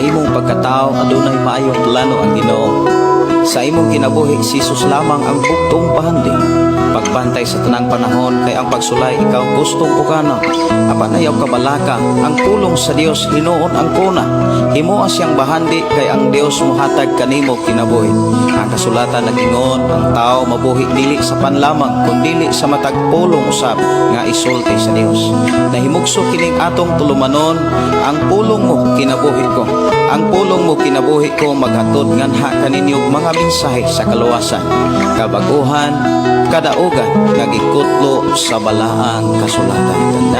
imong pagkatao adunay maayong plano ang Ginoo. Sa imong kinabuhi si Jesus lamang ang bugtong pahandi. Pagbantay sa tanang panahon kay ang pagsulay ikaw gustong pukana. Apan ayaw kabalaka ang pulong sa Dios hinuon ang kuna. Himoa siyang bahandi kay ang Dios mohatag kanimo kinabuhi. Ang kasulatan nagingon ang tao mabuhi dili sa panlamang kundi sa matag pulong usab nga isulti sa Dios. Nahimugso kining atong tulumanon ang pulong mo kinabuhi ko. Ang pulong mo kinabuhi ko maghatod nganha kaninyong mga mensahe sa kaluwasan, kabaguhan, kadaugan nga gikutlo sa balaang kasulatan.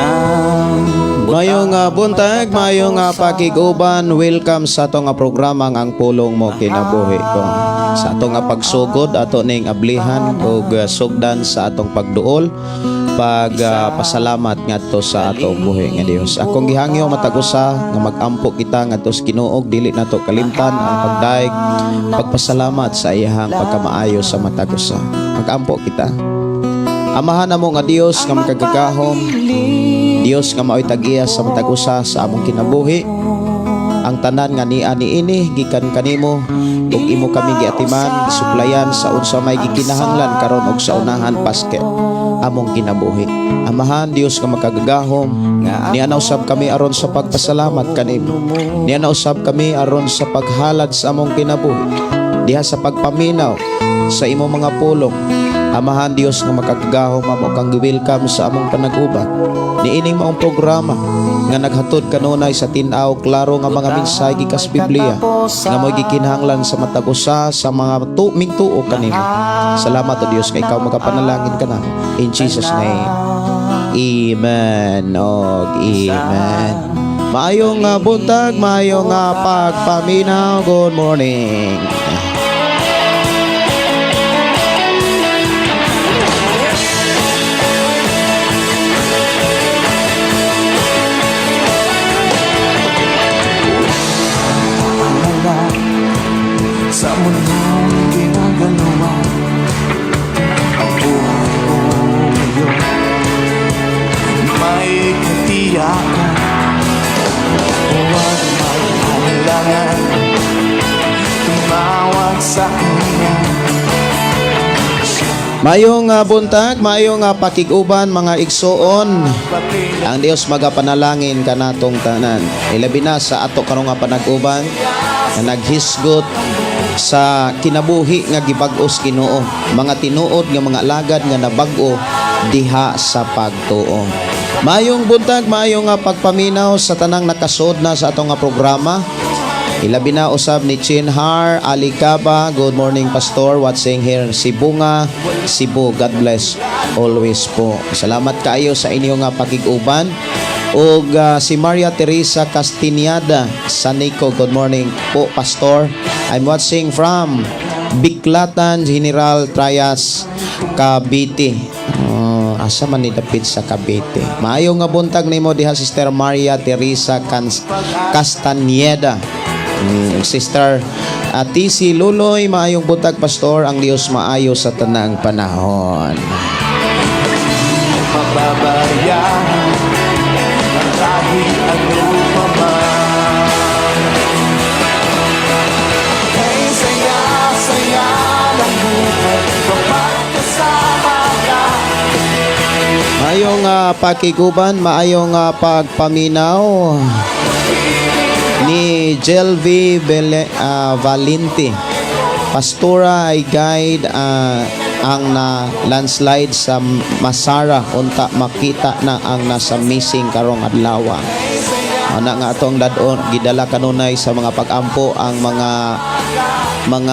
Mayong buntag, mayong pakiguban, welcome sa atong programa ang pulong mo kinabuhi ko. Sa atong pagsugod ato ning ablihan ug sugdan sa atong pagduol pasalamat ngadto sa atong buhi nga Dios. Akong gihangyo matag usa nga magampo kita ngadto sa Ginoo, dili nato kalimtan ang pagdaig pagpasalamat sa iyang pagkamaayo sa matag usa. Magampo kita. Amahan namo nga Dios nga makagagahom, Dios nga maoy tag-iya sa matag usa sa among kinabuhi. Ang tanan nga niini gikan kanimo ug imo kami giatiman, gisuplayan sa unsa may gikinahanglan karon ug sa unahan paske among kinabuhi. Amahan Dios nga makagagahom, niya na usab kami aron sa pagpasalamat kanimo. Niya na usab kami aron sa paghalad sa among kinabuhi, diha sa pagpaminaw sa imong mga pulong. Amahan Dios nga makagagahom amo kang welcome sa among panag-uban. Niining maong programa nga naghatod kanunay sa tin-aw klaro nga mga mensahe gikas Biblia nga mo'y gikinahanglan sa matag usa sa mga mingtuo kanimo. Salamat o Dios nga ikaw magapanalangin ka na. In Jesus name. Amen. Amen. Maayong buntag, maayong pagpaminaw. Good morning. Sa mundong ginagalawa ang buhay ko ngayon, may katiyakan, huwag mag-alangan, tumawag sa Kanya. Mayong buntag, mayong pakiguban mga igsoon. Ang Dios magapanalangin kanatong tanan. Ilabi na sa ato karong nga panag-uban na naghisgot sa kinabuhi nga gibag-os Ginoo. Mga tinuod nga mga alagad nga nabag-o diha sa pagtuo. Mayong buntag, mayong pagpaminaw sa tanang nakasod na sa atong nga programa. Ilabi na usab ni Chinhar Alicaba. Good morning Pastor, watching here Sibunga, Cebu. God bless always po. Salamat kaayo sa inyo nga pakiguban. Og si Maria Teresa Castiniada Sanico. Good morning po Pastor. I'm watching from Biklatan, General Trias, Cavite. Asa man ni dapit sa Cavite. Maayo nga buntag nimo diha Sister Maria Teresa Castaneda. Sister TC Luloy, maayong buntag Pastor. Ang Dios maayo sa tanang panahon. Mababayaran ang kahit ano pa man. Kay saya-saya ng buhay kapag kasama ka. Maayong pakiguban, maayong pagpaminaw ni Jelvi Valente. Pastora ay guide ang na landslide sa Masara unta makita na ang nasa missing karong adlaw. Ana nga atong dadon gidala kanunay sa mga pag-ampo ang mga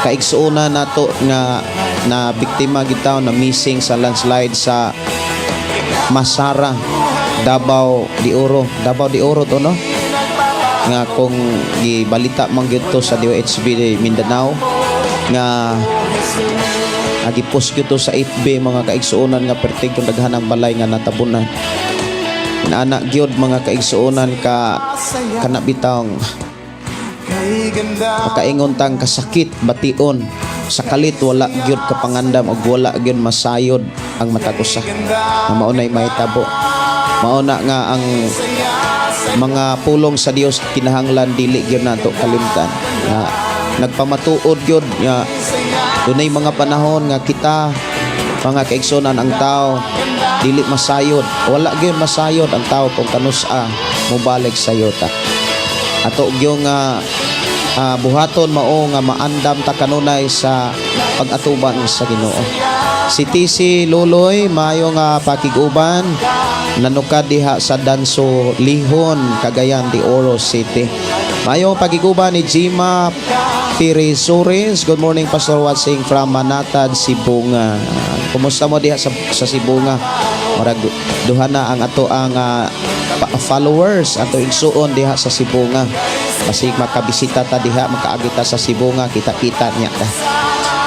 kaigsuuna nato nga na biktima gitaw na missing sa landslide sa Masara, Davao de Oro to no, nga kung gibalita man gyud to sa DOHB Mindanao nga agipost gyud to sa FB mga kaigsuonan nga pertig kung daghanang balay nga natabunan. Inaana gyud mga kaigsuonan kana bitawng makaingon tang kasakit bation sa kalit wala gyud kapangandam ug wala gyud masayod ang matag usa na maunay mahitabo. Mauna nga ang mga pulong sa Dios kinahanglan dili gyud nato kalimtan. Nga nagpamatuod gyud nga dunay mga panahon nga kita mga kaigsonan ang tao dili masayod. Wala gyud masayod ang tao kung kanus-a mobalik sa yuta. Ato gyud nga buhaton mao nga maandam ta kanunay sa pag-atuban sa Ginoo. Si TC Luloy maayo nga pakiguban nanukad diha sa Danso Lihon, Cagayan de Oro City. Maayo pakiguban ni Jima Pirizores. Good morning Pastor watching from Manatad, Sibunga. Kumusta mo diha sa Sibunga? Murag duha na ang ato ang followers ato igsuon diha sa Sibunga. Basig makabisita ta diha, makaagita sa Sibunga, kita-kita niya ta.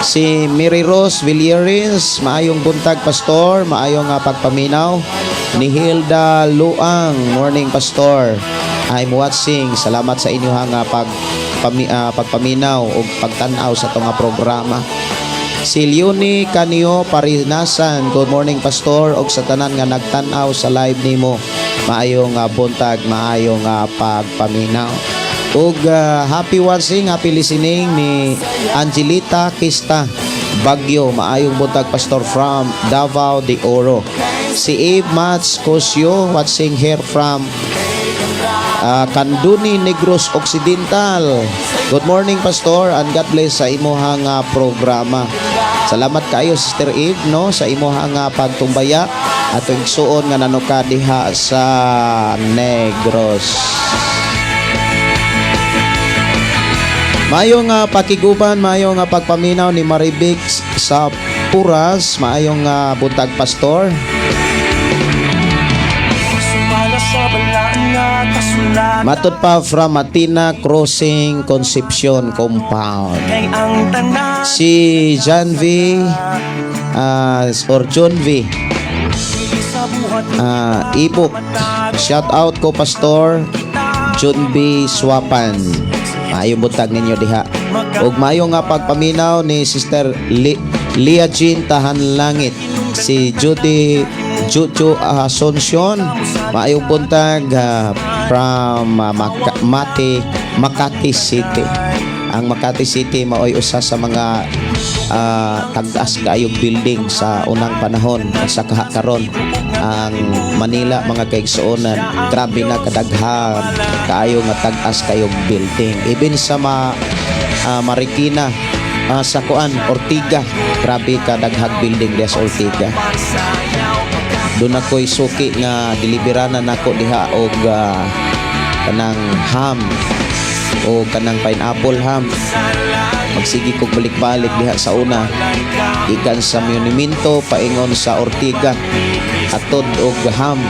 Si Mary Rose Villeres, maayong buntag pastor, maayong pagpaminaw. Ni Hilda Luang, morning pastor. I'm watching. Salamat sa inyo nga pagpaminaw o pagtanaw sa itong programa. Si Leonie Canio Parinasan, good morning pastor og sa tanan nga nagtanaw sa live nimo. Maayong buntag, maayong pagpaminaw. Og happy watching, happy listening ni Angelita Kista Bagyo. Maayong buntag pastor from Davao de Oro. Si Abe Mats Cosio watching here from Canduni, Negros Occidental. Good morning pastor and God bless sa imuhang programa. Salamat kayo Sister Eve no sa imuhang pagtumbaya at igsuon nga nanuka diha sa Negros. Maayong pakiguban, maayong pagpaminaw ni Maribik sa Puras, maayong buntag pastor. Matod pa from Matina Crossing Concepcion Compound. Si John V or John V Ibok. Shout out ko pastor John B Swapan. Maayong buntag ninyo diha. Ug maayong pagpaminaw ni Sister Lia Jean Tahan Langit. Si Judy Juju Asuncion. Maayong buntag from Makati City. Ang Makati City maoy usa sa mga tag-as kaayong building sa unang panahon sa kahakaron. Ang Manila mga kaigsuonan, grabe na kadaghan kaayo nga tag-as kayong building. Even sa Marikina, sa kuan Ortiga, grabe kadaghag building des Ortiga. Doon ako'y suki nga deliberanan nako diha og kanang ham o kanang pineapple ham. Magsigi kog balik-balik diha sa una ikan sa monumento paingon sa Ortiga atod og ham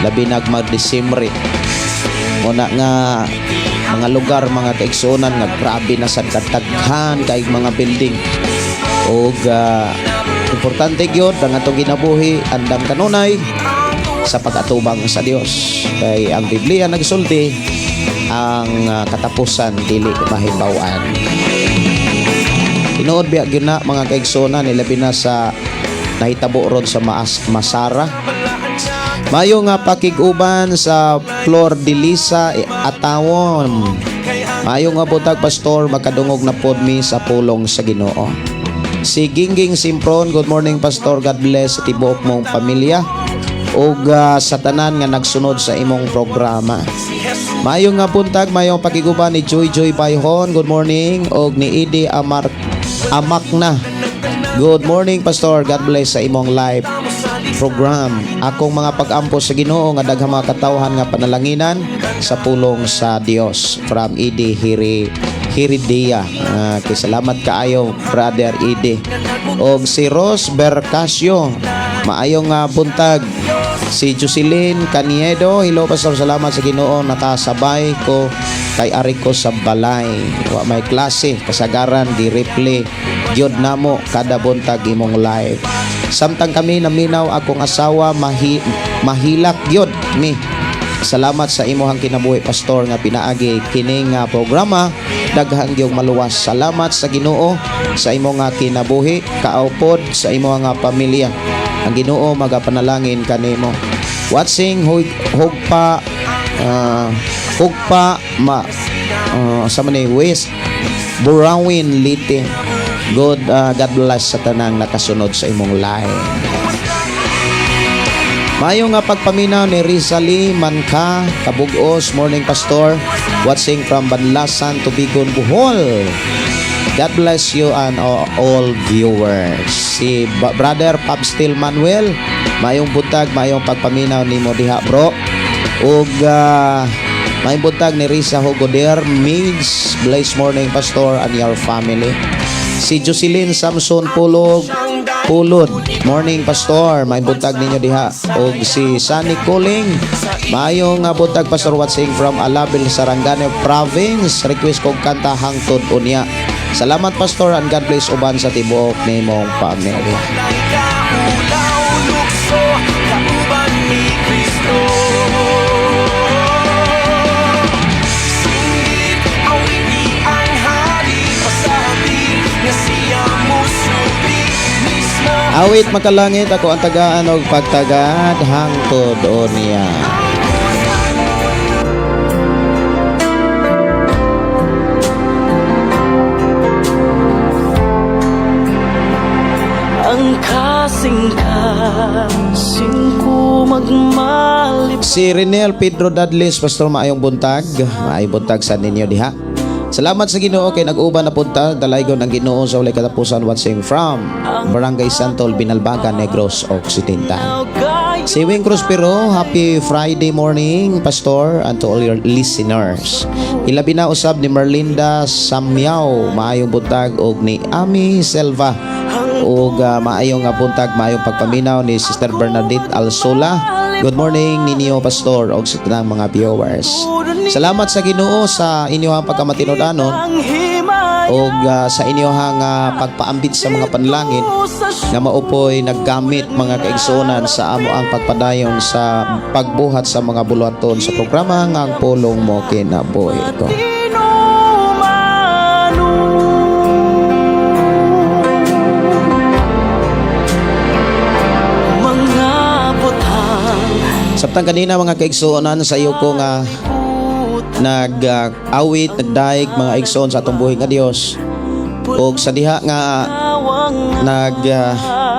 labi nagmag-Disyembre. Una nga mga lugar mga kaigsuonan nga grabe na sad kataghan kay mga building og importante gyud ang atong ginabuhi andam kanunay sa pag-atubang sa Dios kay ang Biblia nagsulti ang katapusan dili mahibaw-an. Tinuod biya gyud na mga kaigsuonan ilabi na sa nahitabo ron sa Masara. Mayo nga pakiguban sa Flor de Lisa Atawon. Mayo nga buntag pastor makadungog na pod mi sa pulong sa Ginoo. Si Gingging Simpron, good morning pastor, God bless sa tibuok mong pamilya ug sa tanan nga nagsunod sa imong programa. Mayo nga buntag, mayong pakiguban ni Joy Bayhon, good morning, og ni Idi Amakna. Good morning pastor, God bless sa imong live program. Akong mga pag-ampo sa Ginoo nga daghang mga katawhan nga panalanginan sa pulong sa Dios from Idi Hiridia. Kay salamat kaayo brother Idi. Og si Rose Bercasio, maayong buntag. Si Jocelyn Caniedo, hello pastor, salamat sa Ginoo nakasabay ko kay ari ko sa balay. Wa may klase kasagaran di replay gyud namo kada buntag imong live. Samtang kami naminaw akong asawa mahilak gyud mi. Salamat sa imuhang kinabuhi pastor nga pinaagi kining programa daghang gyud maluwas. Salamat sa Ginoo sa imong kinabuhi kaupod sa imong pamilya. Ang Ginoo magapanalangin kanimo. Watching hugpa Kugpa sa man West Burawin Liti. God bless sa tanang nakasunod sa imong line. Mayo nga pagpaminaw ni Rizali Manka Kabugos, morning pastor, watching from Banlasan, Tubigon, Bohol. God bless you and all viewers. Si Brother Pabstil Manuel, mayong butag, mayong pagpaminaw ni mo diha bro. Ug mayong butag ni Risa Hogoder, Mids, blessed morning pastor and your family. Si Jocelyn Samson Pulod, morning pastor, may butag ninyo diha. Og si Sunny Kuling, mayong butag pastor, watching from Alabil, Sarangani province, request kong kanta hangtod unya. Salamat pastor and God bless uban sa tibuok nimong pamilya. Awit makalangit ako ang tagaan og pagtagad hangtod unya. Ang kasing-kasing ko magmalip. Si Renel Pedro Dadles, pastor, maayong buntag. Maayong buntag sa ninyo diha. Salamat sa Ginoo kay nag-uban na punta dalaygon ang Ginoo sa walay katapusan, watching from Barangay Santol, Binalbagan, Negros Occidental. Si Wing Prospero, happy Friday morning pastor and to all your listeners. Ilabi na usab ni Merlinda Samyaw, maayong buntag, og ni Ami Selva, og maayong buntag, maayong pagpaminaw ni Sister Bernadette Alsola. Good morning ninyo pastor og sa tanang mga viewers. Salamat sa Ginoo sa inyong pagkamatinud-anon og sa inyong pagpaambit sa mga panlangin nga maupoy naggamit mga kaigsuonan sa amo ang pagpadayon sa pagbuhat sa mga buluhaton sa programa nga ang pulong mo kinabuhi ko. Sabtang kanina mga kaigsuonan sa iyo ko nga nag-awit, nagdaig mga igsoon sa atong buhay nga Dios. Og sa diha nga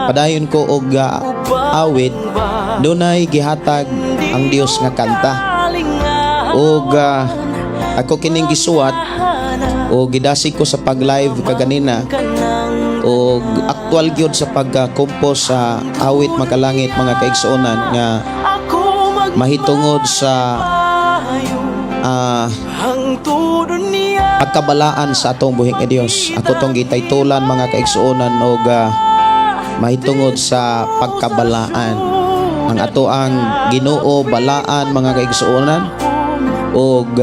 padayon ko og awit, dunay gihatag ang Dios nga kanta. Og ako kining gisuwat og gidasig ko sa pag-live kaganina. Og aktual gyud sa pag-compose sa awit makalangit mga kaigsuonan nga mahitungod sa pagkabalaan sa atong buhing nga Dios. Ako tong gitaytulan mga kaigsuonan og mahitungod sa pagkabalaan. Ang ato ang Ginoo balaan mga kaigsuonan og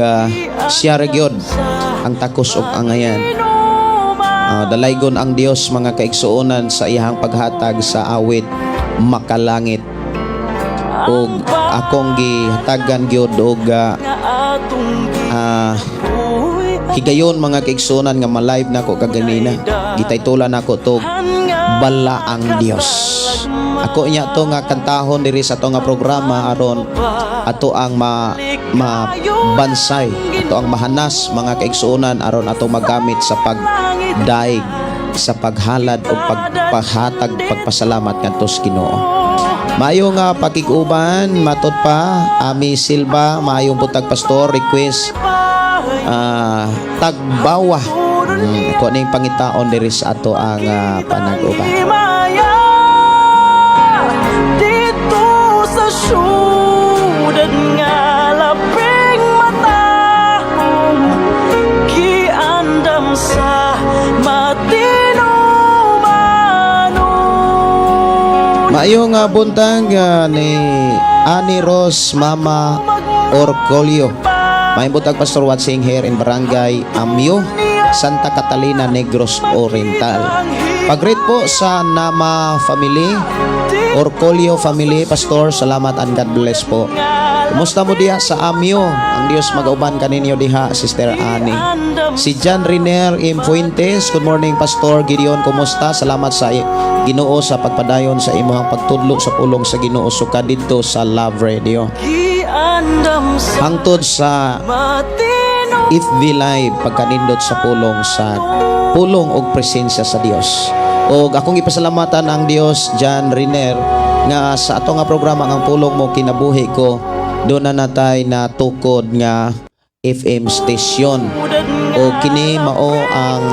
siya ra gyud ang takos ug angayan. Dalaygon ang Dios mga kaigsuonan sa iyang paghatag sa awit makalangit. Og akong gihatagan gyud og higayon mga kaigsuonan nga ma-live nako kaganina. Gitaytulan nako tog bala ang Dios. Ako inya to nga kantahon diri sa to nga programa aron ato ang mabansay, ato ang mahanas mga kaigsuonan aron ato magamit sa pagdaig, sa paghalad o pagpahatag pagpasalamat ngadto sa Ginoo. Maayong pakiguban matod pa Ami Silva, maayong butag pastor, request tagbawa. Ako ning pangitaon diri sa ato ang panag-uban. Dito sa syudad nga labing matahong giandam sa matinumanon. Maayong buntag ni Ani Ros Mama Orcolio. May butag pastor, watching here in Barangay Amyo, Santa Catalina, Negros Oriental. Pag-greet po sa Nama family, Orcolio family, pastor, salamat and God bless po. Kumusta mo diha sa Amyo? Ang Dios mag-uban kaninyo diha, Sister Annie. Si John Riner M. Fuentes, good morning pastor Gideon, kumusta? Salamat sa Ginoo sa pagpadayon sa imong pagtudlo sa pulong sa Ginoo suka didto sa Love Radio. Giandam sa hangtod sa matino FB Live pagkanindot sa pulong og presensya sa Dios. Og akong ipasalamatan ang Dios John Riner nga sa ato nga programa ang pulong mo kinabuhi ko doon na natay na tukod nga FM station o kini mao ang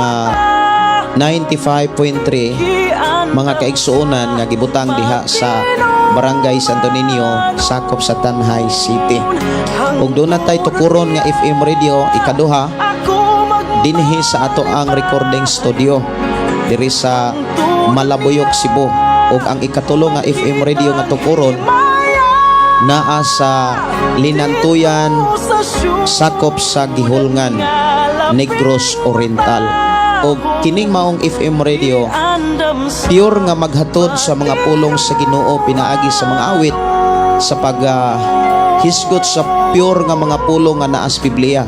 95.3 mga kaigsuonan nga gibutang diha sa Barangay Santo Niño sakop sa Tanhay City. Ug doon natay tukuron nga FM radio ikaduha dinhi sa ato ang recording studio diri sa Malabuyok, Cebu. Ug ang ikatulo nga FM radio nga tukuron naa sa Linantuyan sakop sa Gihulngan, Negros Oriental. Og kining maong FM radio pure nga maghatod sa mga pulong sa Ginoo pinaagi sa mga awit sa hisgot sa pure nga mga pulong nga naa sa Biblia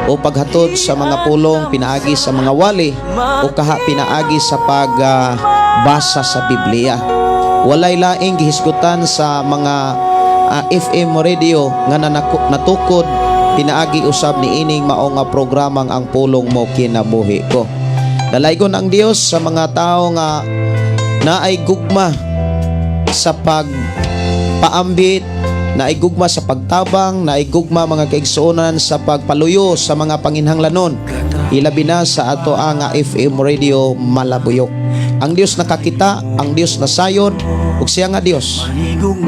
o paghatod sa mga pulong pinaagi sa mga wali o pinaagi sa pagbasa sa Biblia. Walay laing gihisgutan sa mga FM radio nga natukod pinaagi usab ni ining mao nga programang ang pulong mo kinabuhi ko. Dalaygon ang Dios sa mga tao nga naay gugma sa pagpaambit, naay gugma sa pagtabang, naay gugma mga kaigsuonan sa pagpaluyo sa mga panginhanglanon. Ilabi na sa ato ang FM radio Malabuyok. Ang Dios nakakita, ang Dios nasayod, ug siya nga Dios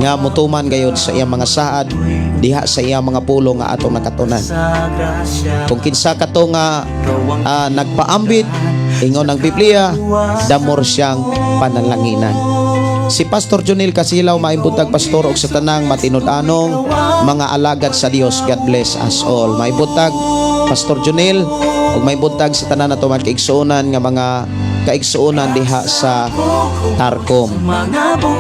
nga mutuman gayud sa iyang mga saad diha sa iyang mga pulong nga atong nakatunan. Kung kinsa kato nga nagpaambit ingon ang Biblia, damor siyang panalanginanan. Si Pastor Jonel Casilaw maibuntag pastor og sa tanang matinud-anong mga alagad sa Dios. God bless us all. Maibuntag Pastor Jonel ug maibuntag sa tanan nato mga kaigsuonan nga mga kaigsuonan diha sa Tarcom.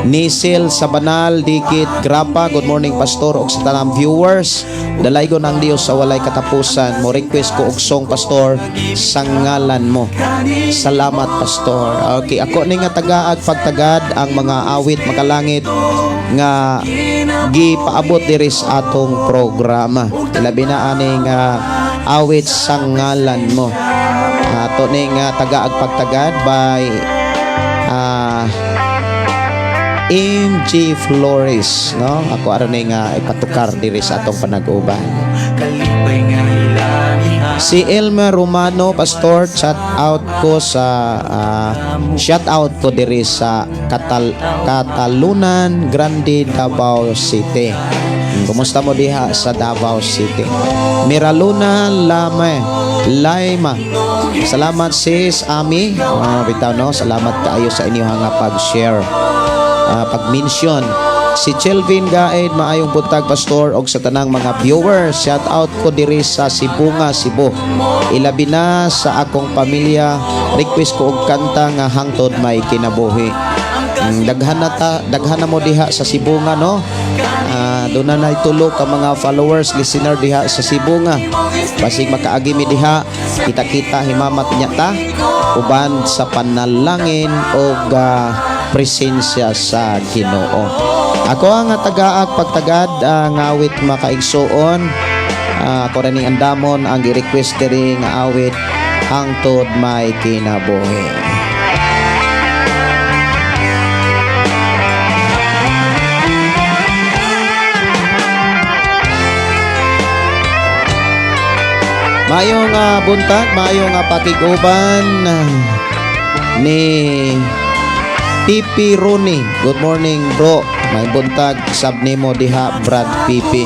Nisil sa Banal Dikit Grapa, good morning pastor ug sa tanang viewers. Dalaygon ang Dios sa walay katapusan. Mo request ko og song pastor sa ngalan mo. Salamat pastor. Okay, ako ni nga tagaag pagtagad ang mga awit makalangit nga gipaabot diri sa atong programa. Labi na aning awit sa ngalan mo. Ato ning tagaag pagtagad by MG Flores, no? Ako aron ning ipatukar diri sa atong panag-uban. Si Elmer Romano pastor, shout out ko diri sa Catalunan Grande, Davao City. Kumusta mo diha sa Davao City? Miraluna Laima. Salamat sis Ami. Bitaw no, salamat kaayo sa inyo nga pag-share. Pag-mention. Si Chelvin Gaed maayong buntag pastor og sa tanang mga viewers. Shout out ko diri sa Sibunga, Cebu. Ilabi na sa akong pamilya. Request ko og kanta nga hangtod may kinabuhi. Daghan na mo diha sa Sibunga no. Doon na naitulo ka mga followers, listener diha sa Sibunga. Basig makaagi mi diha, kita-kita himamat niya ta uban sa panalangin og presensya sa Ginoo. Ako ang tagaag pagtagad ngawit makaigsuon. Ako rin ang andamon ang gi-request diri nga awit hangtod may kinabuhi. Mayong buntag, mayong pakiguban ni Pipi Rooney. Good morning bro. May buntag sab nimo diha Brad Pipi.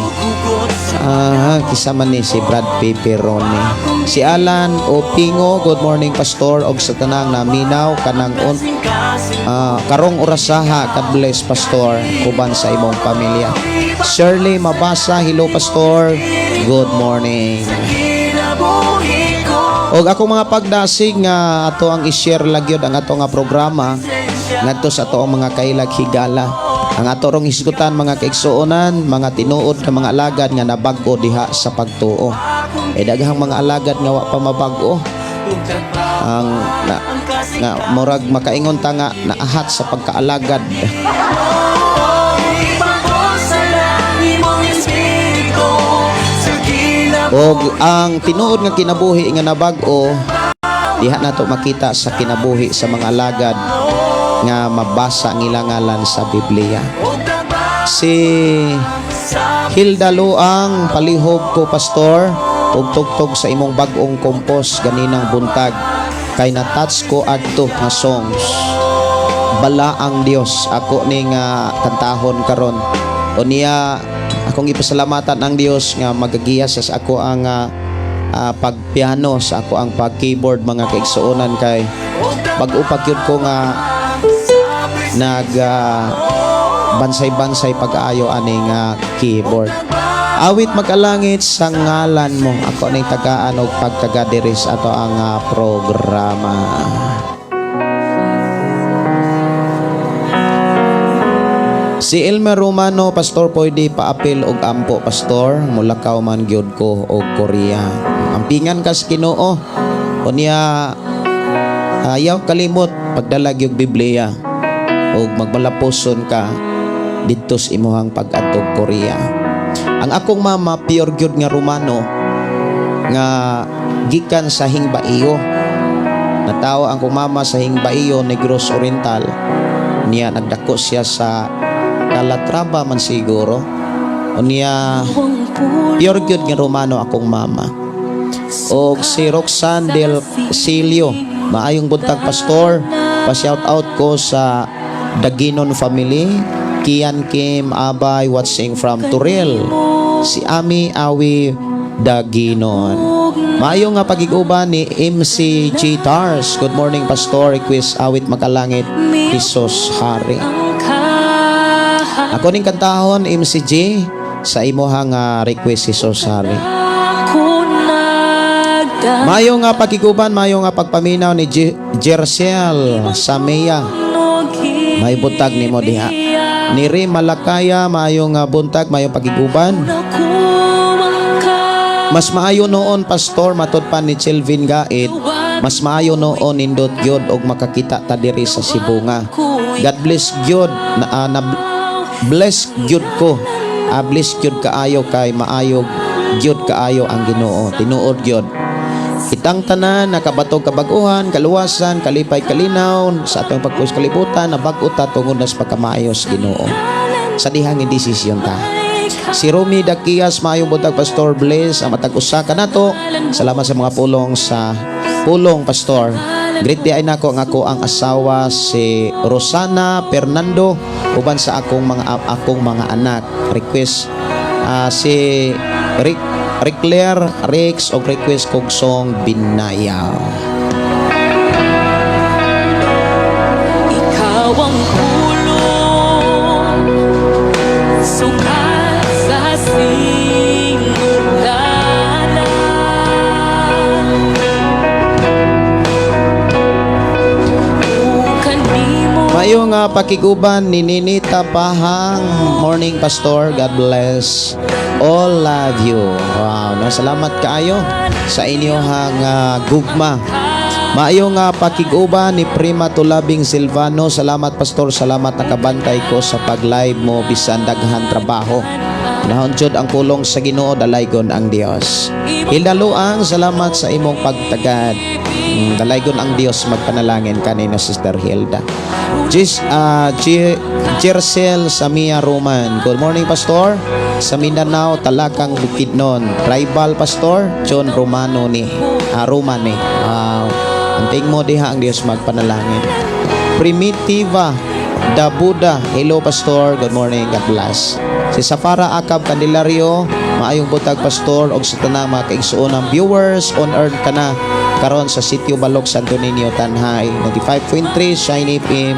Kisama ni si Brad Pipi Rooney. Si Alan Opingo, good morning pastor og sa tanang naminaw kanang karong orasaha. God bless pastor uban sa imong pamilya. Shirley Mabasa, hello pastor. Good morning. Og ako mga pagdasig nga ato ang i-share lagyod ang ato nga programa ngadto sa ato ang mga kailag higala. Ang ato rong hisgutan mga kaigsuonan, mga tinuod nga mga alagad nga nabag-o diha sa pagtuo. Daghang mga alagad nga wa pa mabag-o. Ang nga murag makaingon ta nga naahat sa pagkaalagad. Og ang tinuod nga kinabuhi nga nabag-o diha nato makita sa kinabuhi sa mga alagad nga mabasa ang ilang ngalan sa Biblia. Si Hilda Luang palihog ko pastor ug tugtog sa imong bag-ong kompos ganinang buntag kay na-touch ko adto nga songs. Bala ang Dios ako ning kantahon karon. Unya akong ipasalamatan ang Dios nga magagiya sa ako ang pagpiano sa ako ang pag-keyboard mga kaigsuonan kay pag-upak yun ko nga nag bansay-bansay pag-aayo aning keyboard. Awit magalangit sa ngalan mo ako ning tagaan og pagtaga-diri sa ato ang programa. Si Elmer Romano, pastor, pwede paapil og ampo, pastor. Mulakaw man gyud ko og Korea. Ampingan ka sa Ginoo. Unya ayaw kalimot pagdalag yung Biblia og magbalaposon ka dito sa imuhang pag-adtog Korea. Ang akong mama pure gyud nga Romano nga gikan sa Hingbaiyo. Natawo ang akong mama sa Hingbaiyo, Negros Oriental. Niya nagdako siya sa Calatrava man siguro. Unya pure gyud nga Romano akong mama. Og si Roxanne Del Silio, maayong buntag pastor. Pa-shout out ko sa Daginon family, Kian Kim Abay watching from Turil. Si Ami Awi Daginon. Maayong nga pagiguban ni MCG Tars. Good morning pastor, request awit makalangit Jesus Hari. Ako ning kantahon MCG sa imuhang request Jesus Hari. Maayong nga pagiguban, maayong nga pagpaminaw ni Jersiel Samia. May buntag ni mo diha. Ni Ri Malakaya, maayong buntag, maayong pagiguban. Mas maayo noon pastor matud pa ni Chelvin Gait. Mas maayo noon nindot gyud og makakita ta diri sa Sibunga. God bless gyud na bless gyud ko. Bless gyud kaayo kay maayog gyud kaayo ang Ginoo. Tinuod gyud. Itang tanan nakabatog kabaguhan, kaluwasan, kalipay kalinaw sa atong pagpuos kalibutan na bag-o ta tungod sa pagkamaayos Ginoo. Sa dihang desisyon ta. Si Romy Dakias, maayong buntag pastor, bless ang matag usa kanato. Salamat sa mga pulong pastor. Great day nako ang ako ang asawa si Rosana Fernando uban sa akong mga anak. Request si Claire Rex og request kog song Binayaw. Ikaw ang kulong, sukat sa simulanan. Bukan di mo Mayong pakiguban ni Ninita Pahang. Morning pastor, God bless. All love you. Wow, salamat kaayo sa inyong gugma. Maayong pakiguban ni Prima Tulabing Silvano. Salamat pastor, salamat nakabantay ko sa pag-live mo bisan daghan trabaho. Nahonjod ang pulong sa Ginoo, dalaygon ang Dios. Hilda Luang, salamat sa imong pagtagad. Dalaygon ang Dios, magpanalangin kanina Sister Hilda. Jercel Samia Roman. Good morning pastor. Sa Mindanao, Talakang Bukidnon. Tribal pastor John Romano ni Roman ni. Anting mo diha ang Dios magpanalangin. Primitiva Dabuda. Hello pastor. Good morning. God bless. Si Safara Akab Candelario, maayong butag pastor og sa tanang mga kaigsuon ng viewers on earth kana karon sa Sitio Balog, Santo Niño, Tanhay 95.3 Shiny FM.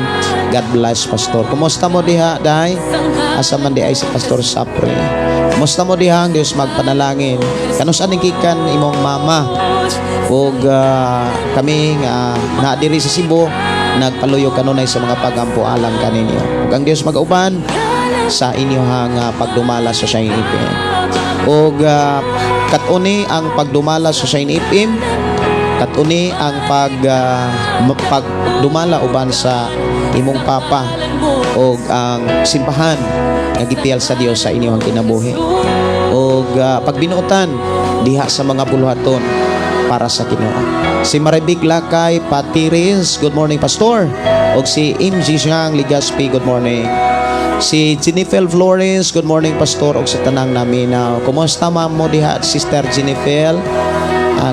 God bless pastor. Kumusta mo diha day? Asa man di ay si Pastor Sapre. Kumusta mo diha ang Dios magpanalangin? Kanus aning gikan imong mama? Ug kami na diri sa Cebu nagpaluyo kanunay sa mga pagampo alam kaninyo. Ug ang Dios mag-uban sa inyong pagdumala sa Shine FM. Ug katuni ang pagdumala sa Shine FM, katuni ang pagdumala uban sa imong papa ug ang simbahan nga gitiyal sa Dios sa inyong kinabuhi. Ug pagbinuotan diha sa mga buluhaton para sa Ginoo. Si Maribik Lakay Patiris, good morning Pastor. Og si MG Siang Ligaspi, good morning. Si Jennifer Flores, good morning Pastor. Og sa tanang namin na kumusta mo diha Sister Jennifer?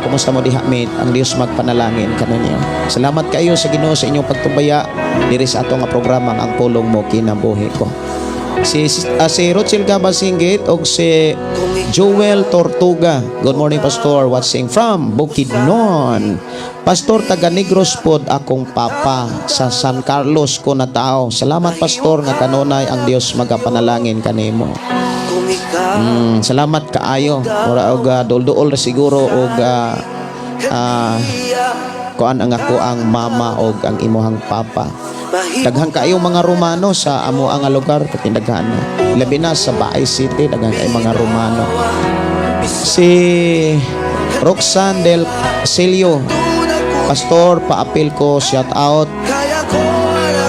Kumusta mo diha mate? Ang Dios magpanalangin kaninyo. Salamat kayo sa Ginoo sa inyong pagtubaya diri sa ato nga programa ang pulong mo kinabuhi ko. Si Rochelle Gabasinggit og si Joel Tortuga. Good morning Pastor, watching from Bukidnon. Pastor taga Negros pod akong papa sa San Carlos ko na tao. Salamat Pastor nga kanunay ang Dios magapanalangin kanimo. Salamat kaayo. Ora og dol-duol siguro og kuan ang ako ang mama og ang imuhang papa. Daghang kaayo mga Romano sa amo ang lugar katindaghan. Labi na sa Baay City daghang kaayo mga Romano. Si Roxanne Del Celio, Pastor, paapil ko, shout out.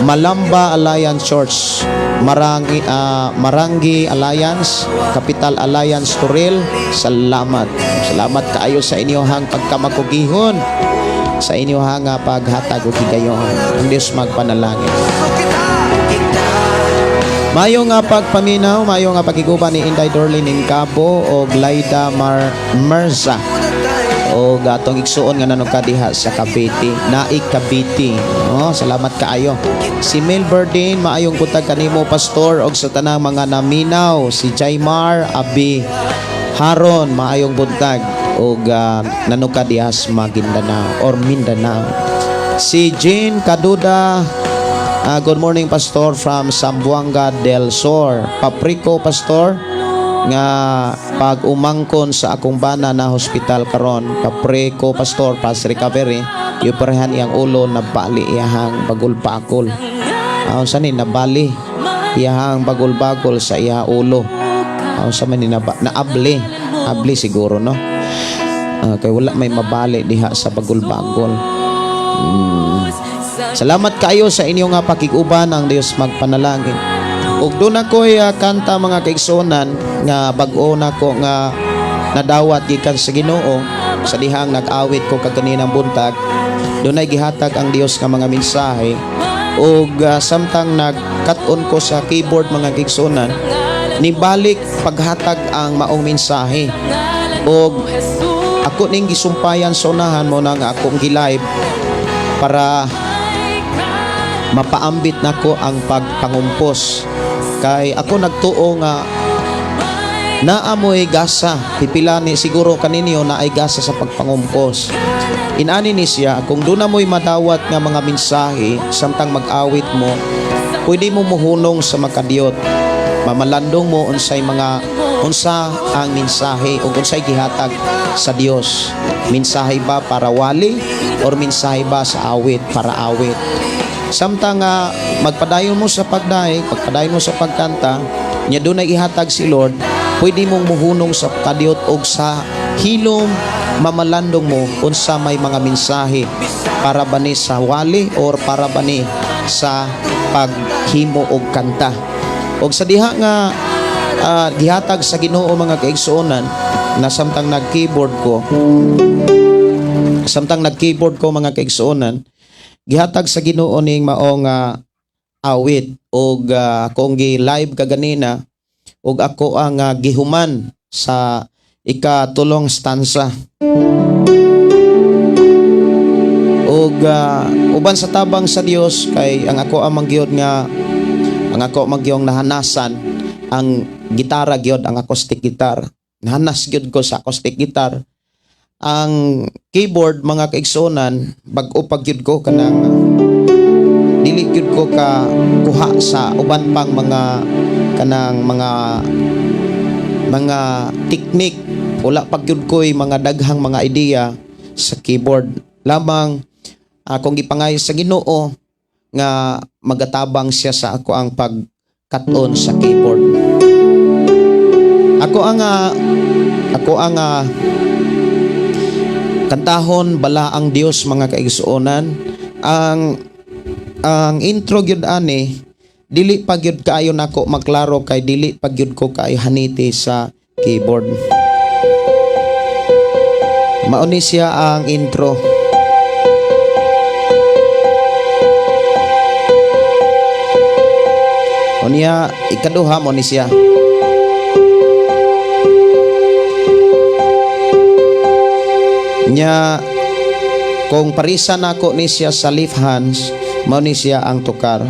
Malamba Alliance Church, Marangi Alliance, Capital Alliance Turil. Salamat. Salamat kaayo sa inyohang pagkamakugihon, sa inyohang paghatag ug higayon. Ang Dios magpanalangin. Mayo nga pagpaminaw, mayo nga pagiguban ni Inday Dorlin Cabo o Glyda Merza o gatong igsuon nga nanong diha sa Cavite, Naik Cavite. Salamat kaayo. Si Mel Berdin, maayong buntag kanimo Pastor og sa tanang mga naminaw. Si Jaymar Abi Haron, maayong buntag og nanong diha sa Maguindanao or Mindanao. Si Jane Kaduda, good morning Pastor from Zamboanga del Sur. Papriko Pastor nga pag umangkon sa akong bana na hospital karon, papriko Pastor pas recovery, yuparehan iyang ulo na bali iyahang bagol-bagol. Sani na bali iyahang bagol-bagol sa iya ulo. Sa man na abli siguro no. Kay wala may mabali diha sa bagol-bagol. Salamat kayo sa inyong pakiguban. Ang Dios magpanalangin. Ug doon ako'y kanta mga kaigsunan nga bag-o na ko nga nadawat gikan sa Ginoo sa dihang nag-awit ko kaganinang buntag. Doon ay gihatag ang Dios nga mga mensahe ug samtang nagkat-on ko sa keyboard mga kaigsunan, nibalik paghatag ang maong mensahe ug ako ning gisumpayan sa unahan mo nang akong gi-live para mapaambit nako ang pagpangumpos. Kay ako nagtuo nga naamoy gasa, pipilani siguro kaninyo na ay gasa sa pagpangumpos. Inani ni siya, kung doon na mo'y madawat nga mga mensahe, samtang mag-awit mo, pwede mo muhunong sa makadiyot. Mamalandong mo unsa ang mensahe o unsay gihatag sa Dios. Mensahe ba para wali or mensahe ba sa awit para awit? Samtang magpadayon mo sa pagdaig, pagpadayon mo sa pagkanta, nya doon ay ihatag si Lord, pwede mong muhunong sa kadiyot o sa hilom, mamalandong mo unsa may mga mensahe para ba ni sa wali or para ba ni sa paghimo og kanta. Og sa diha nga gihatag sa Ginoo mga kaigsuonan na samtang nag-keyboard ko mga kaigsuonan, gihatag sa Ginoo ning maong awit og akong gi-live kaganina og ako ang gihuman sa ikatulong stanza. Og uban sa tabang sa Dios kay ang ako ang manggiyod nga ang ako magyong nahanasan ang gitara gyud, ang acoustic guitar. Nahanas gyud ko sa acoustic guitar. Ang keyboard mga kaigsunan, bag-o pa gyud ko kanang dili gyud ko ka kuha sa uban pang mga kanang mga technique. Wala pa gyud ko'y mga daghang mga idea sa keyboard. Lamang akong gipangay sa Ginoo nga magatabang siya sa ako ang pagkat-on sa keyboard. Ako ang kantahon bala ang Dios mga kaigsuonan. Ang intro gyud ani dili pa gyud kaayo nako maklaro kay dili pa gyud ko kaayo haniti sa keyboard. Mauni siya ang intro. Unya ikaduha mo ni siya. Nya kung parisan ako ni siya sa left hands, mao ni siya ang tukar.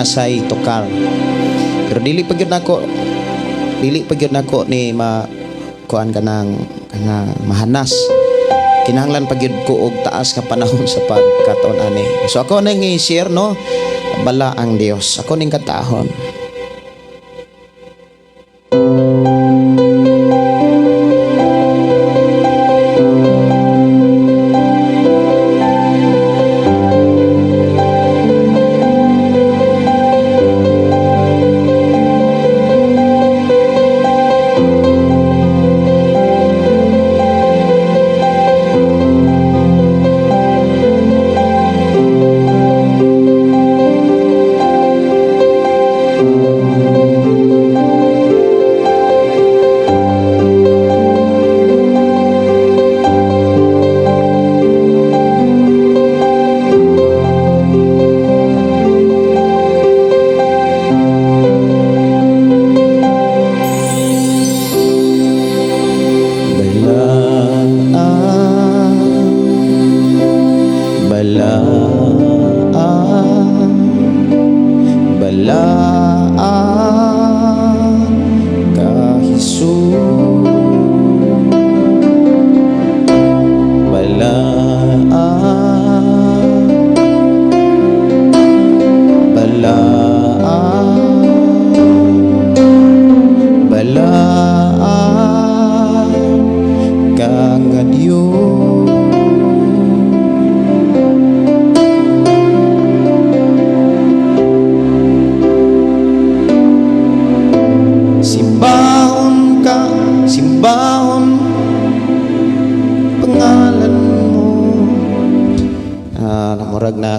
Say tukar. Pero dili pa gyud nako ni kuan kanang mahanas. Kinahanglan pa gyud ko og taas ka panahon sa pagkaton ani. So ako nang i-share no, bala ang Dios. Ako ning katahon.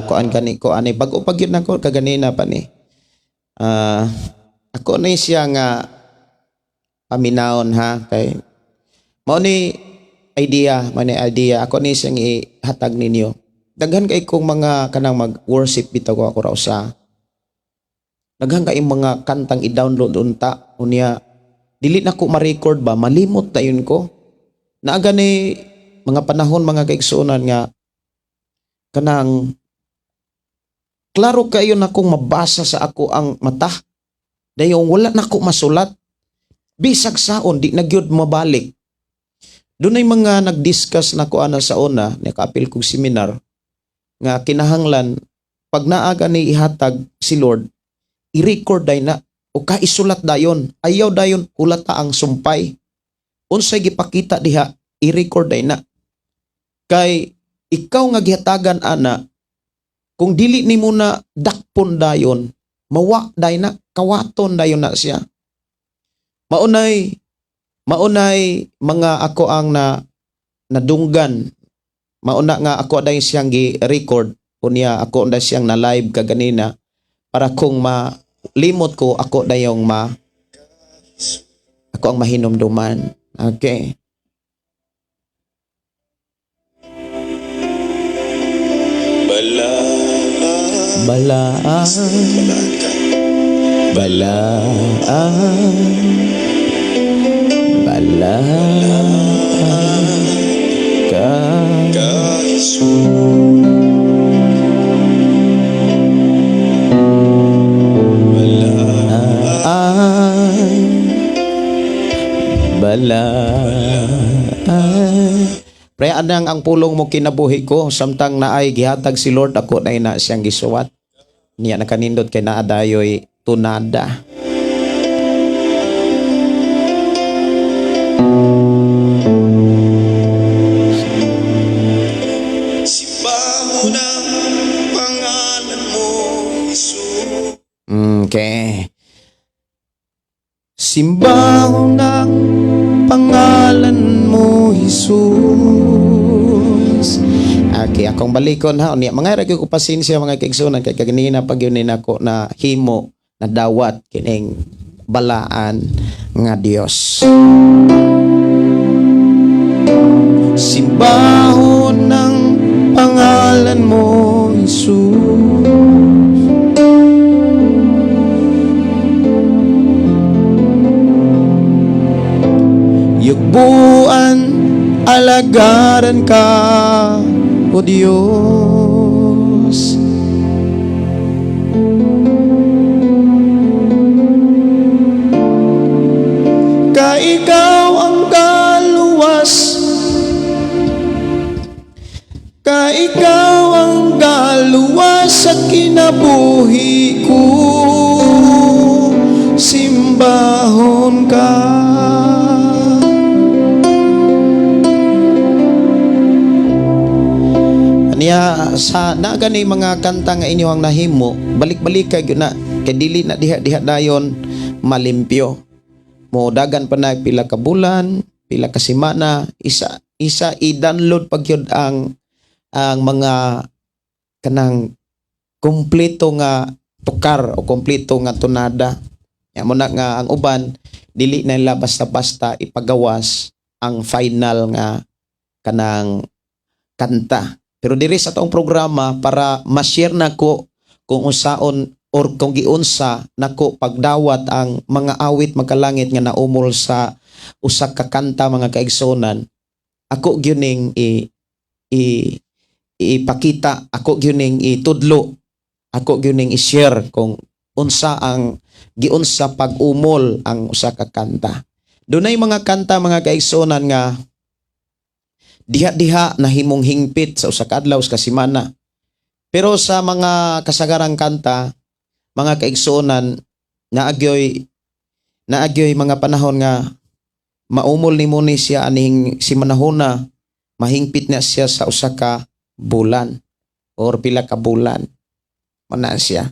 Kuan kani ko ani bago pagyud nako kaganina pa ni. Ako ni siya nga paminawon ha kay mao ni idea, ako ni siyang ihatag ninyo. Daghan kay kong mga kanang mag-worship bitaw ko raw sa. Daghan kay mga kantang i-download unta unya dili na ko ma-record ba malimot tayon ko. Naaga ni mga panahon mga kaigsuonan nga kanang klaro kayo na kung mabasa sa ako ang mata. Dayong wala na ko masulat. Bisag saon, di nagyod mabalik. Doon ay mga nag-discuss na ko ana sa una, nakapil kong seminar, nga kinahanglan, pag naaga ni ihatag si Lord, i-record day na, o kaisulat dayon, ayaw dayon, hulata ang sumpay. Unsay gipakita diha, i-record day na. Kay, ikaw nga gihatagan ana, kung dili ni mo na dakpon dayon, mawa day na, kawaton dayon na siya. Maunay mga ako ang nadunggan. Mauna nga ako day siyang gi-record. Unya ako day siyang na-live kaganina. Para kung malimot ko, ako dayong ako ang mahinumduman. Okay. Balaan ka anang ang pulong mo kinabuhi ko samtang naay gihatag si Lord ako na ina siyang gisuwat. Niya nakanindot kay naadayoy tunada. Simbahan ng pangalan mo, Jesus. Okay. Simbahan ng pangalan mo, Jesus. Okay, akong balikon ha. Unya, mga ragyo ko pasensya mga kaigsunan kay kaganina pag yun ako na himo na dawat kining balaan nga Dios. Simbahon ng pangalan mo, Jesus. Yugbuan, alagaran ka, O Diyos. Ka ikaw ang galuwas, ka ikaw ang galuwas sa kinabuhi ko, simbahon ka. Niya sa nagani mga kanta nga inyo ang nahimo, balik-balik kay na kay dili na diha dayon malimpyo. Mo dagan pa na pila ka bulan, pila ka semana, isa i-download pag yun ang mga kanang kompleto nga tukar o kompleto nga tunada. Ya mo na nga ang uban dili na nila basta-basta ipagawas ang final nga kanang kanta. Pero diri sa taong programa para ma-share nako kung usaon or kung giunsa nako pagdawat ang mga awit magkalangit nga naumol sa usa ka kanta mga kaigsonan. Ako gyuning ipakita, ako gyuning itudlo, ako gyuning i-share kung unsa ang giunsa pag-umol ang usa ka kanta. Dunay mga kanta mga kaigsonan nga diha-diha na himong hingpit sa usa ka adlaw sa semana. Pero sa mga kasagarang kanta, mga kaigsuonan, naagyoy mga panahon nga maumol ni mo ni siya aning si manahona, mahingpit na siya sa usa ka bulan or pila ka bulan. Mana siya.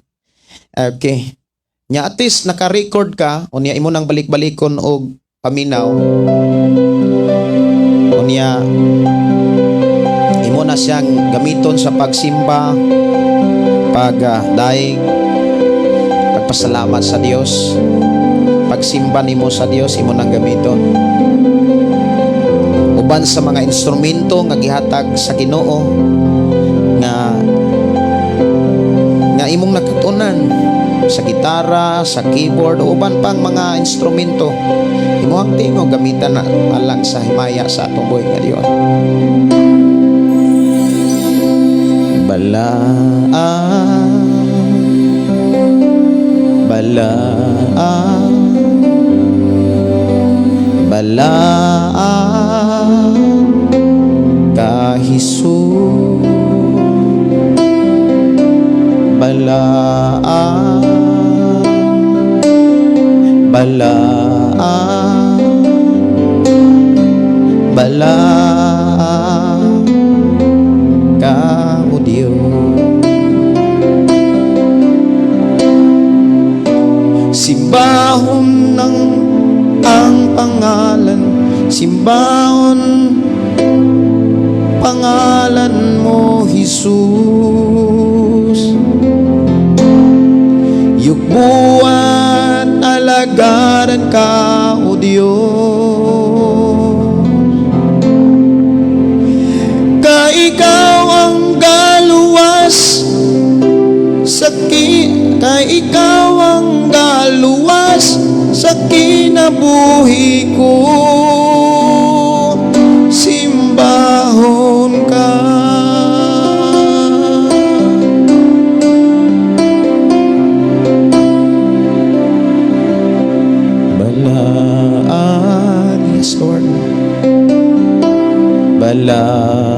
Okay. Nya atis naka-record ka unya imo nang balik-balikon og paminaw. Unya imo na siyang gamiton sa pagsimba, pagdaing, pagpasalamat sa Dios. Pagsimba nimo sa Dios imo nang gamiton. Uban sa mga instrumento nga gihatag sa Ginoo nga imong nakatunan sa gitara, sa keyboard, o uban pang mga instrumento. Imuhang tingo gamitan na alang sa himaya sa atong buhay ngayon. Balaan ka Jesus, balaan ka, O Diyos. Simbahon ng ang pangalan, simbahon pangalan mo, Jesus. Yugbuan, alagaran ka, O Diyos. Ka ikaw ang galuwas sa ka ikaw ang galuwas sa kinabuhi ko, simbahon ka. Balaan, yes Lord, balaan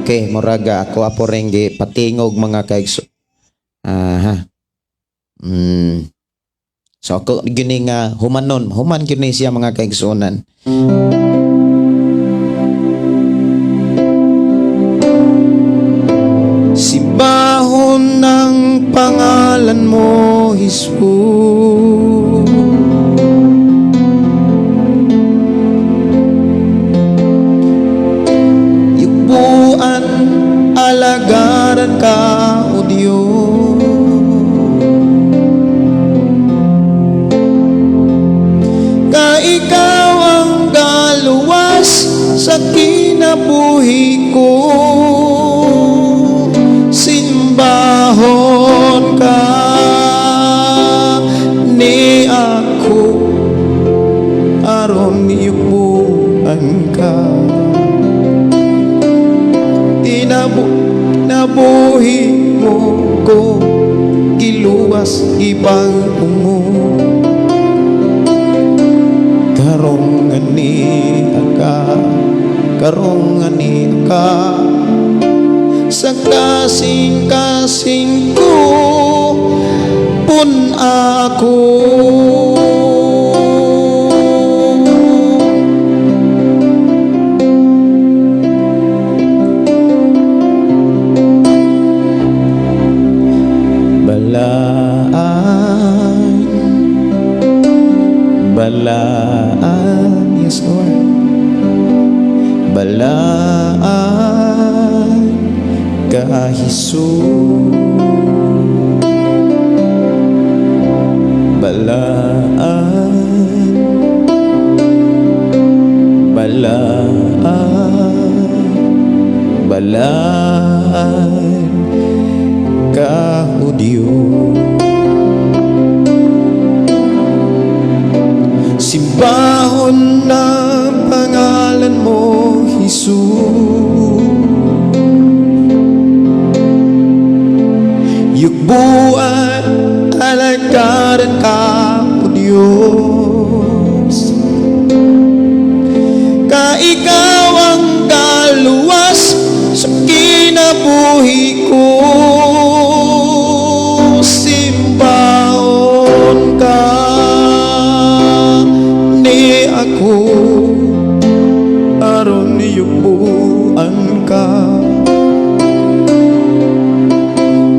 Okay, muraga ako apo ring gi patingog mga kaigso. Aha. So ako gini nga human gini siya mga kaigsunan. Simbahon ng pangalan mo, Jesus. Yukbuan, alagaran ka, O Diyos. Ka ikaw ang galuwas sa kinabuhi ko. Simbahon ka ni ako aron niyubuan ka. Nabuhi mo ko giluwas ibang mo. Karong ani ka sa kasing-kasing ko pun ako. Balaan, yes Lord. Balaan ka Jesus. Balaan ka o Diyos. Simbahon ng pangalan mo, Jesus. Yukbuan, alagaran ka, O Diyos. Ka ikaw ang galuwas sa kinabuhi ko. Simbahon ka ako aron niyubuan ka.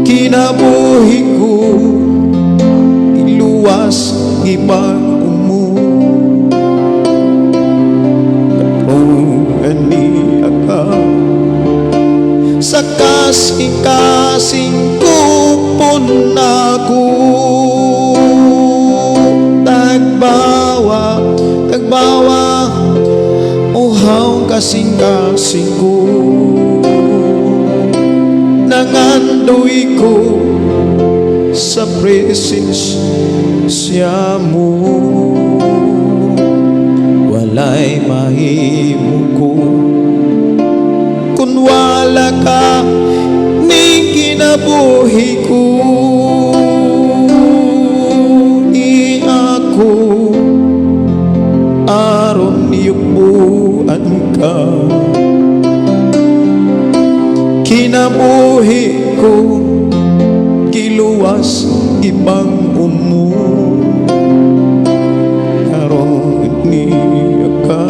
Kinabuhi ko iluwas ibang umo. Karong ani ka sa kasing-kasing ko pun ako. Tagbawa uhaw kasing-kasing ko. Nangandoy ko sa presensya mo. Walay mahimo ko kun wala ka ning kinabuhi ko. Ni ako aron niyubuan ka. Kinabuhi ko giluwas ibang umo. Aron niya ka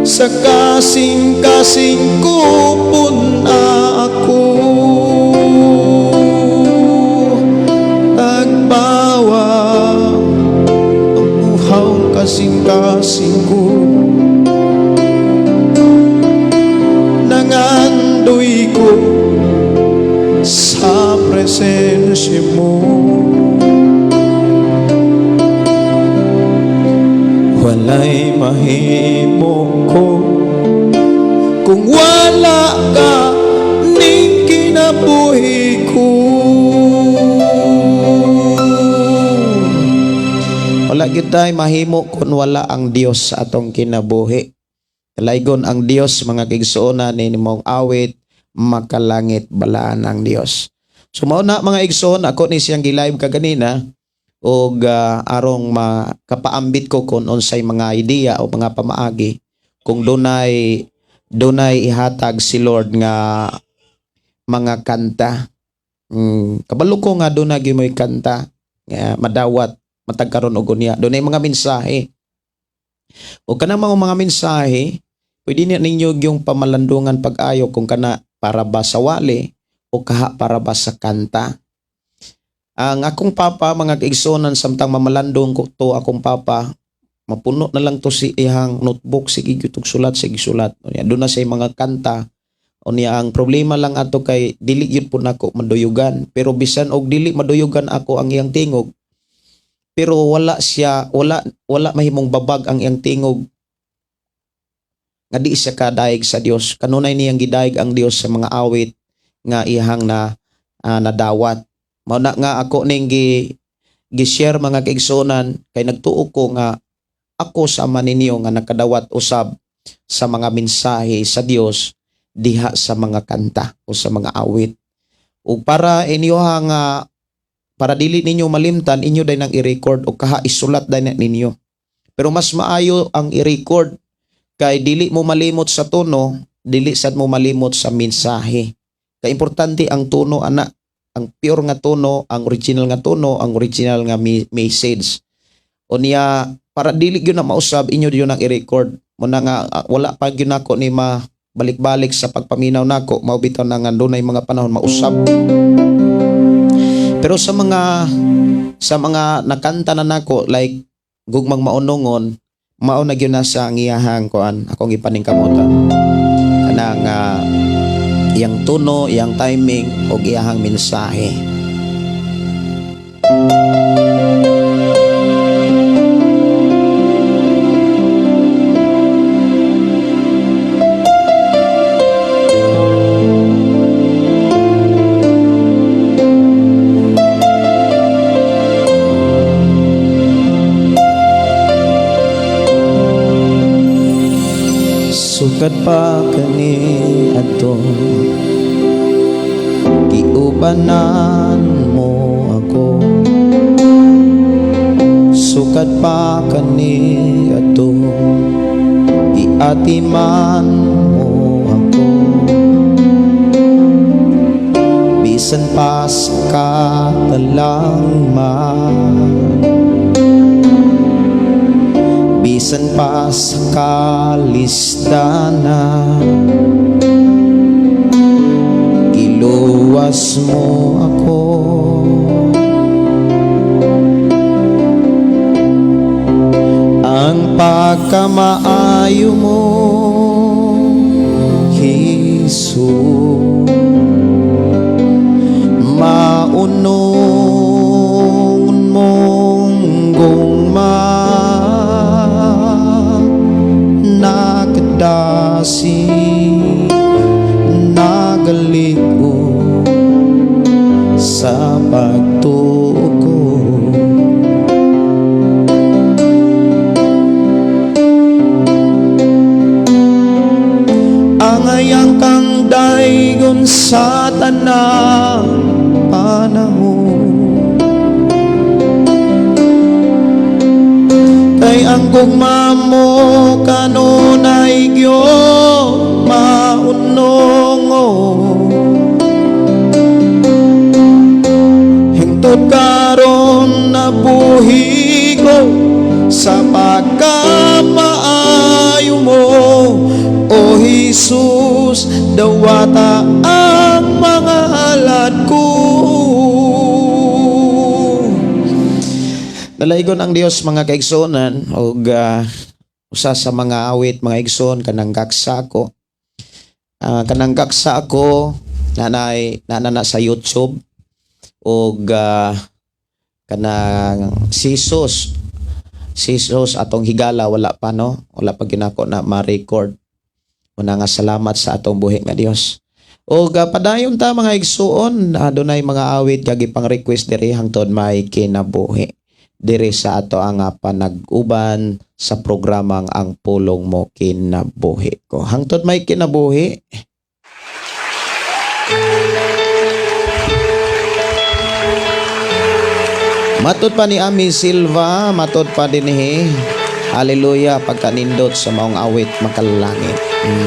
sa kasing-kasing ko pun ako. Tagbawa kasing-kasing ko. Nangandoy ko sa presensya mo. Walay mahimo ko kung wala ka ning kinabuhi ko. Wala gyud tay mahimo kung wala ang Dios sa atong kinabuhi. Kalaygon ang Dios mga kigsuonan ni mong awit makalangit balaan ang Dios. So mao na mga igsoon, ako ni siyang gi-live kaganina og arong makapaambit ko kung unsay mga ideya o mga pamaagi kung dunay dunay ihatag si Lord nga mga kanta. Kabalo ko nga dunay gimoy kanta nga madawat matagkaron og unya. Dunay mga mensahe. O kanang mga mensahe, pwede na ninyo yung pamalandungan pag-ayo kung kana para ba sa wali o kaha para ba sa kanta. Ang akong papa, mga kaigsonan, samtang mamalandong ko to akong papa, mapuno na lang to si ihang notebook, sige gyud sulat, sige sulat. Doon na sa mga kanta. O niya, ang problema lang ato kay dili yun po nako maduyugan. Pero bisan og dili maduyugan ako ang iyang tingog, pero wala mahimong babag ang iyang tingog nga di siya kadaig sa Dios. Kanunay niyang gidaig ang Dios sa mga awit nga ihang nadawat. Mao na nga ako ning gi-share mga kaigsonan kay nagtuo ko nga ako sama ninyo nga nakadawat usab sa mga mensahe sa Dios diha sa mga kanta o sa mga awit. O para inyo nga para dili ninyo malimtan, inyo day nang i-record o kaha isulat day na ninyo. Pero mas maayo ang i-record kay dili mo malimot sa tono, dili sad mo malimot sa mensahe. Kay importante ang tono ana, ang pure nga tono, ang original nga tono, ang original nga message. O niya para dili gyud na mausab inyo gyud nang i-record. Muna nga wala pa gyud nako ni balik-balik sa pagpaminaw nako, mao bitaw na nga dunay mga panahon mausab. Pero sa mga nakanta na nako like gugmang maunongon, mao na gyud na sa ngiyahang kuan akong ipaningkamutan. Kanang iyang tono, iyang timing o iyahang mensahe. Sukat pa kani ato giubanan mo ako, sukat pa kani ato giatiman mo ako, bisan pa sa katalangman, bisan pa sa kalistanan, giluwas mo ako. Ang pagkamaayo mo, Jesus, maunon mong gungma nakadasi nagaligo sa pagtuko. Angayang kang daygon sa tanang panahon, kay ang gugma mo kanunay gyud maunongo, hingtod karon nabuhi ko sa pagkamaayo mo, o Jesus, dawata ang mga halad ko. Dalaygon ang Dios mga kaigsonan og usa sa mga awit mga igsoon kanang kaksa ko. Kanang kaksa ko nanay na sa YouTube og kanang Jesus atong higala wala pa no, wala pa ginako na ma-record. Una nga salamat sa atong buhi nga Dios. Og padayon ta mga igsoon, adunay mga awit kag ipang request diri hangtod may kinabuhi diri sa ato ang panag-uban sa programang Ang Pulong Mo Kinabuhi Ko. Hangtod may kinabuhi. Matod pa ni Ami Silva, matod pa dinhi. Hallelujah, pagkanindot sa maong awit makalangit.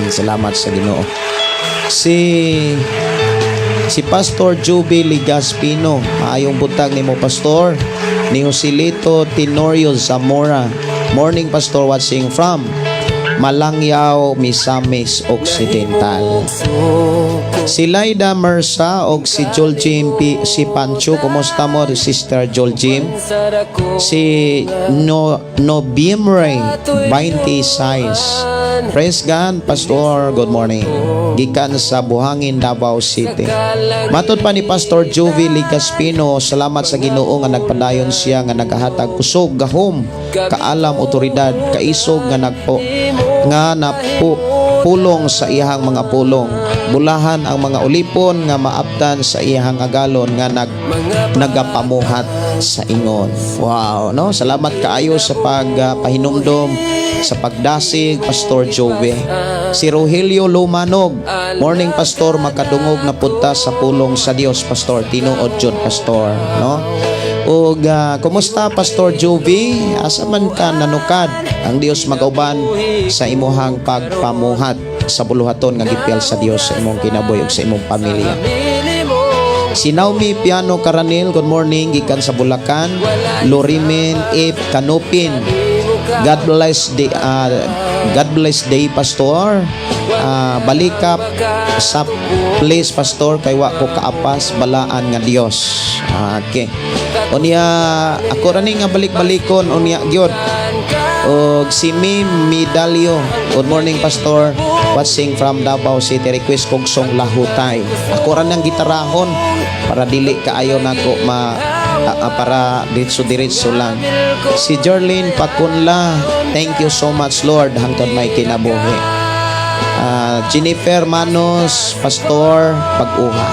Salamat sa Ginoo. Si Pastor Juby Ligaspino, maayong buntag nimo Pastor. Ni Joselito Tenorio Zamora. Morning Pastor, watching from Malangyaw, Misamis Occidental. Si Laida Mersa og si Joljim si Pancho, kumusta mo Sister Joljim? Si Nobimre 26. Praise God, Pastor. Good morning. Gikan sa Buhangin, Davao City. Matod pa ni Pastor Jovi Ligaspino, salamat sa Ginoo nga nagpadayon siya nga nagahatag kusog gahom kaalam otoridad kaisog nga pulong sa iyahang mga pulong. Bulahan ang mga ulipon nga maabtan sa iyahang agalon nga nagapamuhat sa ingon. Wow, no? Salamat kaayo sa pagpahinumdom sa pagdasig, Pastor Joey. Si Rogelio Lumanog, morning Pastor, makadungog na punta sa pulong sa Dios, Pastor. Tinuod jud, Pastor, no? O kumusta Pastor Jovi? Asa man ka nanukad? Ang Dios magauban sa imuhang pagpamuhat sa buluhaton nga gipyal sa Dios sa imong kinabuhi ug sa imong pamilya. Si Naomi Piano Caranil, good morning, gikan sa Bulacan. Lorimen Ip Canopin, God bless day Pastor. Balikap sa place Pastor kay wa ko kaapas balaan nga Dios. Okay. Unya ako rani nga balik-balikon unya gyud. Og si Midalio, good morning Pastor. Watching from Davao City, request kong song Lahutay. Ako ran ang gitarahon para dili kaayo nako para diretso lang. Si Jerlyn Pakunla, thank you so much Lord hangtod may kinabuhi. Jennifer Manos, Pastor Pag-uha.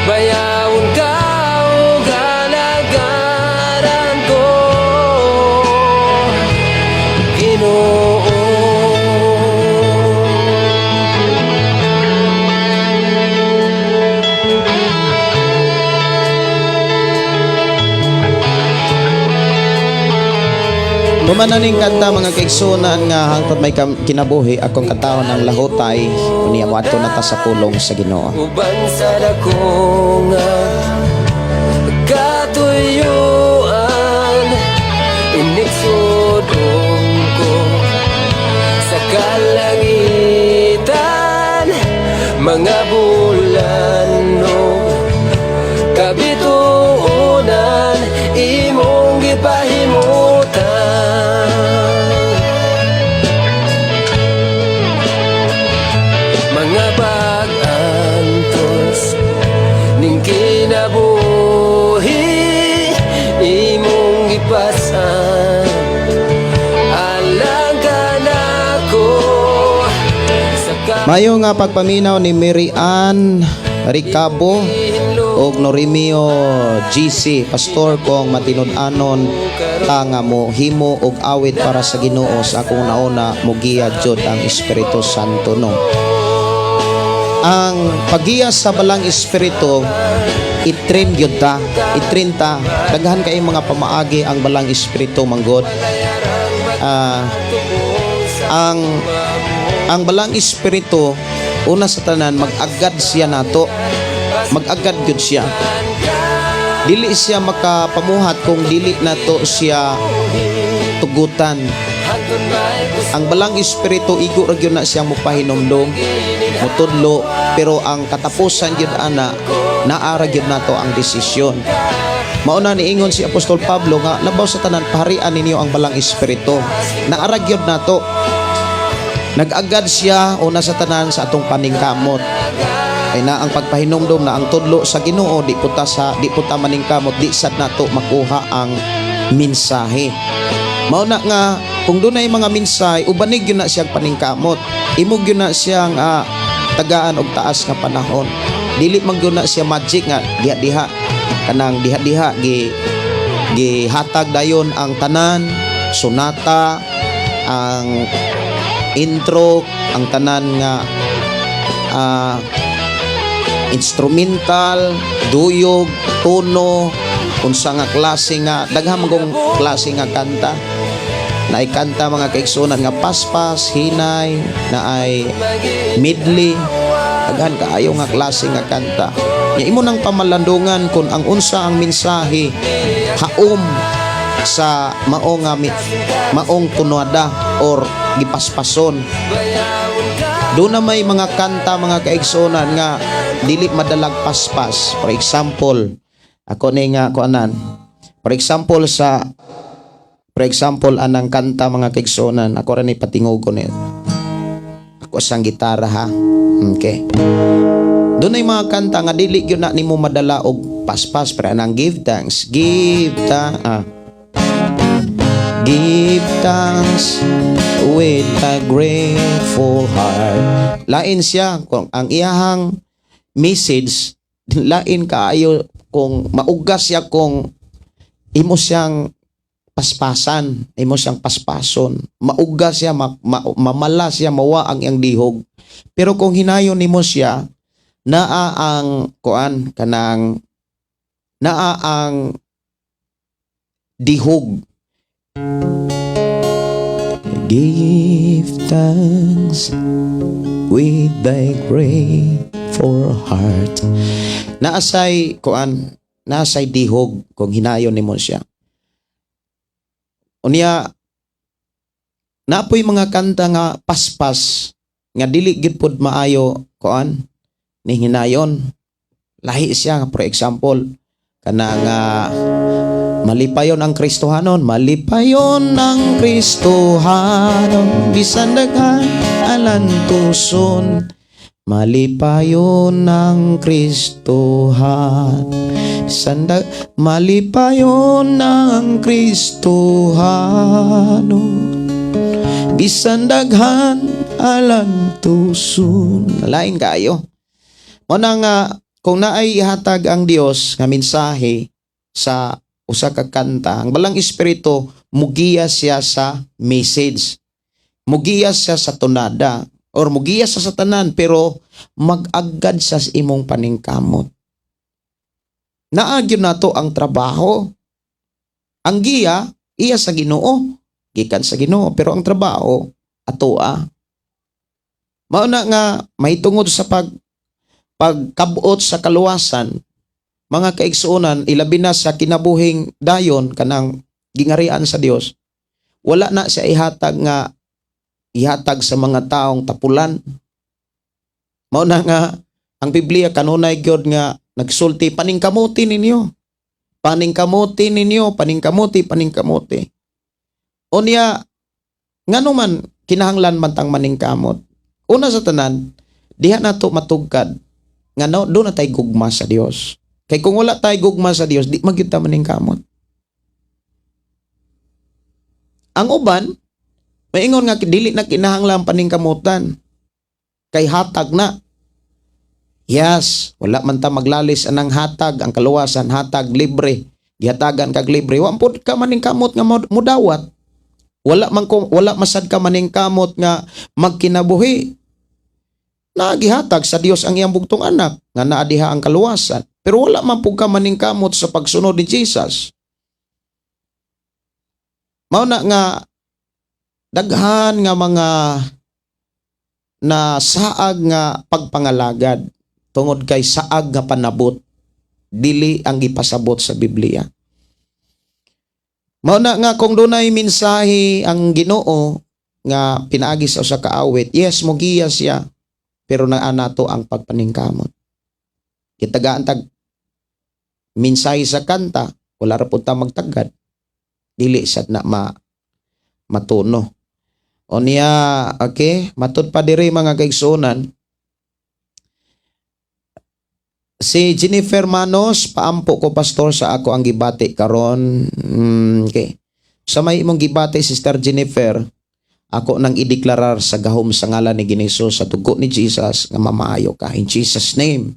Bayawon ka o galagaran ko, Ginoo. Mumananing kanta mga kaigsunan nga hangtod may kinabuhi akong katawon ng lahutay unya mo ato nata sa pulong sa Ginoo. Uban sa dako nga katuyuan, inigsudong ko sa kalangitan, mga bulan no kabituunan imong gipahimutan. Mga pag-antos ning kinabuhi imong gipasan, alang ka nako sa Mayo nga pagpaminaw ni Mary Ann Ricabo og Norimio GC, Pastor kong matinud-anon ta nga mo himo og awit para sa Ginoo sa akong nauna mugiya jud ang Espiritu Santo no. Ang paggiya sa balang espiritu itrain gyud ta, daghan kay mga pamaagi ang balang espiritu manggod. Ang balang espiritu una sa tanan mag-agad siya nato, mag-agad gyud siya. Dili siya makapamuhat kung dili nato siya tugutan. Ang balang espiritu igo ra gyud na siyang mopahinomdom, mutudlo, pero ang katapusan gyud ana naara gyud nato ang desisyon. Mauna niingon si Apostol Pablo nga labaw sa tanan paharian ninyo ang balang espiritu. Naara gyud nato. Nag-agad siya una sa tanan sa atong paningkamot. Ay na ang pagpahinomdom na ang tudlo sa Ginoo di puta maningkamot, di sad nato makuha ang mensahe. Mauna nga kung dunay mga mensahe ubanig yun na siyang paningkamot, imog yun na siyang tagaan og taas nga panahon. Dili man yun na siya magic nga diha-diha kanang diha-diha gihatag dayon ang tanan, sonata, ang intro, ang tanan nga instrumental, duyog, tono, unsa nga klase nga daghang magong klase nga kanta. na ay kanta mga kaigsunan nga paspas, hinay, na ay medley, daghan kaayo nga klase nga kanta. Nya imo nang pamalandungan kung ang unsa ang mensahe haom sa maong tunwada or gipaspason. Doon na may mga kanta mga kaigsunan nga dili madalag paspas. For example, ako ni nga kuanan. For example anang kanta mga kaigsunan, ako ra ni patingugon ni. Ako sang gitara ha. Okay. Doon ay mga kanta nga dili gyud na nimo madala og paspas pero anang give thanks. Give thanks with a grateful heart. Lain siya kung ang iyahang message lain kaayo kung maugas siya kung imo siyang paspasan, imo siyang paspason, maugas siya, mamala siya, mawa ang iyang dihog. Pero kung hinayon nimo siya, naa ang dihog. Give thanks with thy grateful heart. Naasay dihog kung hinayon nimo siya. Unya napoy mga kanta nga paspas nga dili gid pud maayo ni hinayon. Lahi siya, for example, kanang malipayon ang Kristohanon, malipayon ang Kristohanon, bisan daghan alantuson, malipayon ang Kristohan, malipayon ang Kristohanon, bisan daghan alantuson. Lain kayo. O nang kung naay ihatag ang Dios nga mensahe sa usa ka kanta, ang balang espiritu mugiya siya sa message, mugiya siya sa tunada, or mugiya siya sa tanan, pero mag-agad sa imong paningkamot. Naagyo nato ang trabaho. Ang giya iya sa Ginoo, gikan sa Ginoo, pero ang trabaho atoa. Mao na nga mahitungod sa pagkabuot sa kaluwasan, mga kaigsuonan, ilabi na sa kinabuhing dayon kanang gingarian sa Dios, wala na siya ihatag sa mga taong tapulan. Mao na nga ang Biblia kanunay gyud nga nagsulti, paningkamuti ninyo. Paningkamuti. Unya ngano man kinahanglan man tang maningkamot. Una sa tanan, diha nato matugkad nga doon na tayo gugma sa Dios. Kay kung wala tayo gugma sa Dios, di magyud ta maningkamot. Ang uban, maingon nga dili na kinahanglan paningkamutan. Kay hatag na. Yes, wala man ta maglalis anang hatag, ang kaluwasan hatag libre. Gihatagan kag libre. Wa pud ka maningkamot nga mudawat. Wala masad ka maningkamot nga magkinabuhi. Nagihatag sa Dios ang iyang bugtong anak nga naa diha ang kaluwasan. Pero wala man pud ka maningkamot sa pagsunod ni Jesus. Mao na nga daghan nga mga na saag nga pagpangalagad tungod kay saag nga panabot dili ang gipasabot sa Biblia. Mao na nga kung dunay mensahe ang Ginoo nga pinaagi sa usa ka awit, yes mogiya siya, pero naa nato ang pagpaningkamot. Kitagaan tag mensahe sa kanta, wala ra pud ta magtagad. Dili sad na matuno. O niya, okay, matud pa diri mga kaigsuonan. Si Jennifer Manos, paampo ko pastor sa ako ang gibati karon. Okay. Sa may imong gibati, Sister Jennifer, ako nang ideklarar sa gahom sa ngalan ni Ginisus sa dugo ni Jesus nga mamaayo ka. In Jesus' name,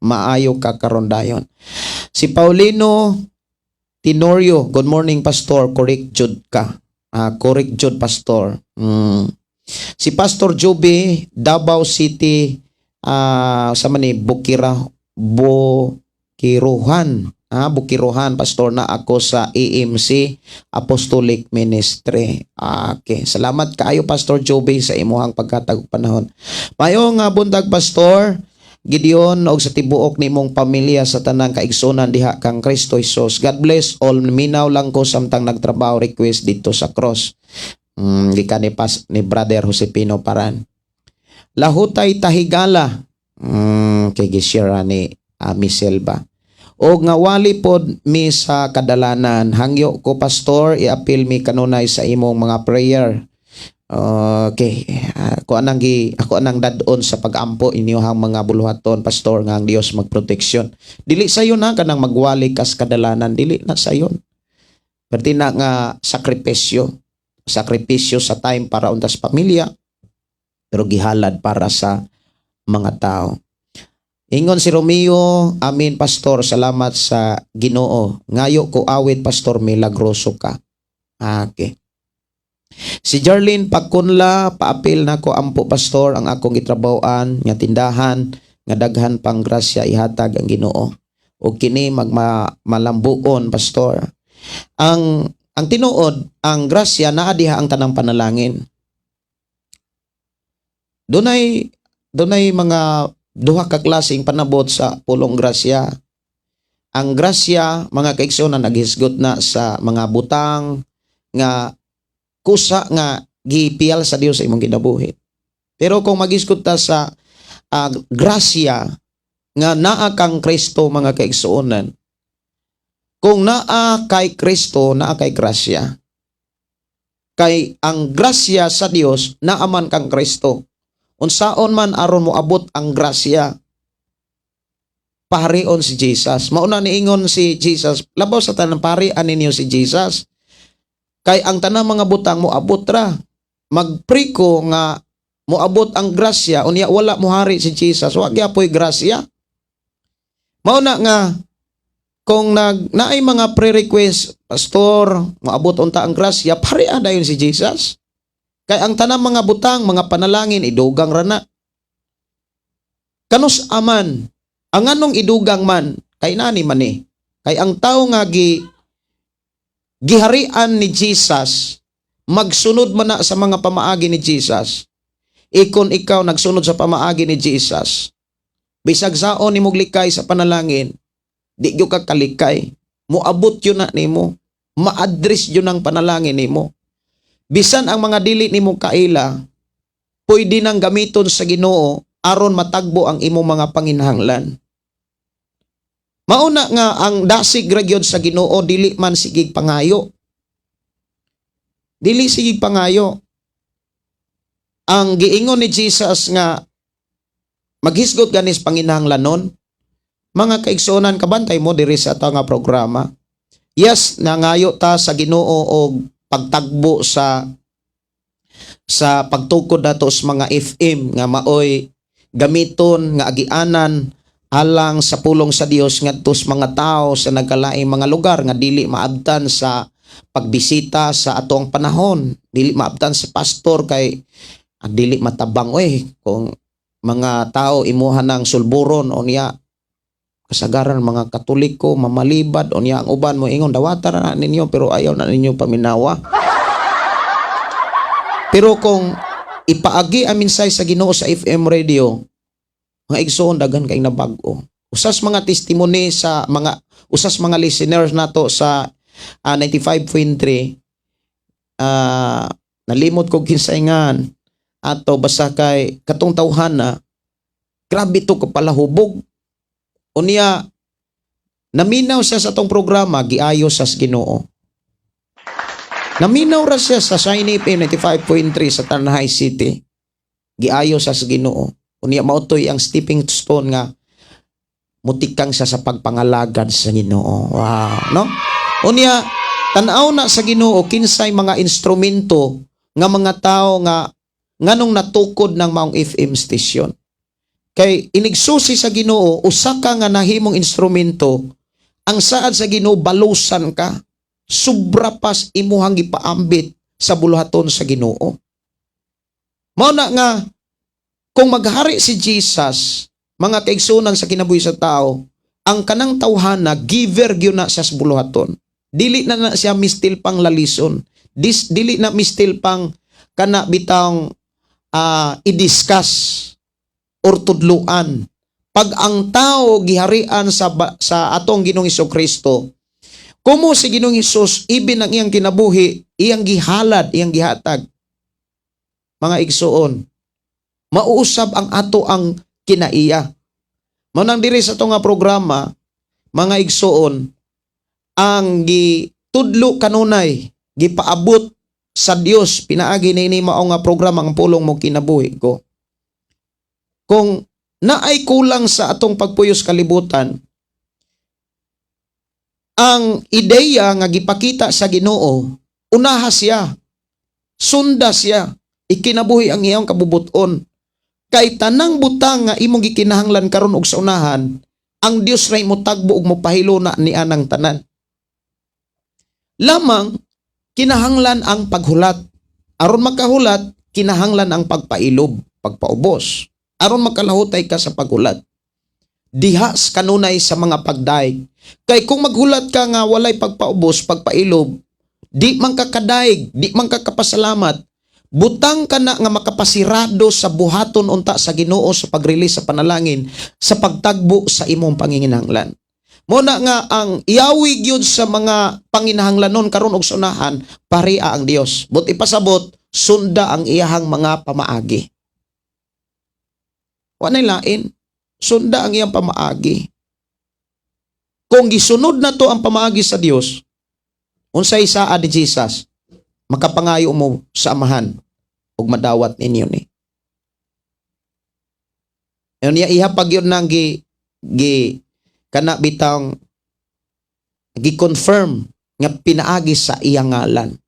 maayo ka karon dayon. Si Paulino Tenorio, good morning pastor, correct jud ka. Correct jud pastor. Si Pastor Joby, Davao City, sa mani Bukiruhan. Bukiruhan, pastor na ako sa AMC Apostolic Ministry. Okay, salamat kaayo Pastor Joby sa imuhang pagkatag panahon. Mayong buntag pastor Gideon og sa tibuok nimong pamilya sa tanang kaigsunan diha kang Kristo Jesus. God bless all. Minaw lang ko samtang nagtrabaho request dito sa cross. Gikan ni Brother Josepino Paran. Lahutay tahigala. Kay gishare ni Miss Selva. O nga wali pod mi sa kadalanan, hangyo ko pastor i-appeal mi kanunay sa imong mga prayer. Okay, ako anang dadon sa pagampo inyohang mga buluhaton pastor nga ang Dios magproteksyon. Dili sayon na kanang magwali kas kadalanan, dili na sayon. Perti na nga sakripisyo sa time para untas pamilya pero gihalad para sa mga tao. Ingon si Romeo, amin pastor, salamat sa Ginoo. Ngayo ko awit pastor, milagroso ka. Okay. Si Jarlene Pagkunla, paapil na ko ampo pastor ang akong gitrabahoan nga tindahan nga daghan pang grasya ihatag ang Ginoo. O kini malambuon pastor. Ang tinuod, ang grasya naa diha ang tanang panalangin. Dunay mga duha ka klaseng panabot sa pulong grasya. Ang grasya, mga kaigsoon, na naghisgot na sa mga butang nga kusa nga gipiyal sa Dios sa imong kinabuhi. Pero kung maghisgot ta sa grasya nga naa kang Kristo, mga kaigsuonan, kung naa kay Kristo, naa kay grasya. Kay ang grasya sa Dios naaman kang Kristo. Unsaon man aron mo abot ang grasya, paharion si Jesus. Mauna niingon si Jesus, labaw sa tanang paharian ninyo si Jesus. Kay ang tanang mga butang mo abot ra. Magpray ko nga mo abot ang grasya, unya wala mo hari si Jesus, wa gyapoy grasya. Mauna nga kung naay mga pre-request, pastor, moabot unta ang grasya, paharian dayon si Jesus. Kay ang tanang mga butang, mga panalangin, idugang rana. Kanus aman, ang anong idugang man, kay nani man eh. Kay ang tao nga giharian ni Jesus, magsunod man na sa mga pamaagi ni Jesus. Ikon ikaw nagsunod sa pamaagi ni Jesus, bisag saon ni muglikay sa panalangin, di gyo ka kalikay. Muabot yun na nimo, ma-address yun ang panalangin nimo. Bisan ang mga dili nimo kaila, pwede nang gamiton sa Ginoo aron matagbo ang imong mga panginahanglan. Mauna nga ang dasig ra gyud sa Ginoo, dili man sigig pangayo. Dili sigig pangayo. Ang giingon ni Jesus nga maghisgot ganis panginahanglanon, mga kaigsuonan, kabantay mo diri sa ato nga programa. Yes, nangayo ta sa Ginoo og pagtagbo sa pagtukod nato sa mga FM nga maoy gamiton nga agianan alang sa pulong sa Dios ngadto sa mga tao sa nagkalaing mga lugar nga dili maabtan sa pagbisita sa atong panahon, dili maabtan sa pastor kay dili matabang kung mga tao imuha ng sulburon o niya kasagaran mga Katoliko, mamalibad, o niya ang uban mo ingon, dawata na ninyo, pero ayaw na ninyo paminawa. Pero kung ipaagi ang minsay sa Ginoo sa FM radio, mga igsoon, dagan kay nabago. Usas mga testimony sa usas mga listeners nato sa 95.3, nalimot ko kinsaingan, ato basta kay katong tawhana, grabe to kapalahubog. Unya, naminaw siya sa tong programa, giayo sa Ginoo. Naminaw ra siya sa Shiny FM 95.3 sa Tanay City. Giayo sa Ginoo. Unya, mautoy ang stepping stone nga mutikang siya sa pagpangalagad sa Ginoo. Wow, no? Unya, tanaw na sa Ginoo kinsay mga instrumento nga mga tao nga nganong natukod ng maong FM station. Kay inigsusi sa Ginoo, usa ka nga nahimong instrumento, ang saad sa Ginoo balusan ka, sobra pas imuhang gipaambit sa buluhaton sa Ginoo. Mao na nga kung maghari si Jesus, mga kaigsunan sa kinabuhi sa tao, ang kanang tawhana giver gyud na sa buluhaton. Dili na siya mistil pang lalison. Dili na mistil pang kana bitang i-discuss or tudluan. Pag ang tao giharian sa atong Ginoong Hesukristo, kumo si Ginoong Hesus ibin ang iyang kinabuhi, iyang gihalad, iyang gihatag. Mga igsuon, mauusab ang ato ang kinaiya. Manang diri sa itong programa, mga igsuon, ang gitudlo kanunay, gipaabot sa Dios, pinaagi na ini mao nga programa ang pulong mo kinabuhi ko. Kung naay kulang sa atong pagpuyos kalibutan, ang ideya nga gipakita sa Ginoo, unaha siya, sunda siya, ikinabuhi ang iyang kabubuton. Kay tanang butang nga imong gikinahanglan karon og sa unahan, ang Dios ray mo tagbo og mopahilo na ni anang tanan. Lamang kinahanglan ang paghulat. Aron makahulat, kinahanglan ang pagpailob, pagpaubos. Aron makalahutay ka sa paghulat. Dihas kanunay sa mga pagdaig. Kay kung maghulat ka nga walay pagpaubos, pagpailob, di man ka kadaig, di man ka kapasalamat, butang ka na nga makapasirado sa buhaton unta sa Ginoo sa pag-release sa panalangin, sa pagtagbo sa imong panginginahanglan. Muna nga ang iawig yun sa mga panginahanglanon karon og sunahan, paria ang Dios. But ipasabot, sunda ang iyahang mga pamaagi. Wanay lain, sunda ang iyang pamaagi. Kung gisunod na to ang pamaagi sa Dios, unsay saa ni Jesus, makapangayo mo sa amahan ug madawat ninyo ni. Yon niya ihapag yun nang kana bitang gi-confirm nga pinaagi sa iyang ngalan.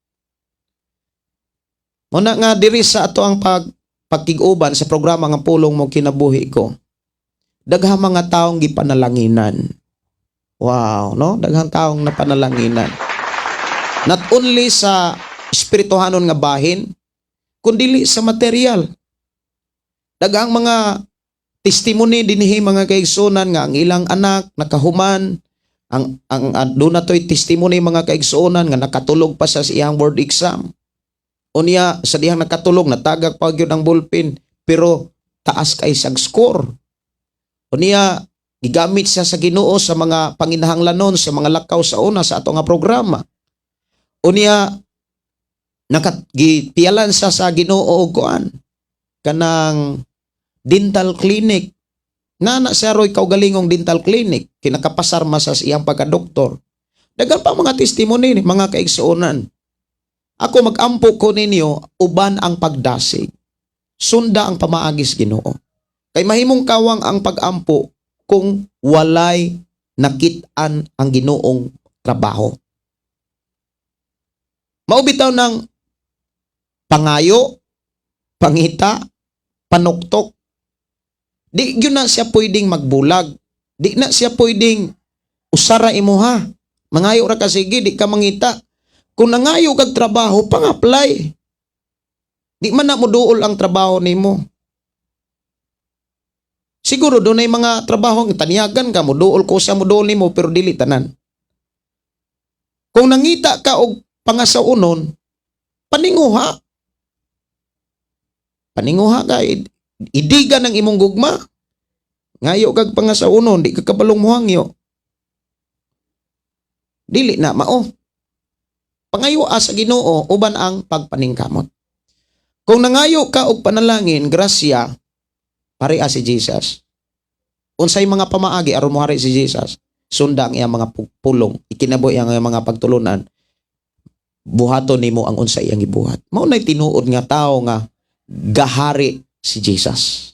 Muna nga diri sa ato ang pagkiguban sa programa nga pulong mo kinabuhi ko. Daghang mga taong gipanalanginan. Wow, no? Daghang taong napanalanginan. Not only sa espirituhanon nga bahin, kundi sa material. Daghang mga testimony dinhi mga kaigsunan nga ang ilang anak nakahuman, ang doon na to'y testimony mga kaigsunan nga nakatulog pa sa iyang board exam. Unya sa dihang nakatulog natagak pa gyud ang ballpen pero taas kay sag score. Unya gigamit siya sa Ginoo sa mga panginahanglanon sa mga lakaw sa una sa ato nga programa. Unya nakatiyalan sa Ginoo og kuan kanang dental clinic. Nana siya roy kaugalingong dental clinic. Kinakapasarma sa iyang pagka-doktor. Dagan pa mga testimony ni mga kaigsuonan. Ako mag-ampo ko ninyo, uban ang pagdasig. Sunda ang pamaagis Ginoo. Kay mahimong kawang ang pag-ampo kung walay nakit-an ang Ginoong trabaho. Maubitaw ng pangayo, pangita, panuktok. Di yun na siya pwedeng magbulag. Di na siya pwedeng usara imuha. Mangayo ra ka sige, di ka mangita. Kung nangayo kag trabaho, pang-apply. Di man na mo duol ang trabaho nimo. Siguro doon ay mga trabaho nga taniyagan ka mo duol ko sa mo duol nimo pero dili tanan. Kung nangita ka og pangasaunon, paninguha. Paninguha ka, idiga ng imong gugma. Ngayo kag pangasaunon, di ka kabalong muhangyo. Dili na mao. Pangayo sa Ginoo uban ang pagpaningkamot. Kung nangayo ka og panalangin, grasya, paria si Jesus. Unsay mga pamaagi aron mohari si Jesus, sunda ang iyang mga pulong, ikinabuhi ang iyang mga pagtulunan. Buhaton nimo ang unsay iyang gibuhat. Mao nay tinuod nga tao nga gahari si Jesus.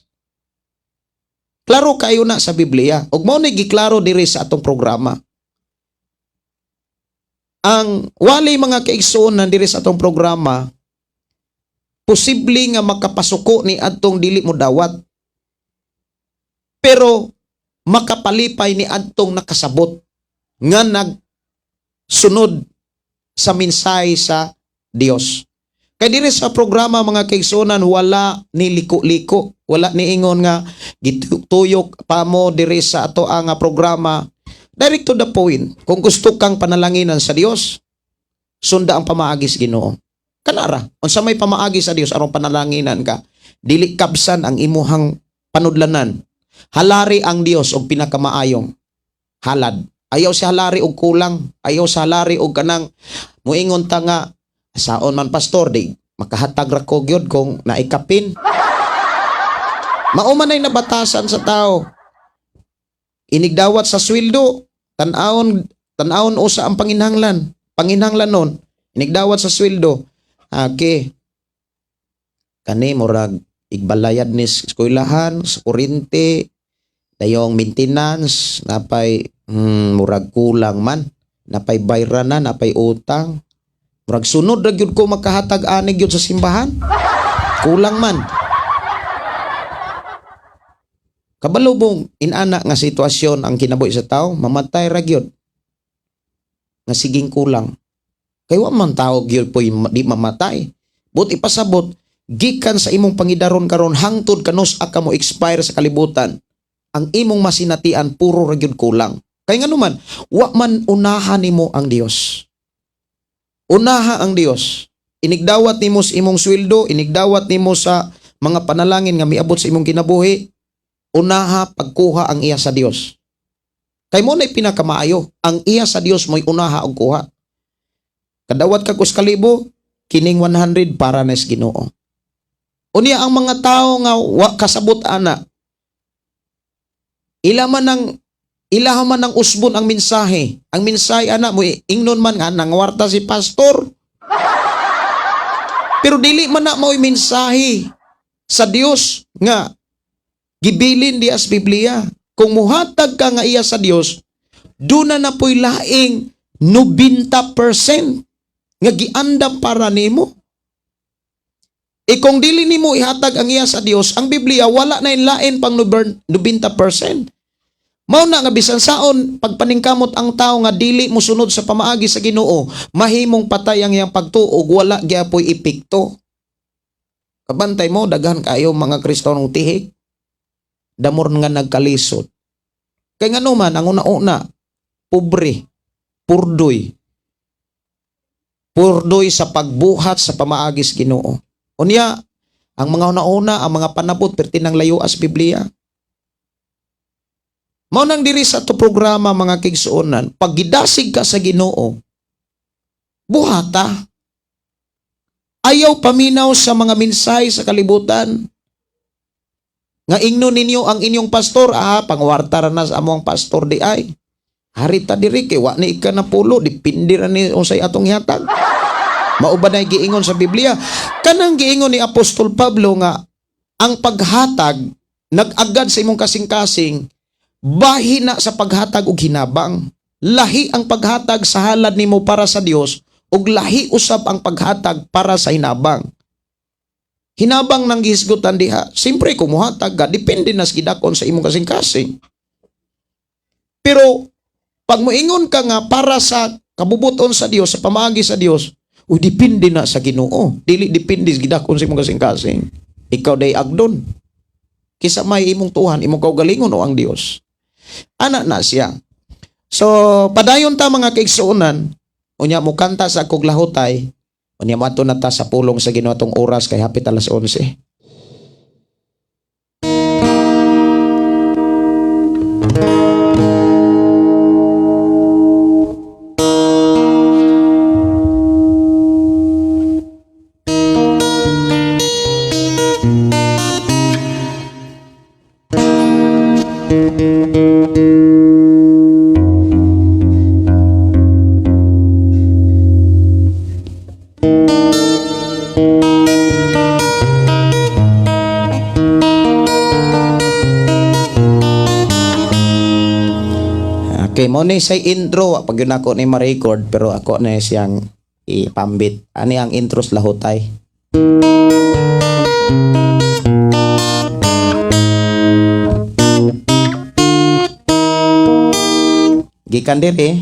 Klaro kayo na sa Biblia. Ug mao nay giklaro diri sa atong programa. Ang walay mga kaigsuonan diri sa atong programa, posible nga makapasuko ni adtong dili mo dawat. Pero makapalipay ni adtong nakasabot nga nagsunod sa mensahe sa Dios. Kay diri sa programa mga kaigsuonan wala ni liko-liko. Wala ni ingon nga gituyok pa mo diri sa ato ang programa. Direct to the point. Kung gusto kang panalanginan sa Dios, sunda ang pamaagis Ginoo. Kanara, unsa may pamaagi sa Dios aron panalanginan ka, dili kabsan ang imuhang panudlanan. Halari ang Dios og pinakamaayong halad. Ayaw si halari og kulang, ayaw sa halari og kanang muingon ta nga saon man pastor di makahatag ra ko gyud kung naikapin. Mao man ay nabatasan sa tao. Inigdawat sa sweldo, tan-awon usa ang panginhanglan nun. Inigdawat sa sweldo. Ake, kani murag igbalayad ni eskwelahan, sa kuryente, dayong maintenance, napay murag kulang man, napay bayran na, napay utang. Murag sunod ra gyud ko makahatag ani gyud sa simbahan. Kulang man. Kabalubong inana nga sitwasyon ang kinabuhi sa tao, mamatay ra gyud. Nga siging kulang. Kay wa man tao gyud poy di mamatay. But ipasabot gikan sa imong pangidaron karon hangtod kanos aka mo expire sa kalibutan. Ang imong masinatian puro ra gyud kulang. Kay ngano man, wa man unahan nimo ang Dios. Unaha ang Dios. Inigdawat nimo sa imong sweldo, inigdawat nimo sa mga panalangin nga miabot sa imong kinabuhi. Unaha pagkuha ang iya sa Dios. Kay mo na'y pinakamaayo, ang iya sa Dios mo'y unaha og kuha. Kadawat ka kus kalibo, kining 100 para na sa Ginoo. Unya ang mga tao nga wa kasabot ana. Ilaha man ng usbon ang mensahe. Ang mensahe ana mo ingnon man nga nangwarta si pastor. Pero dili man na mo'y mensahe sa Dios nga gibilin di as Biblia. Kung muhatag ka nga iya sa Dios, duna na po'y laing 90% nga giandam para nimo. Kung dili nimo ihatag ang iya sa Dios, ang Biblia wala na lain pang 90%. Mao na nga bisan saon pagpaningkamot ang tao nga dili mo sunod sa pamaagi sa Ginoo, mahimong patay ang iyang pagtuog, wala gyapoy epekto. Kabantay mo daghan kayo mga Kristiyanong tihik. Damor nga nagkalisod. Kay nga naman, ang una-una, pobre, purdoy sa pagbuhat sa pamaagis Ginoo. Unya, ang mga una-una, ang mga panabot, pertinang layo as Biblia. Mao nang diri sa to programa mga kigsuonan, pag gidasig ka sa Ginoo, buhata. Ayaw paminaw sa mga mensahe sa kalibutan. Nga ingno ninyo ang inyong pastor, pangwarta ra na sa among pastor di ay. Harita diri kay wa ni ika na pulo, dipindi ra ni unsay atong ihatag. Mauban ay giingon sa Biblia. Kanang giingon ni Apostol Pablo nga ang paghatag nag-agad sa imong kasing-kasing, bahi na sa paghatag og hinabang. Lahi ang paghatag sa halad nimo para sa Dios ug lahi usab ang paghatag para sa hinabang. Hinabang nang gihisgutan diha, simpre kumuhatag ka, depende na sa gidakon sa imong kasing-kasing. Pero, pag moingon ka nga para sa kabubuton sa Dios, sa pamaagi sa Dios, depende na sa Ginoo. Dili depende sa gidakon sa imong kasing-kasing. Ikaw day agdon. Kisa may imong tuhan, imong kaugalingon o ang Dios. Ana na siya. So, padayon ta mga kaigsuonan, unya mo kanta sa kog lahutay, unya mato na ta sa pulong sa Ginoo atong oras kay hapit alas 11. Okay, mo ni say intro pag yun ako ni ma-record pero ako na siyang ipambit. Ani ang intros lahutay. Gikan diri.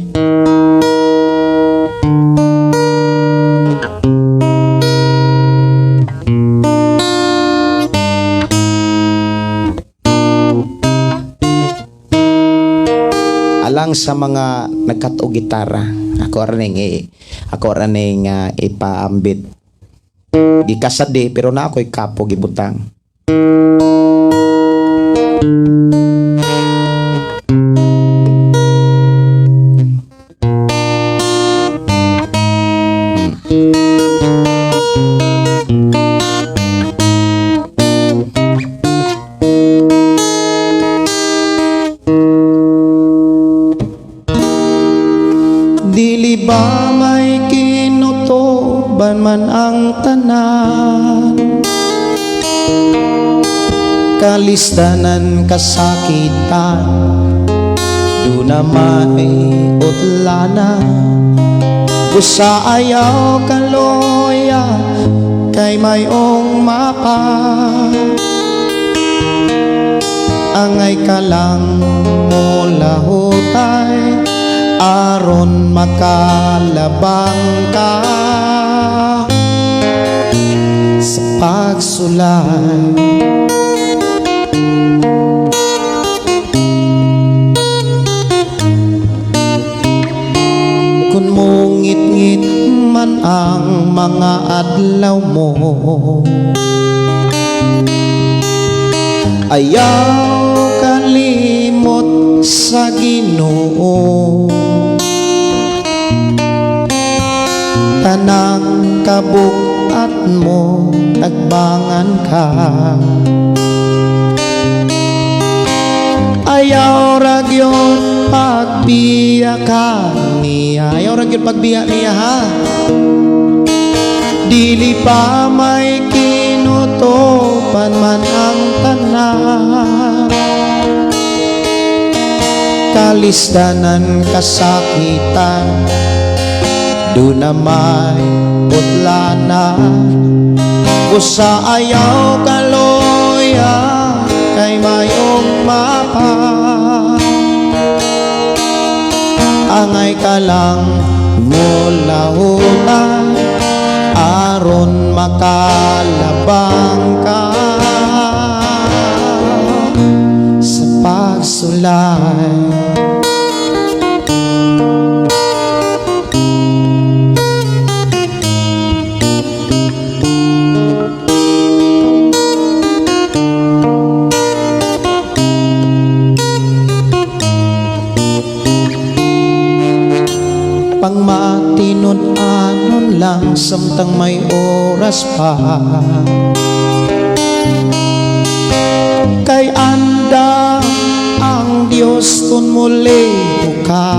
lang sa mga nagkatog gitara. Ako raning ipaambit. Di kasadi pero na ako'y kapo gibutang. Dili ba may kinutoban man ang tanan, kalistanan kasakitan, do na may utlana, busa ayaw kaloya kay mayong mapa, angay ka lang mo lahutay aron makalabang ka sa pagsulay. Kung mungit-ngit man ang mga adlaw mo, ayaw kalimot sa Ginoo. Tanang kabukat mo nagbangan ka, ayaw ragyon pagbiya ka niya, ayaw ragyon pagbiya niya ha. Dili pa may kinutopan man ang tanan, kalistanan kasakitan, do na may putlana, busa ayaw kaloya kay mayong mapa, angay ka lang mula hutan aron makalabang ka sa pagsulay. Pang matinun-anon lang samtang may oras pa, kay anda ang Diyos kun muli ka,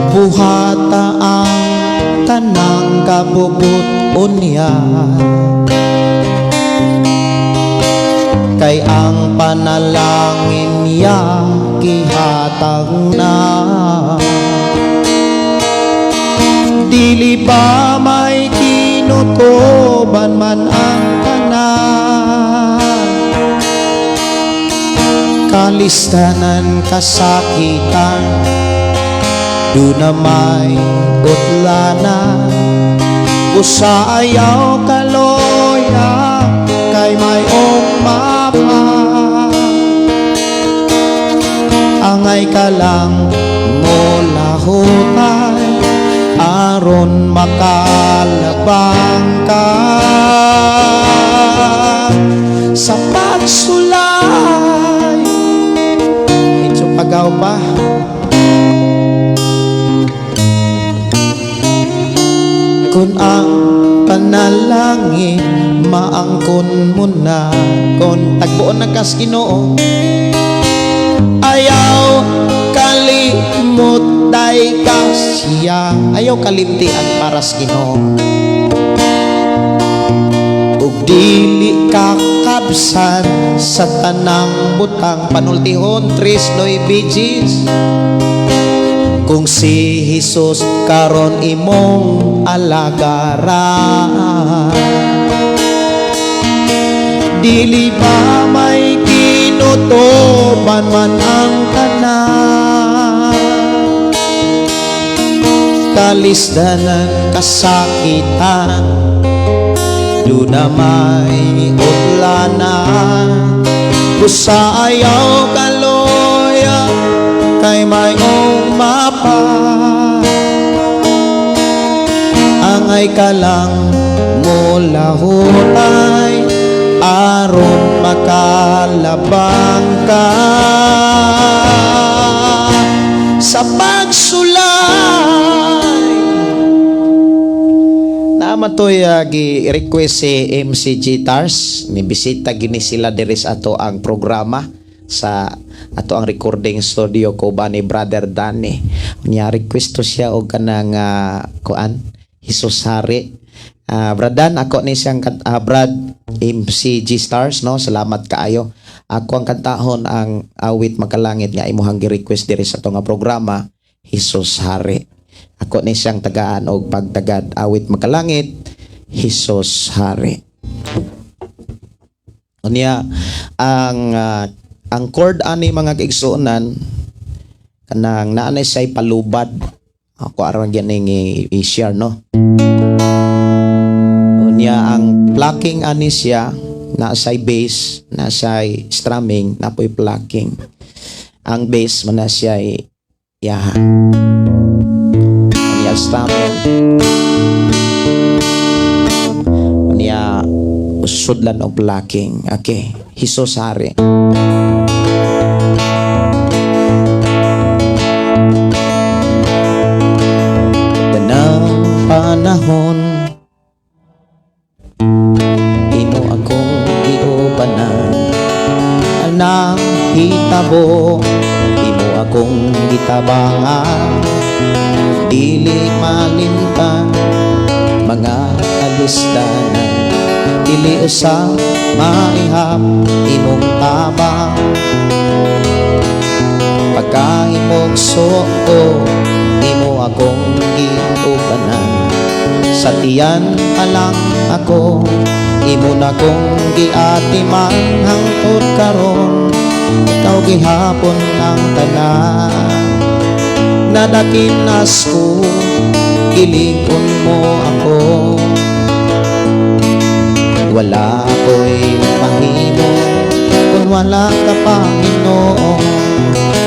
buhata ang tanang kabubuton niya, kay ang panalangin niya gihatag na. Dili ba may kinutoban man ang tanan, kalistanan kasakitan, do na may utlana, busa ayaw kaloya kay mayong mapa, angay ka lang mula hutay aron makalabang ka sa pagsulay. Medyo pagaw pa. Kung ang panalangin maangkon mo na, kung tagbuon na kas Ginoo, ayaw kalimot day ka siya, ayaw kalimtian para sa Ginoo, ug dili ka kabsan sa tanang butang. Panultihon 3:9 Bigis, kung si Jesus karon imong alagaran, dili ba may kinutoban man ang tanan, kalisdanan kasakitan, do na may utlanan, Usayaw kaloya kay mayong mapa, angay ka lang mula hulay aron makalabang ka sa pagsulay. Naman to'y gi-request si MC Guitars. Nibisita gini sila diri sa ato ang programa sa ato ang recording studio ko ba ni Brother Danny. Niya request to siya og kanang kuan Jesus Hari. Bradan ako ni siyang Brad MC G-Stars, no? Salamat kaayo. Ako ang kantahon ang awit Makalangit nga imuhang gi-request diri sa ato nga programa Jesus Hari. Ako ni siyang tagaan og pagtagad awit Makalangit Jesus Hari. Unya ang chord ani mga kaigsuonan kanang naanay say palubad. Ako aron ganing i-share, no? Unya ang plucking ani siya na say bass, na say strumming, na po'y plucking. Ang bass man na siya yaha. Unya strumming. Unya usudlan og plucking. Okay, Jesus Hari. Tanang panahon ino akong giubanan, anang hitabo imo akong gitabangan, dili malintang mga kalisdanan, dili usab maihap imong tabang, pagka imong suo imo akong giubanan, sa tiyan alang ako imo na kong giatiman hangtod karon, ikaw gihapon ang tanan, nadakinas ko gilingon mo ako, wala ako'y mahimo kung wala ka Panginoon,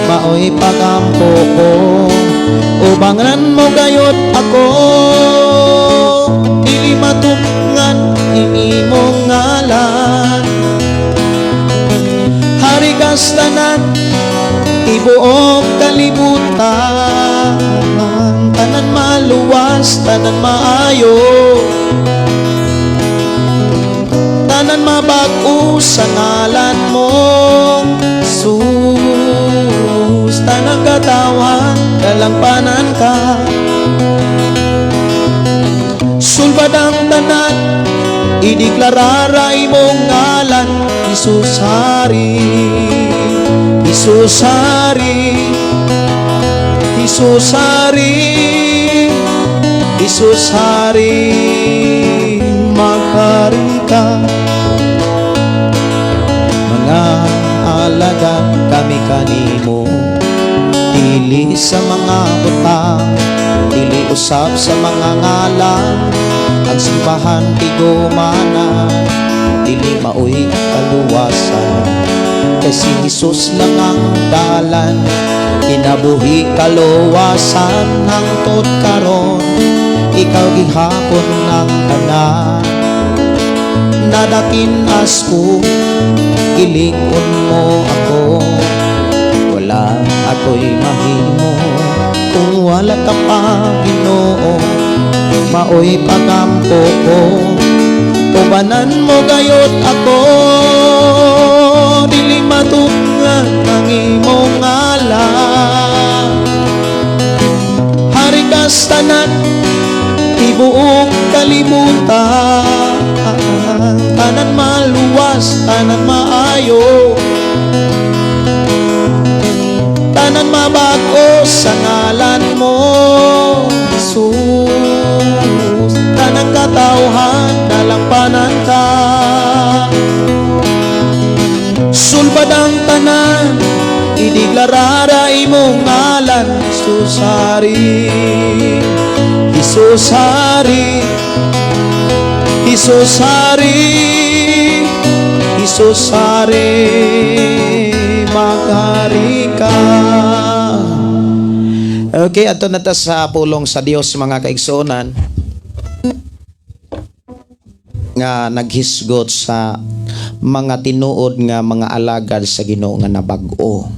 maoy pagampo ko ubangan mo gayot ako, dili matungan imong ngalan, hari kastanan ibuok kalibutan, tanan maluwas tanan maayo, tanan mabag-o sa ngalan mo Jesus, tanang katawan dalampanan ka, sulbad ang tanan ideklarara imong ngalan Jesus Hari, Jesus Hari, Jesus Hari, Jesus Hari, maghari ka. Mga alaga kami kanimo, dili sa mga butang, dili usab sa mga ngalan, ang simbahan tigumana, dili maoy kaluwasan, kasi Jesus lang ang dalan, kinabuhi kaluwasan hangtod karon, ikaw gihapon ng tanan, nadakinas ko gilingon mo ako, wala ako'y mahimo kung wala ka Panginoon, maoy pagampo ko tubanan mo gayot ako, dili matungan ang imong ngalan, hari kastanan ibuong kalibutan, tanan maluwas tanan maayo, tanan mabago sa ngalan mo Jesus, tanang katawhan dalampanan ka, sulbad ang tanan ideklarara imong ngalan Jesus Hari, Jesus Hari, Jesus Hari, Jesus hari maghari ka. Okay, ato na ta sa pulong sa Dios mga kaigsuonan nga naghisgot sa mga tinuod nga mga alagad sa Ginoo nga nabag-o.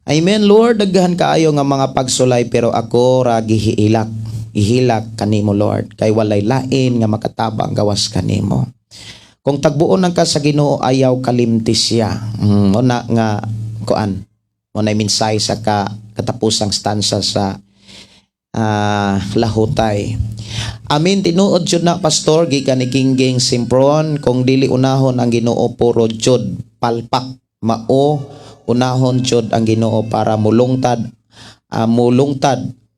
Amen. Lord, daghan kaayo nga mga pagsulay pero ako ra gihilak kanimo Lord kay walay lain nga makatabang gawas kanimo. Kung tagbuon ang ka sa Ginoo ayaw kalimtis siya. Una nga kuan. Una minsay sa katapusang stanza sa lahutay. Amin tinuod jud na pastor gikan ni Kingging Simpron kung dili unahon ang Ginoo puro jud palpak mao unahon jud ang Ginoo para mulungtad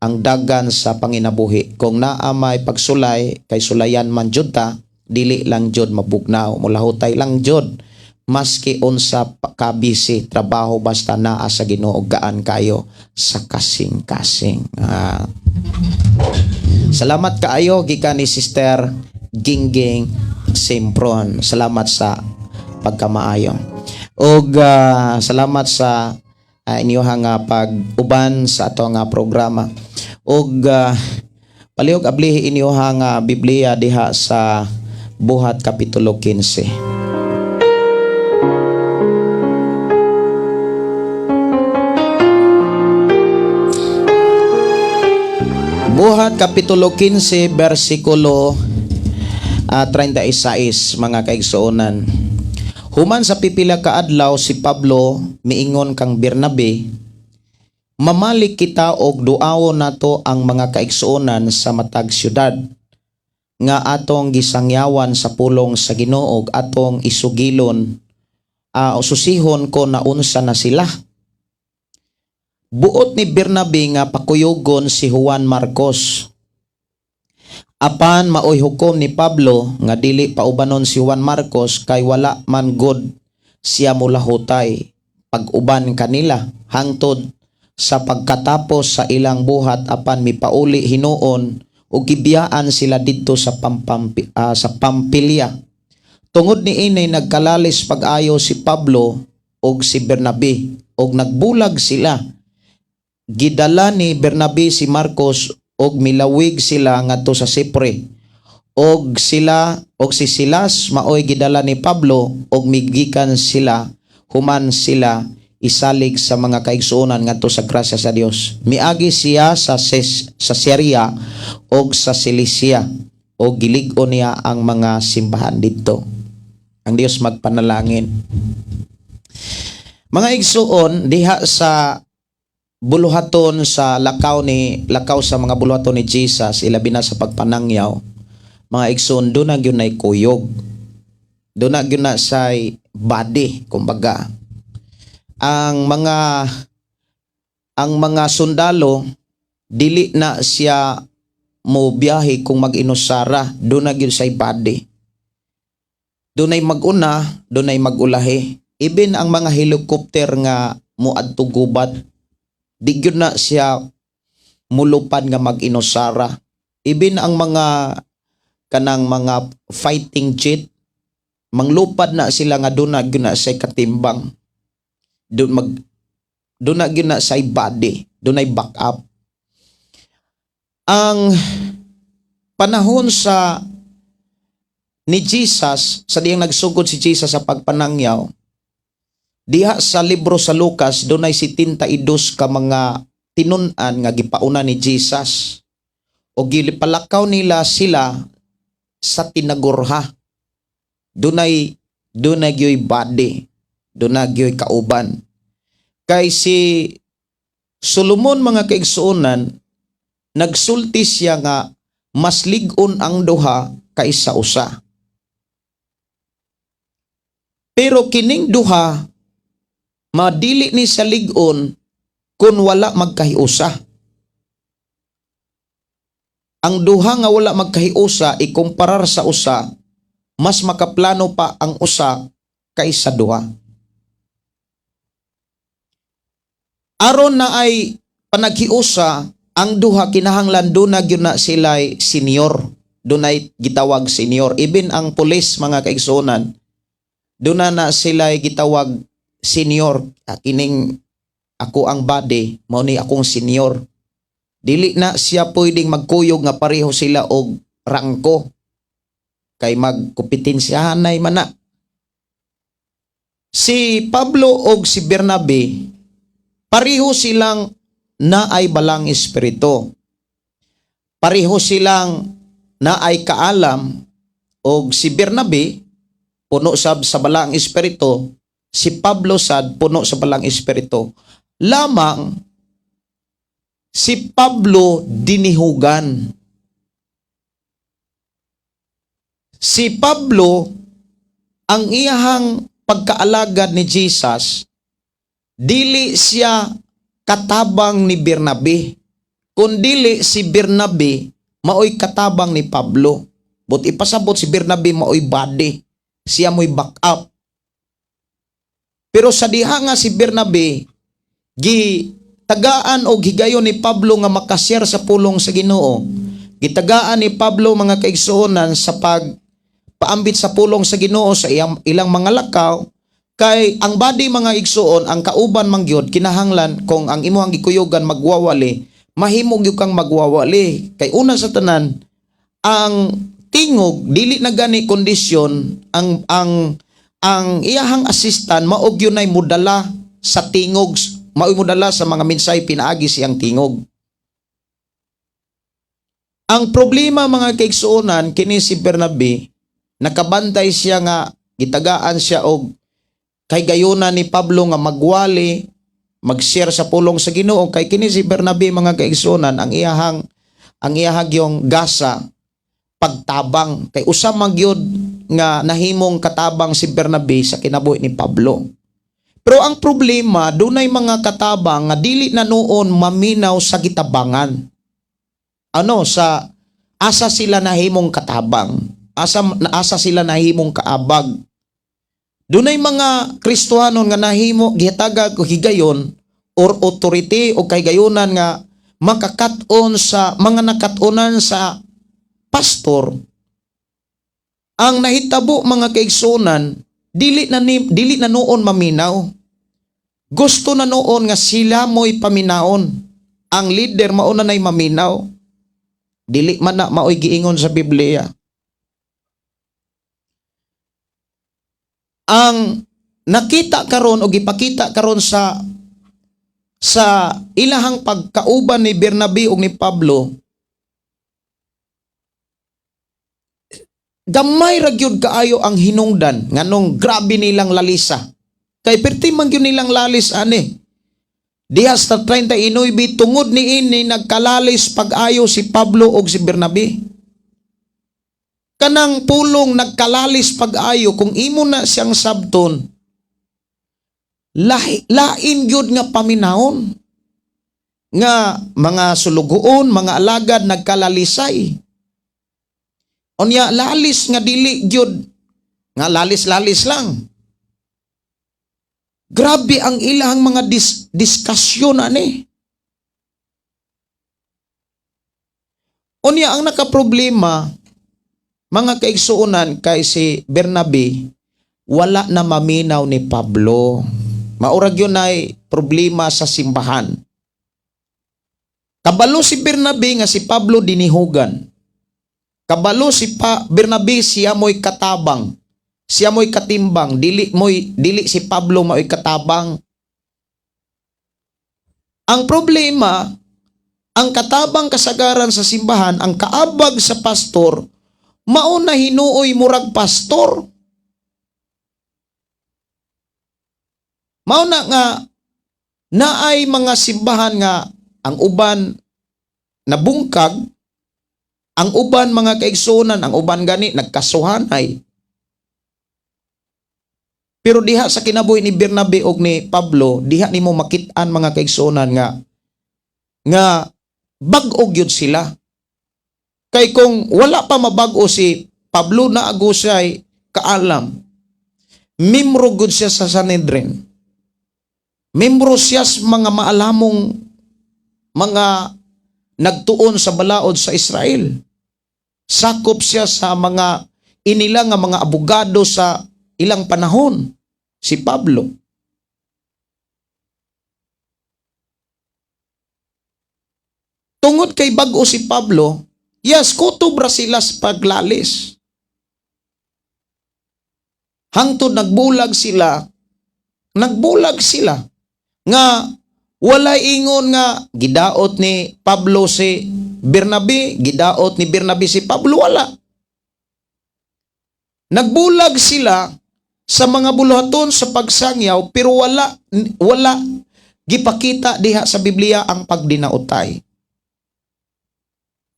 ang dagan sa panginabuhi. Kung naa may pagsulay kay sulayan man jud ta dili lang jud mabugnaw mulahutay lang jud maski unsa kabisi trabaho basta naa sa Ginoo gaan kayo sa kasing-kasing. Salamat kaayo gikan ni Sister Gingging Simpron. Salamat sa pagkamaayo. Og salamat sa inyohang pag-uban sa ato nga programa. Og palihog ablihi inyohang Biblia diha sa Buhat Kapitulo 15. Buhat Kapitulo 15 versikulo 36 mga kaigsuonan. Human sa pipila ka adlaw si Pablo miingon kang Bernabe, mamalik kita og duawo nato ang mga kaigsuonan sa matag syudad nga atong gisangyawan sa pulong sa Ginoo atong isugilon susihon ko na unsa na sila. Buot ni Bernabe nga pakuyogon si Juan Marcos. Apan maoy hukom ni Pablo nga dili paubanon si Juan Marcos kay wala man god siya mulahutay pag-uban kanila hangtod sa pagkatapos sa ilang buhat apan mipauli hinuon ug gibiyaan sila didto sa Pampilya. Tungod ni inay nagkalalis pag-ayo si Pablo ug si Bernabe ug nagbulag sila. Gidala ni Bernabe si Marcos og milawig sila ngadto sa Sipre. Og si Silas maoy gidala ni Pablo og migikan sila human sila isalig sa mga kaigsuonan ngadto sa grasya sa Dios. Miagi siya sa Syria og sa Cilicia og gilig-on niya ang mga simbahan didto. Ang Dios magpanalangin. Mga igsuon diha sa buluhaton sa lakaw sa mga buluhaton ni Jesus ilabi na sa pagpanangyaw mga igsoon do na gyud nay kuyog do na gyud na say body kumbaga ang mga sundalo dili na siya mo biyahe kung mag-inusara do na gyud say body do nay maguna do nay magulahi even ang mga helicopter nga moadto gubat di gyud na siya mulupad nga mag-inusara. Even ang mga kanang mga fighting jet manglupad na sila nga doon na gyud na say katimbang. Doon na gyud na say body, doon ay backup. Ang panahon sa ni Jesus sa diyang nagsugod si Jesus sa pagpanangyaw diha sa libro sa Lucas dunay 72 ka mga tinun-an nga gipauna ni Jesus o gilipalakaw nila sila sa tinagurha. Dunay gyoy body, dunay gyoy kauban. Kay si Solomon mga kaigsuonan nagsulti siya nga mas lig-on ang duha kaysa usa. Pero kining duha madili ni sa lig-on kung wala magkahiusa. Ang duha nga wala magkahiusa ikumparar sa usa, mas makaplano pa ang usa kaysa duha. Aron na ay panaghiusa, ang duha kinahanglan do na gyud na sila'y senior. Dunay gitawag senior. Even ang pulis mga kaigsuonan doon na sila gitawag senior. Kining ako ang body, mao ni akong senior. Dili na siya pwedeng magkuyog nga pareho sila og rangko. Kay magkumpetensyahan na man na. Si Pablo og si Bernabe, pareho silang naay balang espiritu. Pareho silang naay kaalam, og si Bernabe puno sab sa balang espiritu, si Pablo sad puno sa balang espiritu. Lamang si Pablo dinihugan. Si Pablo, ang iyahang pagkaalagad ni Jesus, dili siya katabang ni Bernabe, kundili si Bernabe maoy katabang ni Pablo. But ipasabot si Bernabe maoy body, siya mo'y back up. Pero sa diha nga si Bernabe, gitagaan o higayon ni Pablo nga makasyar sa pulong sa Ginoo. Gitagaan ni Pablo mga kaigsuonan sa paambit sa pulong sa Ginoo sa ilang mga lakaw, kay ang body mga igsuon, ang kauban mangyod kinahanglan kung ang imuhang gikuyogan magwawali, mahimo gyud kang magwawali. Kay una sa tanan, ang tingog dili na gani kondisyon, ang iyahang assistant mao gyud nay mudala sa tingog, mao mudala sa mga minsay pinaagi siyang tingog. Ang problema mga kaigsuonan kini si Bernabe, nakabantay siya nga gitagaan siya og kay gayuna ni Pablo nga magwali, mag-share sa pulong sa Ginoo. Kay kini si Bernabe mga kaigsuonan, ang iyahang yung gasa pagtabang, kay usa man gyud nga nahimong katabang si Bernabe sa kinabuhi ni Pablo. Pero ang problema, dunay mga katabang nga dili na noon maminaw sa gitabangan. Sa asa sila nahimong katabang, asa sila nahimong kaabag. Dunay mga Kristohanon nga nahimo gihatagag o higayon or authority o kay gayunan nga makakat-on sa mga nakat-onan sa pastor. Ang nahitabo mga kaigsuonan, dili na noon maminaw. Gusto na noon nga sila mo'y paminaon. Ang leader mauna na'y maminaw. Dili man na maoy giingon sa Biblia. Ang nakita karon o gipakita karon sa ilahang pagkauban ni Bernabe ug ni Pablo, gamay ra gyud kaayo ang hinungdan nganong grabe nilang lalisa. Kay perti man gyud nilang lalis ani. Diha sa 39 tungod niini nagkalalis pag-ayo si Pablo ug si Bernabe. Kanang pulong nagkalalis pag-ayo, kung imo na siyang sabton, lain gyud nga paminahon nga mga sulugoon, mga alagad nagkalalisay. Unya lalis nga dili gyud nga lalis-lalis lang. Grabe ang ilang mga diskusyon ani. Unya ang nakaproblema mga kaigsuonan kay si Bernabe, wala na maminaw ni Pablo. Maurag yun ay problema sa simbahan. Kabalo si Bernabe nga si Pablo dinihugan. Kabalo si Bernabe siya mo'y katabang. Siya mo'y katimbang. Dili si Pablo mo'y katabang. Ang problema, ang katabang kasagaran sa simbahan, ang kaabag sa pastor, mauna hinuoy murag pastor. Mauna nga naay mga simbahan nga ang uban nabungkag, ang uban mga kaigsuonan, ang uban gani nagkasuhanay. Pero diha sa kinabuhi ni Bernabe ug ni Pablo, diha nimo makit-an mga kaigsuonan nga bag-o gyud sila. Kay kung wala pa mabag-o si Pablo na agusay kaalam, membro gud siya sa Sanhedrin. Membro siya sa mga maalamong mga nagtuon sa balaod sa Israel. Sakop siya sa mga inila nga mga abogado sa ilang panahon si Pablo. Tungod kay bag-o si Pablo, yes, kutob ra sila sa paglalis. Hangtod nagbulag sila nga wala ingon nga gidaot ni Pablo si Bernabe, gidaot ni Bernabe si Pablo, wala. Nagbulag sila sa mga buluhaton sa pagsangyaw pero wala gipakita diha sa Biblia ang pagdinaotay.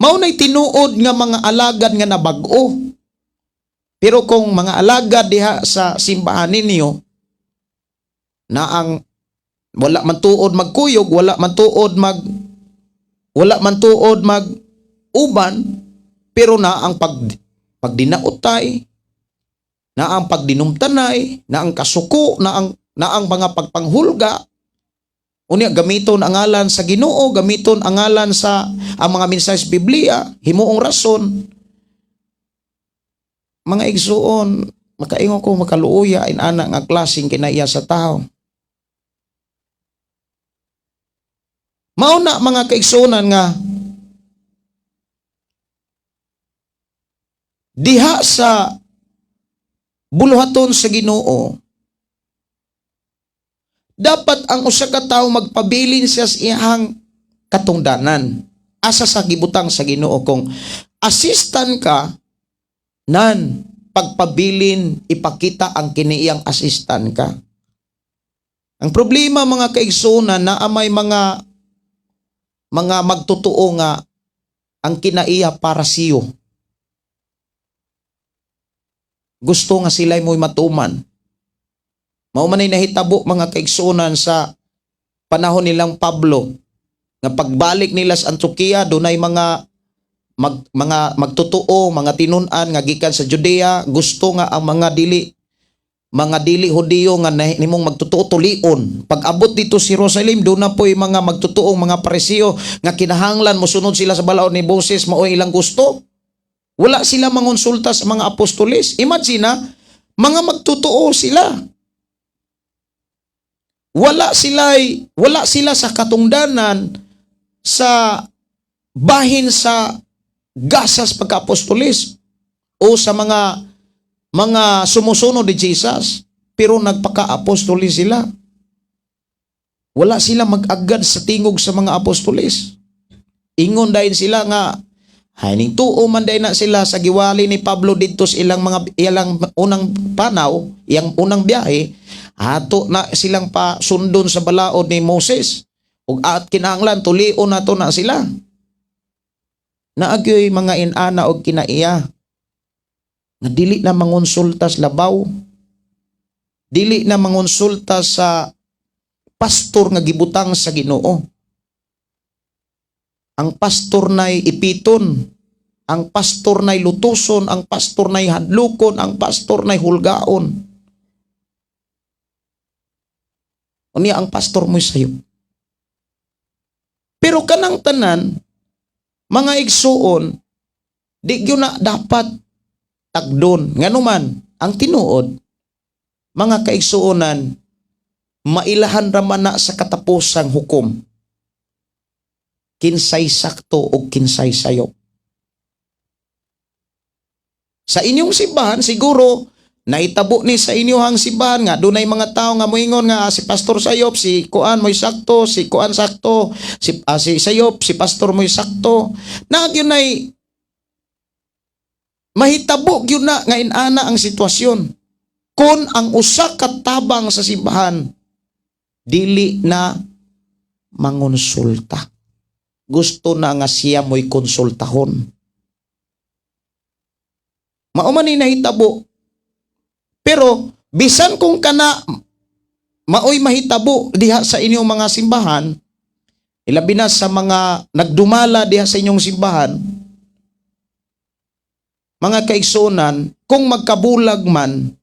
Mao nay tinuod nga mga alagad nga nabag-o. Pero kung mga alagad diha sa simbahan ninyo na ang wala man tuod magkuyog, wala man tuod mag uban, pero na ang pagdinaotay, na ang pagdinumtanay, na ang kasuko, na ang mga pagpanghulga, unya gamiton ang ngalan sa Ginoo, gamiton ang ngalan sa ang mga mensahe sa Biblia, himuong rason. Mga igsuon, makaingon ko makaluuya in ana nga klaseng kinaiya sa tao. Mao na mga kaigsuonan nga diha sa buluhaton sa Ginoo, dapat ang usa ka tawo magpabilin siya sa iyang katungdanan. Asa sa gibutang sa Ginoo kung assistant ka, nan pagpabilin ipakita ang kiniiyang assistant ka. Ang problema mga kaigsuonan na may mga magtotoo nga ang kinaiya para siyo. Gusto nga sila'y mo'y matuman. Mao man ay nahitabo mga kaigsuonan sa panahon nilang Pablo nga pagbalik nila sa Antioquia dunay mga magtotoo, mga tinun-an nga gikan sa Judea, gusto nga ang mga dili Hudiyo nga nimong magtotoo tulion. Pag abot dito sa Jerusalem, doon na po'y mga magtotoong mga Pariseo nga kinahanglan mosunod sila sa balaod ni Moses, mao ilang gusto. Wala sila mangonsulta sa mga apostoles. Imagine na, mga magtotoo sila. Wala sila sa katungdanan sa bahin sa gasas pagka-apostoles o sa mga sumusunod ni Jesus, pero nagpaka-apostoles sila. Wala sila mag-agad sa tingog sa mga apostoles. Ingon dahil sila nga haning tuo man dahil na sila sa giwali ni Pablo dito sa ilang unang panaw, iyang unang biyahe, ato na silang pasundon sa balaod ni Moses. Ug at kinahanglan tulion nato na sila. Naagyoy mga inana og kinaiya na dili na mangonsulta sa labaw, dili na mangonsulta sa pastor nga gibutang sa Ginoo. Ang pastor nay ipiton, ang pastor nay lutuson, ang pastor nay hadlukon, ang pastor nay hulgaon. Unya ang pastor mo'y sayop. Pero kanang tanan, mga igsuon, di gyud na dapat tagdon. Nganuman, ang tinuod, mga kaigsuonan, mailahan raman na sa katapusang hukom. Kinsay sakto o kinsay sayop. Sa inyong simbahan, siguro, naitabo ni sa inyong simbahan nga, dunay mga tao nga moingon nga si pastor sayop, si kuan mo'y sakto, si kuan sakto, si sayop, si pastor mo'y sakto. Nagyon ay mahitabo gyud na nga inana ang sitwasyon. Kung ang usa ka tabang sa simbahan dili na mangonsulta. Gusto na nga siya mo'y konsultahon. Mao man ni nahitabo. Pero bisan kung kana maoy mahitabo diha sa inyong mga simbahan, ilabi na sa mga nagdumala diha sa inyong simbahan, mga kaigsuonan, kung magkabulag man,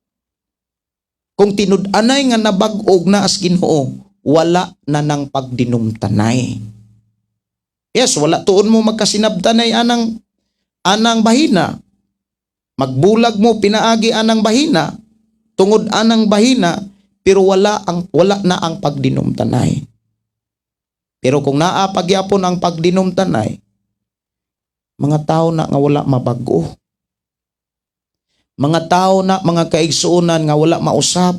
kung tinud-anay nga nabag-og na as Ginoo, wala na nang pagdinumtanay. Yes, wala tuon mo magkasinabtanay anang bahina. Magbulag mo pinaagi anang bahina, tungod anang bahina pero wala na ang pagdinumtanay. Pero kung naa pagyapon ang pagdinumtanay, mga tao na nga wala mabago. Mga tao na mga kaigsuonan nga wala mausab.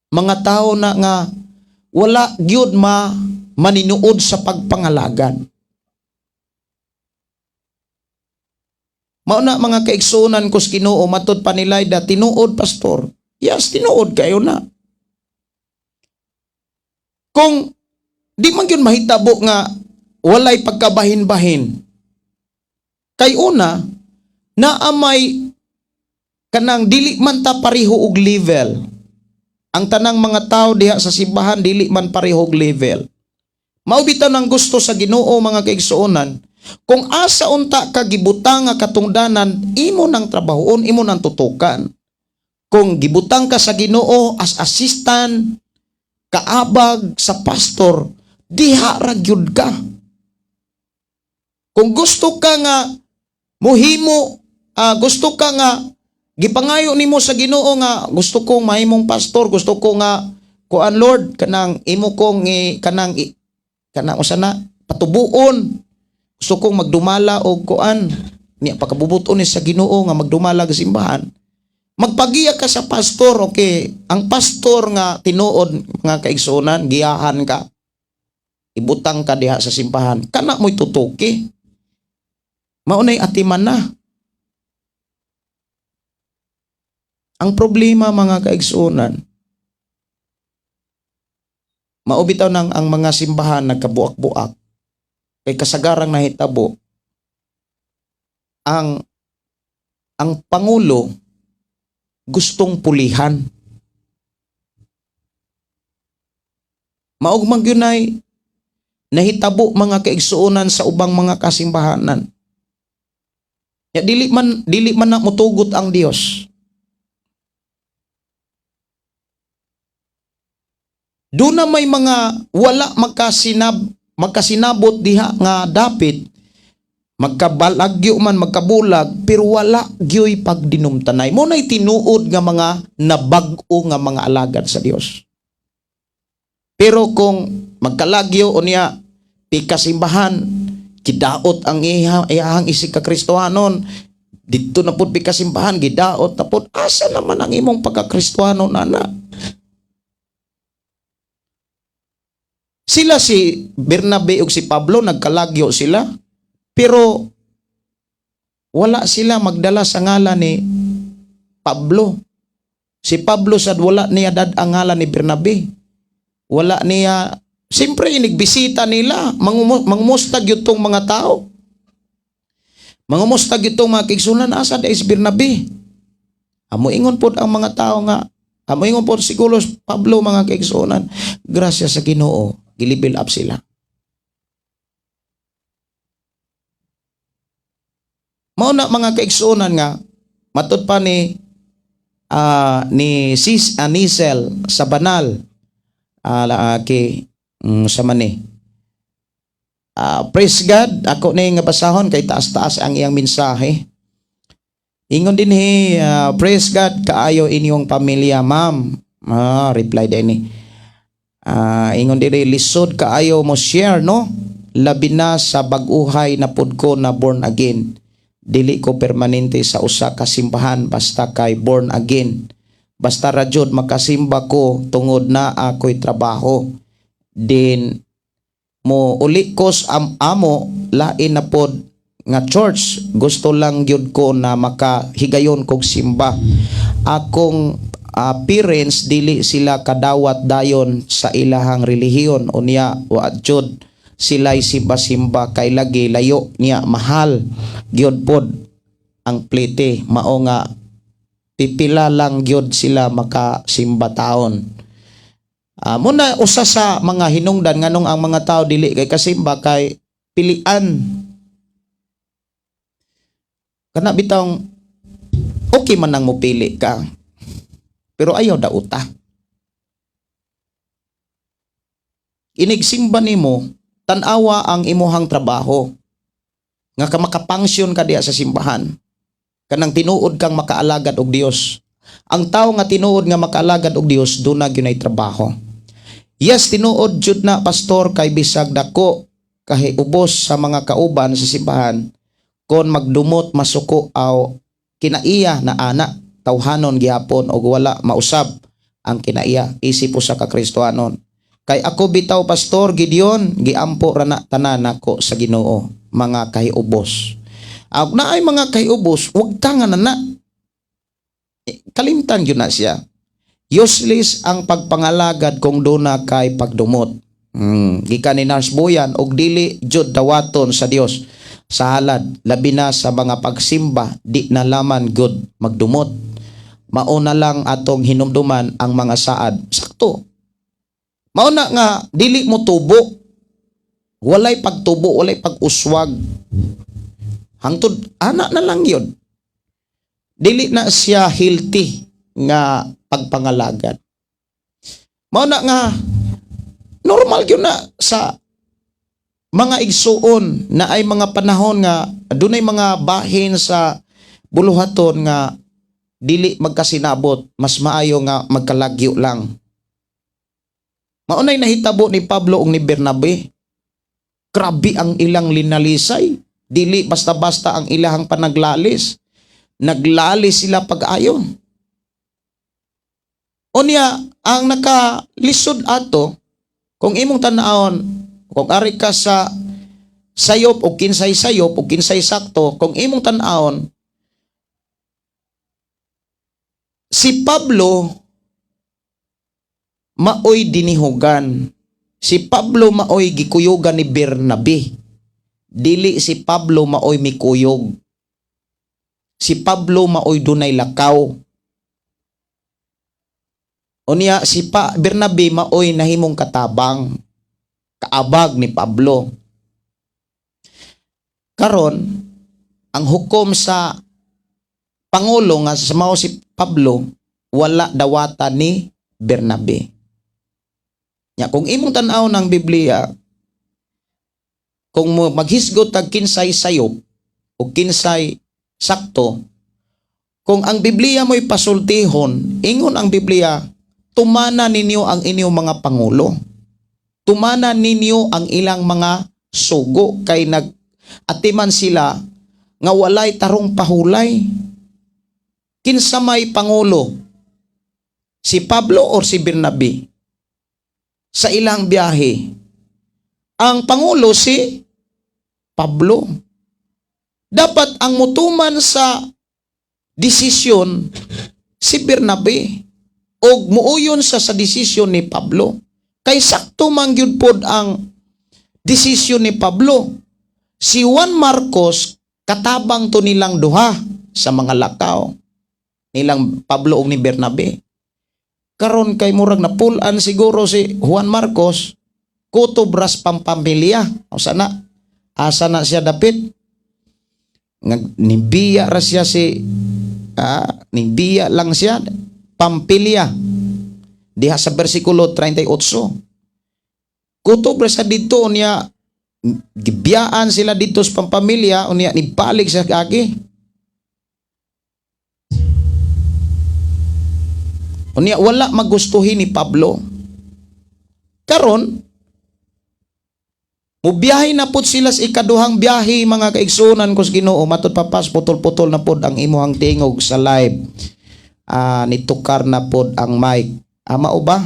Mga tao na nga wala gyud maninuod sa pagpangalagan. Mao na mga kaigsuonan kus Ginoo matud pa nila da tinuod pastor. Yes, tinuod kayo na. Kung di man gyud mahitabo nga walay pagkabahin-bahin. Kay una naamay kanang dili man ta pareho og level. Ang tanang mga tao diha sa simbahan dili man pareho og level. Mao bitaw nang gusto sa Ginoo mga kaigsuonan. Kung asa unta ka gibutang nga katungdanan, imo nang trabahoon, imo nang tutukan. Kung gibutang ka sa Ginoo as assistant, kaabag sa pastor, diha ra gyud ka. Kung gusto ka nga muhimo, gusto ka nga gipangayo nimo sa Ginoo nga gusto kong mahimong pastor, gusto ko nga kuan Lord kanang imo kong kanang usana patubuon. Gusto kong magdumala o kuan niya pakabubuton ni sa Ginoo nga magdumala sa simbahan. Magpagiya ka sa pastor, okay? Ang pastor nga tinuod mga kaigsuonan, giyahan ka. Ibutang ka diha sa simbahan. Kana mo'y tutuki. Maunay atiman na. Ang problema mga kaigsuonan, maubitaw nang ang mga simbahan nagkabuak-buak. Kay kasagarang nahitabo ang pangulo gustong pulihan. Maog man gyunay nahitabo mga kaigsuonan sa ubang mga kasimbahanan. Ya dili man na motugot ang Dios. Doon na may mga wala magkasinabot diha nga dapit magkabalagyo man magkabulag pero wala gyoy pagdinumtanay mo nay tinuod nga mga nabag-o nga mga alagad sa Dios. Pero kung magkalagyo unya pikasimbahan gidaot ang iyahang isig ka Kristohanon didto na pud pikasimbahan gidaot na pud asa naman ang imong pagka-Kristohanon ana. Sila si Bernabe ug si Pablo nagkalagyo sila pero wala sila magdala sa ngalan ni Pablo. Si Pablo sad wala niya ang ngalan ni Bernabe. Wala niya siyempre inigbisita nila mangumustag gyud tong mga tao. Mangumustag gyud tong mga kaigsuonan asa da is Bernabe. Amo ingon pod ang mga tao nga amo ingon pod siguro Pablo mga kaigsuonan grasya sa Ginoo gilibil up sila. Mao na mga kaigsuonan nga matud pa ni Sis Anisel sa banal sa mani. Praise God, ako na nga basahon kay taas-taas ang iyang mensahe. Ingon din praise God kaayo inyong pamilya ma'am. Reply din ni. Ingon diri lisod kaayo mo share no labi na sa bag-uhay na pud ko na born again dili ko permanente sa usa ka simbahan basta kay born again basta ra jud makasimba ko tungod na ako'y trabaho din mo uli kos amo lain na pod nga church gusto lang gyud ko na makahigayon kog simba akong parents dili sila kadawat dayon sa ilahang relihiyon unya wa jud sila'y simba-simba kay lagi layo niya mahal gyud pod ang plete mao nga pipila lang gyud sila makasimba taon. Muna usa sa mga hinungdan nganong ang mga tao dili kay kasimba kay pilian kana bitong okay man nang mopili ka pero ayaw da uta. Inigsimba nimo, tanawa ang imuhang trabaho. Nga ka makapangsyon ka diya sa simbahan. kanang tinuod kang makaalagad og Dios. Ang tao nga tinuod nga makaalagad og Dios dunay gyud trabaho. Yes, tinuod jud na pastor kay bisag dako kahi ubos sa mga kauban sa simbahan kon magdumot masuko aw kinaiya na ana tawhanon gihapon og wala mausab ang kinaiya isip usa ka Kristohanon. Kay ako bitaw pastor Gideon giampo ra na tanan nako sa Ginoo mga kahiubos. Ag naay mga kahiubos wag ta nga na kalimtan yun na siya. Useless ang pagpangalagad kung duna kay pagdumot. Gikan ni Nars Boyan og dili jud dawaton sa Dios sa halad labi na sa mga pagsimba di na laman good magdumot. Mauna lang atong hinumduman ang mga saad. Sakto. Mauna nga dili mo tubo. Walay pagtubo, walay pag-uswag. Hangtod ana na lang yun. Dili na siya healthy nga pagpangalagad. Mauna nga normal yun na sa mga igsuon na ay mga panahon nga dunay mga bahin sa buluhaton nga dili magkasinabot, mas maayo nga magkalagyo lang. Maunay nahitabo ni Pablo ug ni Bernabe. Grabe ang ilang linalisay. Dili basta-basta ang ilahang panaglalis. Naglalis sila pag-ayo. Unya, ang nakalisod ato, kung imong tanawon, kung ari ka sa sayop o kinsay sayop o kinsay sakto, kung imong tanawon, si Pablo maoy dinihugan. Si Pablo maoy gikuyugan ni Bernabe. Dili si Pablo maoy mikuyog. Si Pablo maoy dunay lakaw. Unya si Bernabe maoy nahimong katabang. Kaabag ni Pablo. Karon ang hukom sa Pangulo nga sa mao si Pablo wala dawata ni Bernabe. Ya, kung imong tan-aw ng Biblia, kung maghisgot tag kinsay sayop o kinsay sakto, kung ang Biblia mo'y pasultihon, ingon ang Biblia, tumana ninyo ang inyong mga pangulo. Tumana ninyo ang ilang mga sugo kay nag-atiman sila nga walay tarong pahulay. Kinsa may pangulo? Si Pablo o si Bernabe? Sa ilang biyahe. Ang pangulo si Pablo. Dapat ang mutuman sa desisyon si Bernabe o muuyon sa desisyon ni Pablo. Kay sakto man gyud pod ang desisyon ni Pablo. Si Juan Marcos katabang to nilang duha sa mga lakaw nilang Pablo ug ni Bernabe. Karon kay murag napulan siguro si Juan Marcos kutob ras pampamilya. Asa na siya dapit? Nibiya ra siya nibiya lang siya Pampilya. Diha sa bersikulo 38. Kutob ra sa dito niya gibiyaan sila dito sa pampamilya unya nibalik sa agi. Unya wala magustuhin ni Pablo. Karon mubiyahe na pud sila sa ikaduhang biyahe mga kaigsunan kus Ginoo matud papas putol-putol na pud ang imuhang tingog sa live. Nitukar na pud ang mic. Mao ba?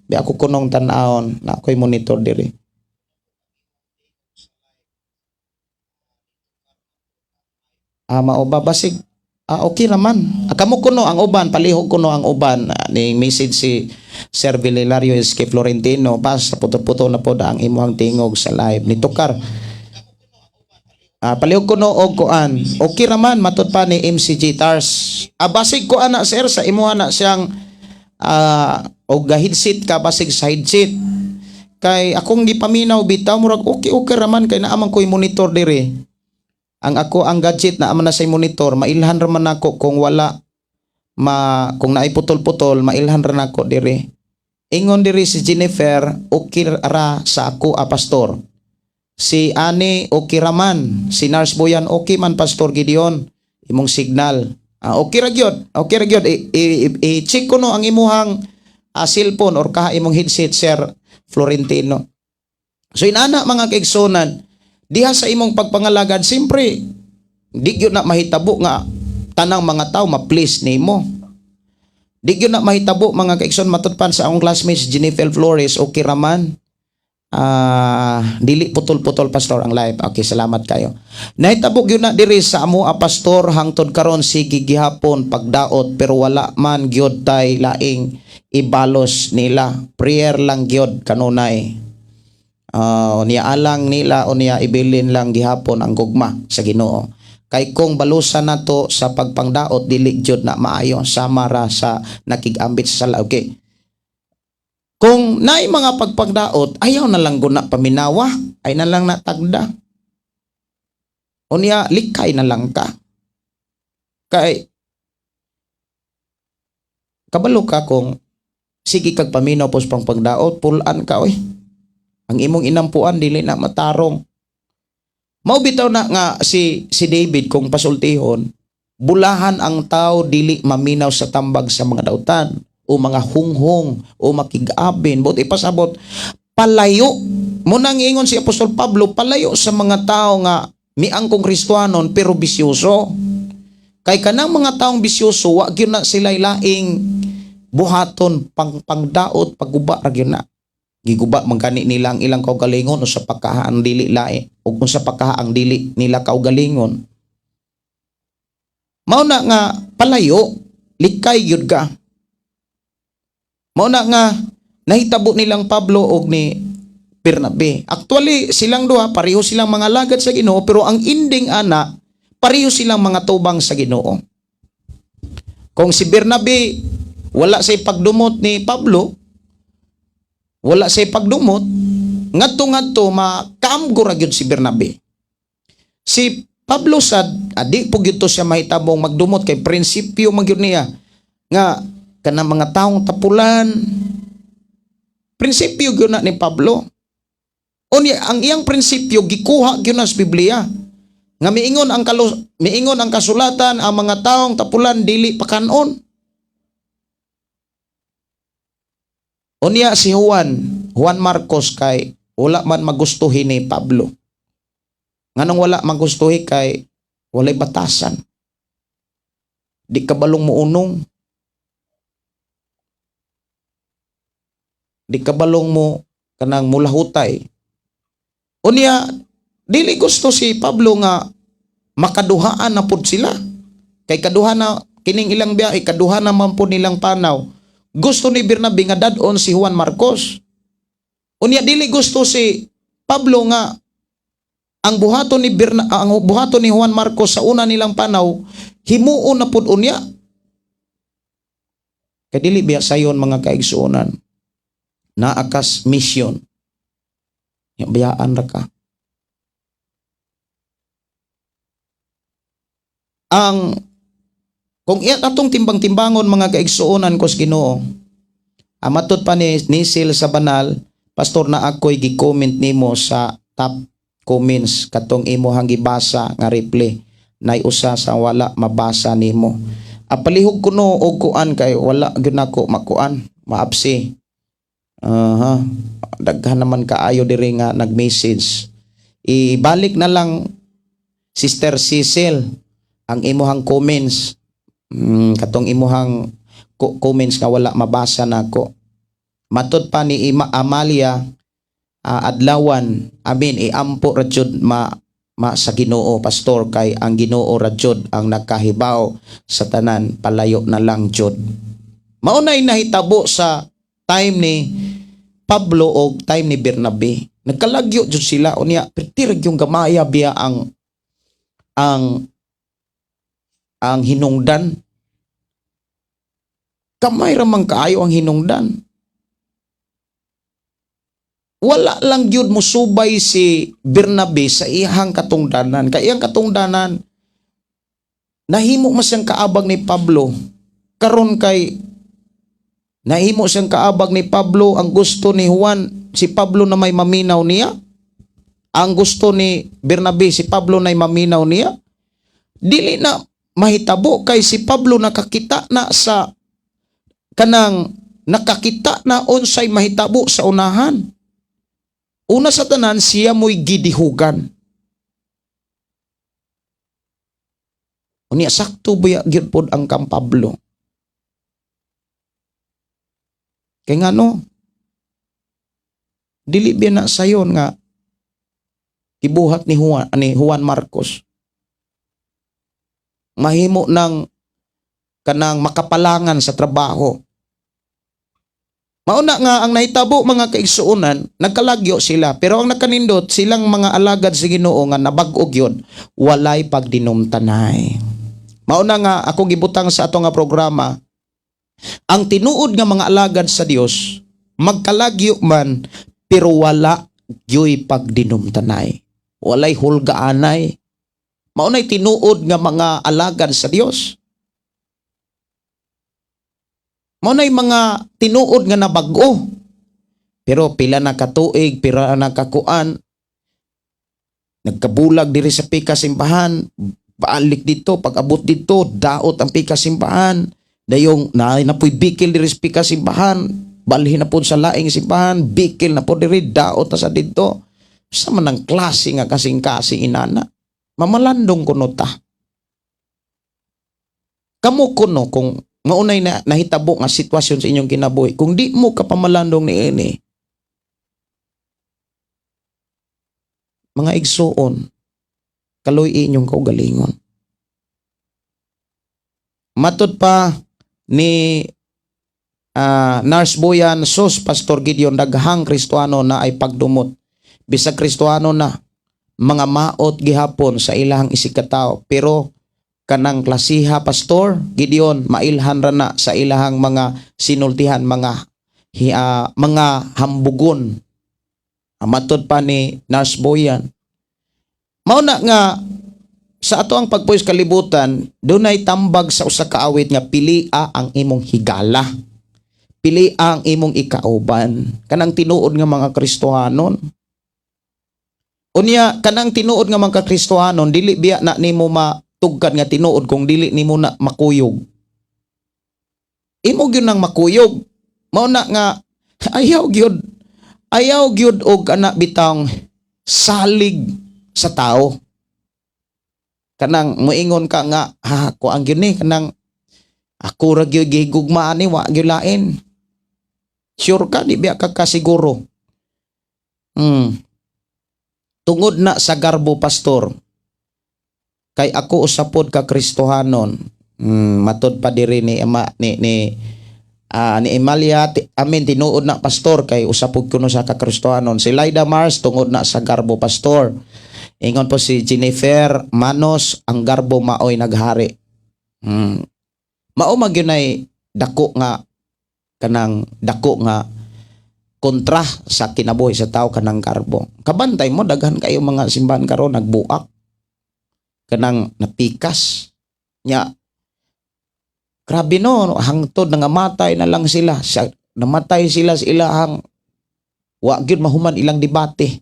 Di ako kunong tan-awon na ako'y monitor diri. Mao ba basig okay naman. Kamo kuno ang uban, palihog kuno ang uban. Ning message si Sir Vililario Esque Florentino, pas putol-putol na pod ang imuhang tingog sa live. Nitukar. Palihog kuno og kuan. Okay raman matud pa ni MCG Tars. Basig ko ana sir sa imuha na siyang og headset ka basig sa headset. Kay akong gipaminaw bitaw murag okay raman kay naamang ko'y monitor diri. Ang gadget na aman na sa monitor, mailhan raman nako kung wala kung naay putol-putol, mailhan ra nako diri. Ingon diri si Jennifer, okay ra sa ako pastor. Si Ani okay raman, si Nars Boyan okay man Pastor Gideon. imong signal. Okay ra gyud. Okay ra gyud. I-check ko no ang imuhang cellphone or kaha imong headset, Sir Florentino. So inana mga kaigsonan, diha sa imong pagpangalagad, simpre di gyud na mahitabo nga tanang mga tao ma-please nimo. Di gyud na mahitabo mga kaigsoon, matudpan sa akong classmates Jennifer Flores, okay raman. Dili putol-putol pastor ang live. Okay, salamat kayo. Nahitabo gyud na diri sa amo pastor hangtod karon sige gihapon pagdaot pero wala man gyud tay laing ibalos nila. Prayer lang gyud kanunay. Niya alang nila o niya ibilin lang gihapon ang gugma sa Ginoo. Kay kung balusan nato sa pagpangdaot dili gyud na maayo sama ra sa nakigambit sa sala. Okay. Kung naay mga pagpagdaot, ayaw na lang guna paminawa, ay na lang natagda. O niya, likay na lang ka. Kay, kabalo ka kung sige kag paminaw pos pang pagdaot, pulaan ka, oy. Ang imong inampuan, dili na matarong. Maubitaw na nga si David kung pasultihon, bulahan ang tao, dili maminaw sa tambag sa mga dautan. O mga hunghong o makigabin bot ipasabot palayo mo nang ingon si Apostol Pablo, palayo sa mga tao nga miangkong Kristiyanon pero bisyoso. Kay kanang mga taong bisyoso wa gyud na sila laing buhaton pangdaot pagguba ra gyud na. Giguba man kani nila ang ilang kaugalingon o sa pagkahaang dili lae o kung sa pagkahaang dili nila kaugalingon. Mao na nga palayo, likay gyud ka. Mao na nga nahitabo nilang Pablo og ni Bernabe. Actually silang duha pareho silang mga lagad sa Ginoo pero ang ending ana pareho silang mga tubang sa Ginoo. Kung si Bernabe wala say pagdumot ni Pablo, wala say pagdumot, ngadto-ngadto makaamgo ra gyud si Bernabe. Si Pablo sad adi po gyud to siya mahitabong magdumot kay prinsipyo man gyud niya nga kanang mga taong tapulan. Prinsipyo gyud na ni Pablo. Unya ang iyang prinsipyo gikuha gyud na sa Biblia. Nga miingon ang kasulatan ang mga taong tapulan dili pakanon. Unya si Juan Marcos kay wala man magustuhin ni Pablo. Nganong wala magustuhi kay walay batasan. Di kabalong muunong. Di kabalong mo kanang mulahutay. Unya dili gusto si Pablo nga makaduhaan na pud sila. Kay kaduha na kining ilang biyahe, kaduha na man pud nilang panaw. Gusto ni Bernabe nga dadon si Juan Marcos. Unya dili gusto si Pablo nga ang buhaton ni Juan Marcos sa una nilang panaw himuon na pud unya. Kay dili biya sayon mga kaigsuonan. Naakas mission. Bayaan ra ka. Kung iyan atong timbang-timbangon mga kaigsuonan ko sa Ginoo, matud pa ni Nisil sa banal, pastor na ako'y gi-comment nimo sa top comments katong imo hang gibasa nga reply nay usa sa wala mabasa nimo. Palihog kuno og kuan kay wala gyud nako makuan, maabsi. Daghan naman kaayo diri nga nag-message. Ibalik na lang Sister Cecil ang imuhang comments. Katong imuhang comments nga wala mabasa nako. Matud pa ni Amalia adlawan amin iampo ra jud ma sa Ginoo pastor kay ang Ginoo ra jud ang nakahibaw sa tanan, palayo na lang jud. Maunay nahitabo sa time ni Pablo o time ni Bernabe. Nagkalagyo jud sila unya pertir yung gamaya biya ang hinungdan. Kamay ra man kaayo ang hinungdan. Wala lang gyud mo subay si Bernabe sa iyang katungdanan. Kay iyang katungdanan nahimo man siyang kaabag ni Pablo. Karon kay nahimo siyang kaabag ni Pablo, ang gusto ni Juan si Pablo na may maminaw niya. Ang gusto ni Bernabe si Pablo na may maminaw niya. Dili na mahitabo kay si Pablo nakakita na sa kanang nakakita na unsay mahitabo sa unahan. Una sa tanan, siya mo'y gidihugan. Unya sakto ba gyud pod ang kang Pablo? Kay ngano? Dili biya na sayon nga gibuhat ni Juan Marcos. Mahimo ng kanang makapalangan sa trabaho. Mauna nga ang nahitabo mga kaigsuonan, nagkalagyo sila, pero ang nakanindot silang mga alagad sa Ginoo nga nabag-og yun, walay pagdinumtanay. Mauna nga ako gibutang sa ato nga programa, ang tinuod nga mga alagad sa Dios magkalagyo man pero wala gyoy pagdinumtanay. Walay hulgaanay. Maunay tinuod nga mga alagad sa Dios. Maunay mga tinuod nga nabag-o. Pero pila na katuig, pila na kakuan, nagkabulag diri sa pikasimbahan, balik dito, pag-abot dito, daot ang pikasimbahan, dayong napoy bikil diri sa pikasimbahan, balhin na po sa laing simbahan, bikil na po diri, daot na sa dito. Sa man ang klase nga kasing-kasing inana. Mamalandong kuno ta. Kamu kuno kung maunay na nahitabo nga sitwasyon sa inyong kinabuhi, kung di mo kapamalandong ni ini, mga igsuon, kaloy inyong kaugalingon. Matod pa ni Nars Boyan sus Pastor Gideon, daghang Kristohano na ay pagdumot. Bisag Kristohano na, mga maot gihapon sa ilahang isikataw, pero kanang klasiha Pastor Gideon mailhan ra na sa ilahang mga sinultihan, mga hambugon. Matod pa ni Nars Boyan. Mauna nga sa ato ang pagpuyo sa kalibutan, dunay tambag sa usa ka awit nga pilia ang imong higala. Pilia ang imong ikauban. Kanang tinuod nga mga Kristohanon. Unya kanang tinuod nga mga Kristohanon, dili biya na nimo matugkan nga tinuod kung dili nimo na makuyog. Imo gyud nang makuyog. Mauna nga ayaw gyud og ana bitang salig sa tao. Kanang moingon ka nga, ko ang gyud ni kanang ako ra gyud gihigugmaan ni wa gyud lain. Sure ka di biya ka kasiguro. Tungod na sa garbo Pastor, kay ako usapod ka Kristohanon, matod pa diri ni Emalia, amin tinuod na Pastor, kay usapod kuno sa ka Kristohanon. Si Lyda Mars tungod na sa garbo Pastor. Ingon po si Jennifer Manos, ang garbo maoy naghari. Mao magyunay dako nga kanang dako nga kontra sa kinabuhi sa tao kanang garbo. Kabantay mo daghan kayo mga simbahan karon nagbuak kanang napikas nya. Grabe no, hangtod nga matay na lang sila. Namatay sila sa ilahang wa gyud mahuman ilang debate.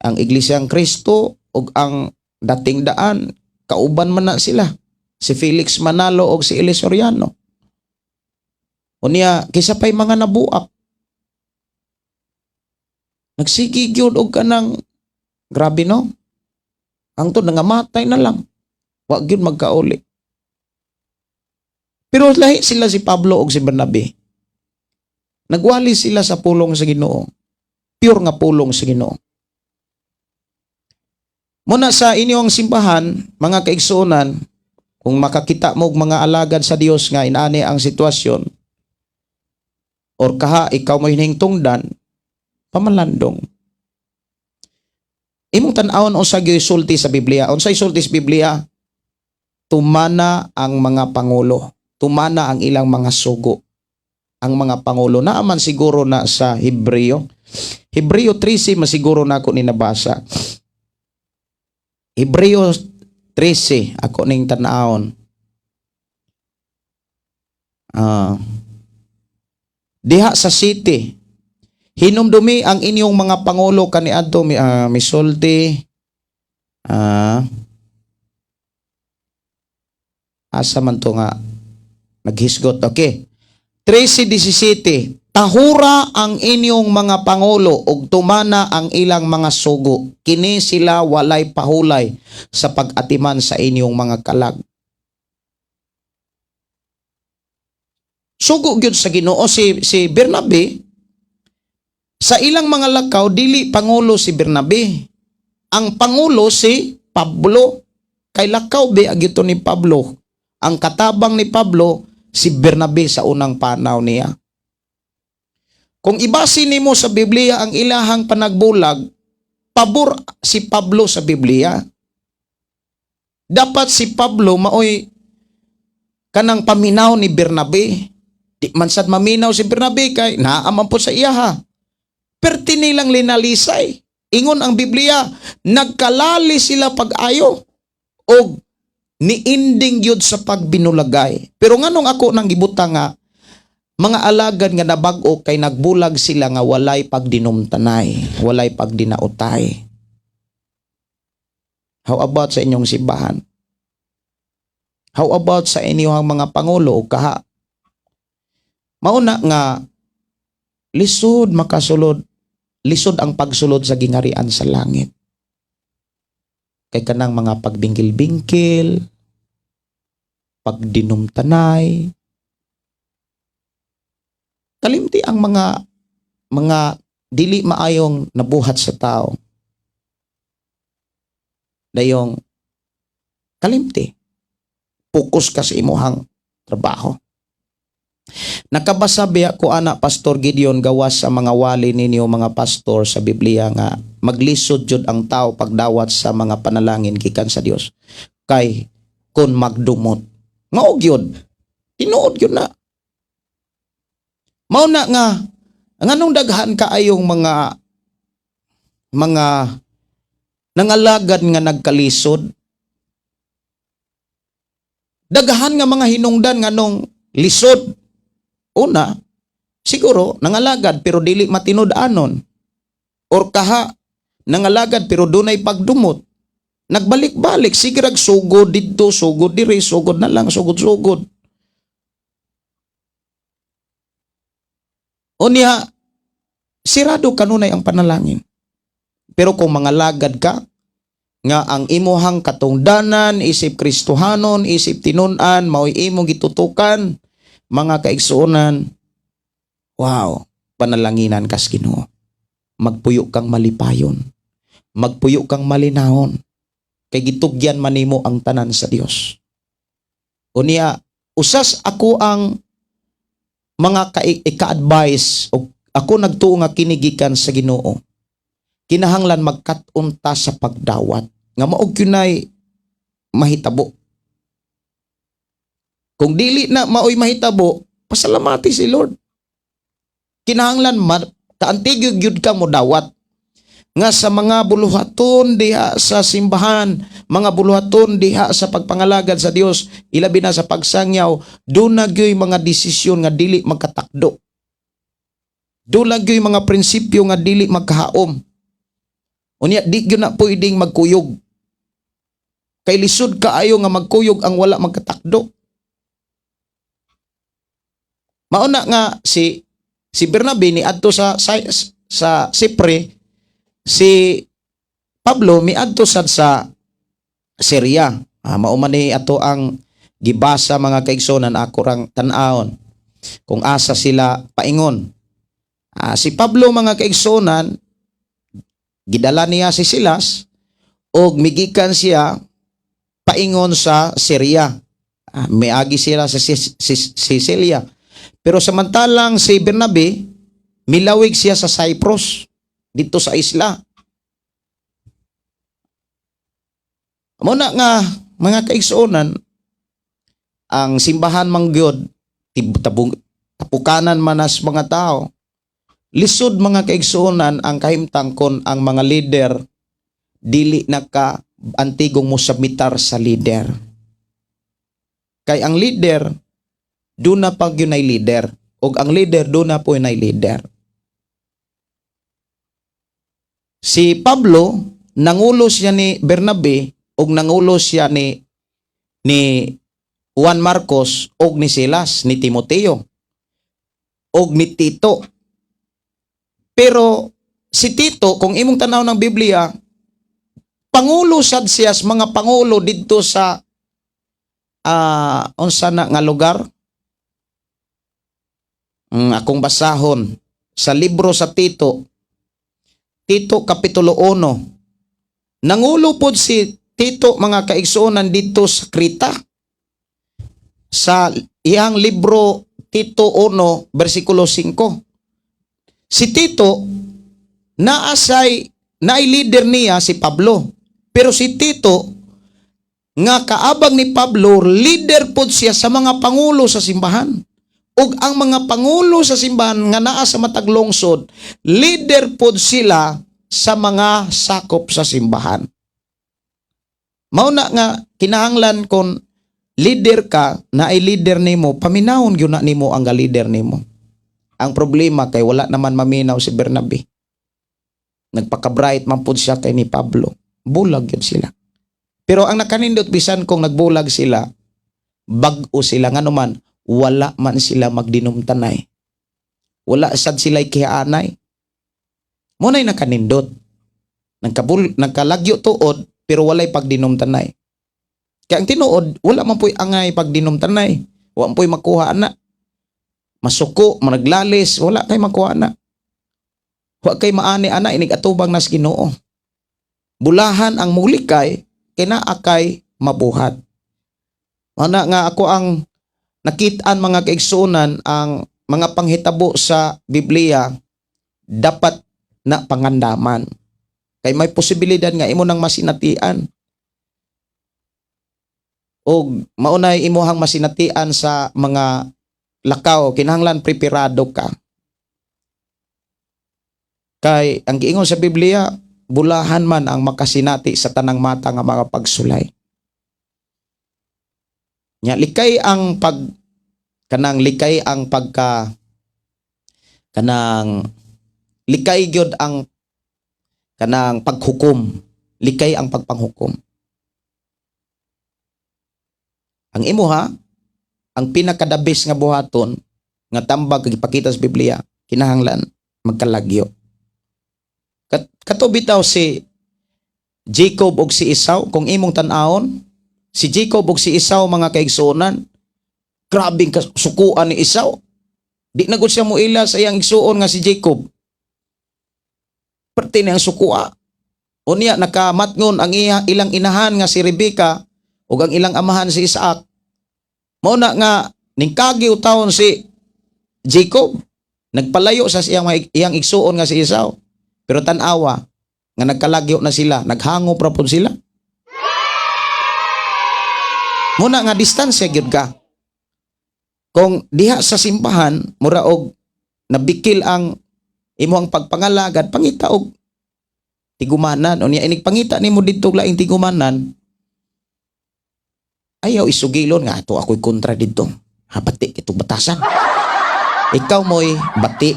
Ang Iglesiyang Kristo ug ang dating daan kauban man na sila. Si Felix Manalo ug si Eli Soriano. Unya kisa pay mga nabuak. Nagsigi gyud og kanang grabe no. Hangtod nga matay na lang. Wa gyud magkauli. Pero lahi sila si Pablo ug si Bernabe. Nagwali sila sa pulong sa Ginoo. Pure nga pulong sa Ginoo. Muna sa inyong simbahan, mga kaigsuonan, kung makakita mo og mga alagad sa Dios nga inaani ang sitwasyon, or kaha ikaw mo hiningtungdan, pamalandong. Imong tan-awon unsa gyud sulti sa Biblia. Unsay sulti sa Biblia? Tumana ang mga pangulo. Tumana ang ilang mga sugo. Ang mga pangulo. Naaman siguro na sa Hebreo. Hebreo 13 masiguro na ako ninabasa. Hebreo 13 ako ning tan-awon. Diha sa city, hinumdumi ang inyong mga pangulo kaniadto misulti. asa man to nga naghisgot. Okay. 13:17. Tahura ang inyong mga pangulo ug tumana ang ilang mga sugo. Kini sila walay pahulay sa pag-atiman sa inyong mga kalag. Sugo gyud sa Ginoo si Bernabe. Sa ilang mga lakaw dili pangulo si Bernabe. Ang pangulo si Pablo. Kay lakaw be agito ni Pablo. Ang katabang ni Pablo si Bernabe sa unang panaw niya. Kung ibasi nimo sa Biblia ang ilahang panagbulag, pabor si Pablo sa Biblia. Dapat si Pablo maoy kanang paminaw ni Bernabe. Di man sad maminaw si Bernabe kay naaman po sa iya ha. Perti nilang linalisay. Ingon ang Biblia, nagkalali sila pag-ayo o niinding yun sa pagbinulagay. Pero nganong ako nang gibutang nga, mga alagad nga nabag-o kay nagbulag sila nga walay pagdinumtanay, walay pagdinautay. How about sa inyong simbahan? How about sa inyong mga pangulo o kaha? Mauna nga, lisod makasulod, lisod ang pagsulod sa gingharian sa langit. Kay kanang mga pagbingkil-bingkil, pagdinumtanay, kalimti ang mga dili maayong nabuhat sa tao. Dayong kalimti. Fokus ka sa imuhang trabaho. Nakabasa biya ko ana Pastor Gideon gawas sa mga wali ninyo mga pastor sa Biblia nga maglisod jud ang tao pagdawat sa mga panalangin gikan sa Dios. Kay kun magdumot. Mao gyud. Tinuod gyud na. Mao na nga nganong daghan kaayong mga nangalagad nga nagkalisod. Daghan nga mga hinungdan nganong lisod. Una, siguro nangalagad pero dili matinud-anon. Or kaha nangalagad pero dunay pagdumot. Nagbalik-balik sigurag sugod didto, sugod diri, sugod na lang, sugod-sugod. Unya, sirado kanunay ang panalangin. Pero kung mga lagad ka, nga ang imuhang katungdanan, isip Kristohanon, isip tinunan, mao'y imong gitutukan, mga kaigsuonan, wow, panalanginan kas Ginoo. Magpuyo kang malipayon. Magpuyo kang malinahon. Kay gitugyan man nimo ang tanan sa Dios. Unya, usas ako ang mga ka-advise o ako nagtuo nga kinigikan sa Ginoo. Kinahanglan magkatunta sa pagdawat nga maog yunay mahitabo. Kung dili na maoy mahitabo, pasalamati si Lord. Kinahanglan kaantig gyud ka mo dawat nga sa mga buluhaton diha sa simbahan, mga buluhaton diha sa pagpangalagad sa Dios, ilabi na sa pagsangyaw, doon na gyoy mga desisyon nga dili magkatakdo. Doon na gyoy mga prinsipyo nga dili magkahaom. Unya di gyud na pwedeng magkuyog. Kay lisod kaayo nga magkuyog ang wala magkatakdo. Mauna nga si Bernabe ni adto sa Sipre, si Pablo miadto sad sa Syria. Mao man ni ato ang gibasa mga kaigsonan ako rang tan-aon kung asa sila paingon. Si Pablo mga kaigsonan gidala niya si Silas og migikan siya paingon sa Syria. Miagi sila sa Sicilia. Pero samantalang si Bernabe, milawig siya sa Cyprus, dito sa isla. Muna nga, mga kaigsuonan, ang simbahan mangyod, tapukanan manas mga tao, lisod mga kaigsuonan ang kahimtang kon ang mga leader, dili na ka antigong mo submitar sa leader. Kay ang leader, doon na pag yun ay leader. O ang leader, doon na po yun ay leader. Si Pablo, nangulo siya ni Bernabe, o nangulo siya ni Juan Marcos og ni Silas, ni Timoteo og ni Tito. Pero si Tito, kung imong tanaw ng Biblia, pangulo sad siya sa mga pangulo dito sa unsa na nga lugar. Akong basahon sa libro sa Tito, Tito Kapitulo 1. Nangulo pod si Tito, mga kaigsuonan, dito sa Krita. Sa iyang libro Tito 1 versikulo 5. Si Tito naay leader niya si Pablo. Pero si Tito nga kaabang ni Pablo, leader pod siya sa mga pangulo sa simbahan. Ug ang mga pangulo sa simbahan nga naa sa matag lungsod, leader pod sila sa mga sakop sa simbahan. Mao na nga kinahanglan kon leader ka, na ay leader nimo, paminawon gyud na nimo ang leader nimo. Ang problema kay wala naman maminaw si Bernabe. Nagpaka-bright man pud siya kay ni Pablo. Bulag yun sila. Pero ang nakanindot bisan kung nagbulag sila, bag-o sila nga naman, wala man sila magdinumtanay. Wala sad sila ikianay. Muna'y nakanindot. Nagkalagyo tuod, pero walay pagdinumtanay. Kaya ang tinuod, wala man po'y angay pagdinumtanay. Wala po'y makuha na. Masuko, managlalis, wala kay makuha na. Wala kay maani ana, inig-atubang nas Ginoo. Bulahan ang mulikay, kinaakay mabuhat. Ana nga ako ang nakitaan mga kaigsunan, ang mga panghitabo sa Biblia, dapat na pangandaman. Kay may posibilidad nga imo nang masinatian. O maunay imuhang masinatian sa mga lakaw, kinahanglan preparado ka. Kay ang giingon sa Biblia, bulahan man ang makasinati sa tanang mata nga mga pagsulay. Nya likay ang likay gyud ang kanang paghukom, likay ang pagpanghukom. Ang imuha, ang pinakadabis nga buhaton nga tambag gipakita sa Biblia, kinahanglan magkalagyo. Kato bitaw si Jacob og si Esau, kung imong tan-awon, si Jacob og si Esau, mga kaigsuonan, grabing kasukuan ni Esau. Di na gud siya muila sa iyang igsuon nga si Jacob. Parte niyang sukua. Unya nakamatngon ang ilang inahan nga si Rebecca ug ang ilang amahan si Isaac. Mao na nga ningkagiw taon si Jacob. Nagpalayo sa iyang igsuon nga si Esau. Pero tan-awa nga nagkalagyo na sila, naghango pra pud sila. Muna nga distansya gyud ka. Kung diha sa simbahan, mura og nabikil ang imong pagpangalagad, pangita og tigumanan. Unya inig pangita nimo didto laing tigumanan, ayaw isugilon nga ato ako'y kontra didto. Habati kitong batasan. Ikaw mo'y bati.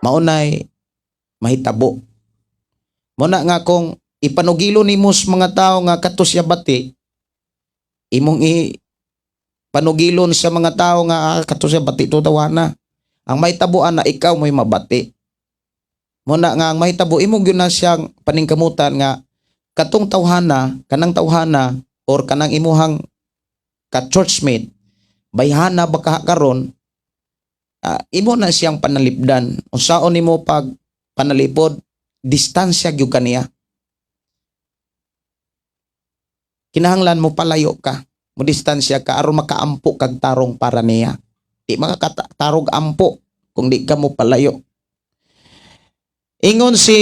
Maunay mahitabo. Muna nga kung ipanugilo nimo sa mga tao nga katos ya bati, imong panugilon sa mga tao nga kato siya bati to tawana. Ang mahitabuan na ikaw mo'y mabati. Muna nga ang mahitabo imong gyud na siyang paningkamutan nga katong tawhana, kanang tawhana or kanang imuhang ka churchmate bayhana baka karon, imo na siyang panalipdan. Unsaon nimo pag panalipod, distansya gyud kaniya. Kinahanglan mo palayo ka, mo distansya ka aron makaampo kag tarong para niya. Di makakatarog ampo kung di ka mo palayo. Ingon si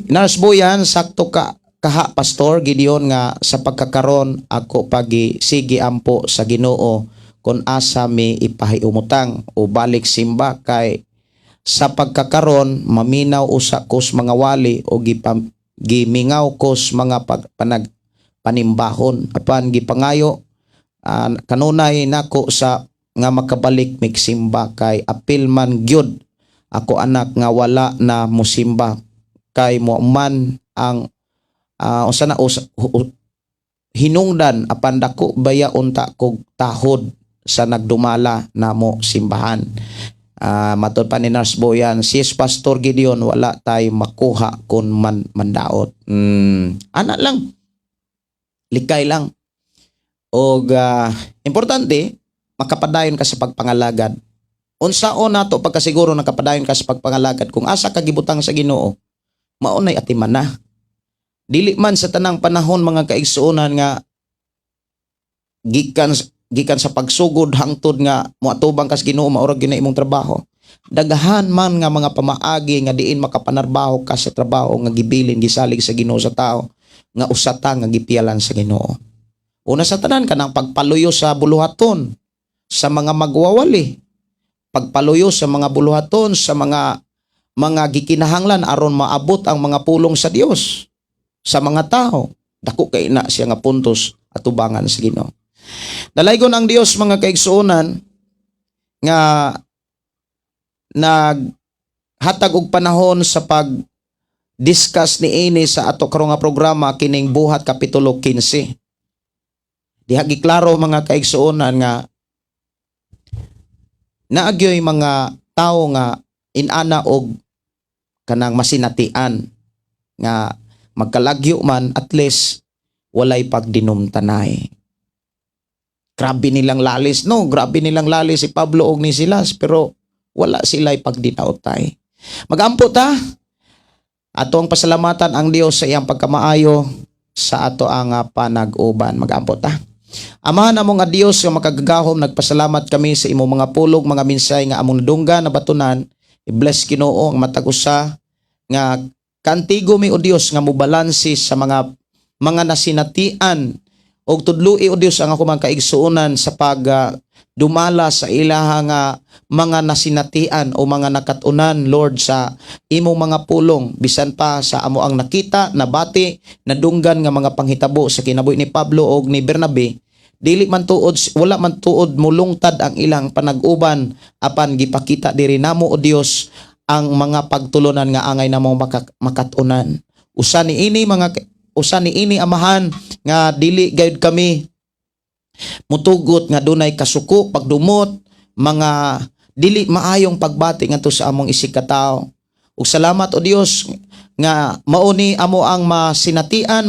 Nurse Boyan, sakto ka kaha Pastor Gideon nga sa pagkakaron ako pagi sige ampo sa Ginoo kung asa mi ipahiumutang o balik simba kay sa pagkakaron maminaw usa kos mga wali o gimingaw kos mga panimbahon apan gipangayo kanunay nako sa nga makabalik migsimba kay apil man gyud ako anak nga wala na musimba kay mo man ang hinungdan apan dako baya unta kog tahod sa nagdumala namo simbahan. Matod pa ni Nars Boyan, sis Pastor Gideon, wala tay makuha kun mandaot. Ana lang, likay lang. O importante, makapadayon ka sa pagpangalagad. Unsaon nato pagkasiguro nakapadayon ka sa pagpangalagad, kung asa ka gibutang sa Ginoo, maunay atiman na. Dili man sa tanang panahon mga kaigsuonan nga gikan sa pagsugod hangtod nga moatubang kas Ginoo maurag gyud na imong trabaho. Dagahan man nga mga pamaagi nga diin makapanarbaho ka sa trabaho nga gibilin gisalig sa Ginoo sa tao nga usata nga gipialan sa Ginoo. Una sa tanan kanang pagpaluyo sa buluhaton sa mga magwawali, pagpaluyo sa mga buluhaton sa mga gikinahanglan aron maabot ang mga pulong sa Dios sa mga tao. Dako kay na siya nga puntos at tubangan sa Ginoo. Dalaygon ang Dios mga kaigsuonan nga naghatag og panahon sa pag-discuss ni ini sa ato karon nga programa kining Buhat Kapitulo 15. Diha giklaro mga kaigsuonan nga naagyoy mga tao nga inana og kanang masinatian nga magkalagyo man at least walay pagdinumtanay. Grabe nilang lalis, no? Grabe nilang lalis si Pablo og ni Silas, pero wala sila'y pagdinautay. Magampo ta. Ato ang pasalamatan ang Dios sa iyang pagkamaayo sa ato ang panag-uban. Magampo ta. Amahan namong nga Dios nga makagagahom, nagpasalamat kami sa imong mga pulog, mga minsay nga among nadunggan na batunan. I-bless Ginoo ang matag usa nga kantigo mi o Dios nga mobalansi sa mga nasinatian og tudloi o Dios ang ako mga kaigsuonan sa dumala sa ilaha nga mga nasinatian o mga nakatunan, Lord, sa imong mga pulong bisan pa sa amo ang nakita, nabati, nadunggan nga mga panghitabo sa kinabuhi ni Pablo o ni Bernabe. Dili man tuod, wala man tuod mulungtad ang ilang panag-uban apan gipakita diri namo o Dios ang mga pagtulunan nga angay namo makatunan. Usa ni ini amahan nga dili gayud kami mutugot nga dunay kasuko pagdumot, mga dili maayong pagbati ngadto sa among isig ka tawo. Ug salamat o Dios nga mauni amo ang masinatian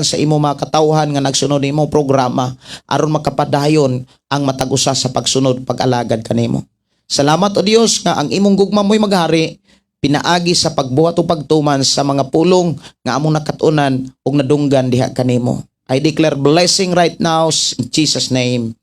sa imo mga katawhan nga nagsunod nimo programa aron makapadayon ang matag-usa sa pagsunod pag-alagad kanimo. Salamat o Dios nga ang imong gugma mo'y maghari pinaagi sa pagbuhat o pagtuman sa mga pulong nga among nakatunan ug nadunggan diha kanimo. I declare blessing right now in Jesus' name.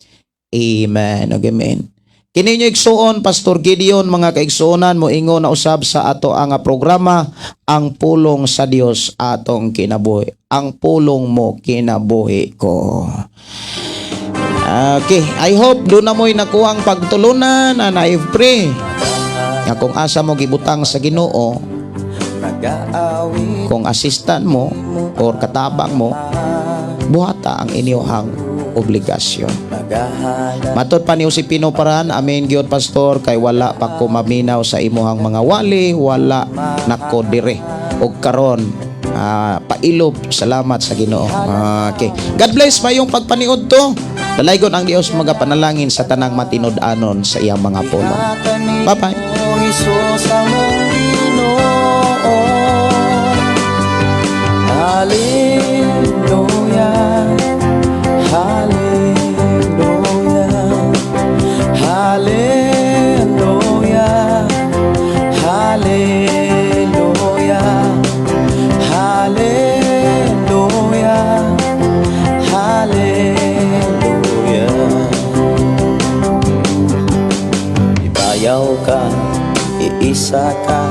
Amen. Amen. Kini nyo igsuon, Pastor Gideon, mga kaigsuonan, moingon na usab sa ato ang programa, ang pulong sa Dios atong kinabuhi. Ang pulong mo kinabuhi ko. Okay, I hope doon na mo'y nakuhang pagtulunan and I pray nga kung asa mo gibutang sa Ginoo, kung assistant mo or katabang mo, buhata ang inyong obligasyon. Matod pa ni Josepino Paran, amen gyud Pastor, kay wala pa ko maminaw sa imuhang mga wali, wala nako dire. Og karon pailob, salamat sa Ginoo. Okay. God bless pa yung pagpaniod to. Dalaygon ang Dios magapanalangin sa tanang matinud-anon sa iyang mga puno. Bye-bye. Hallelujah, hallelujah, hallelujah, hallelujah, hallelujah, hallelujah. Ibayaw ka, iisa ka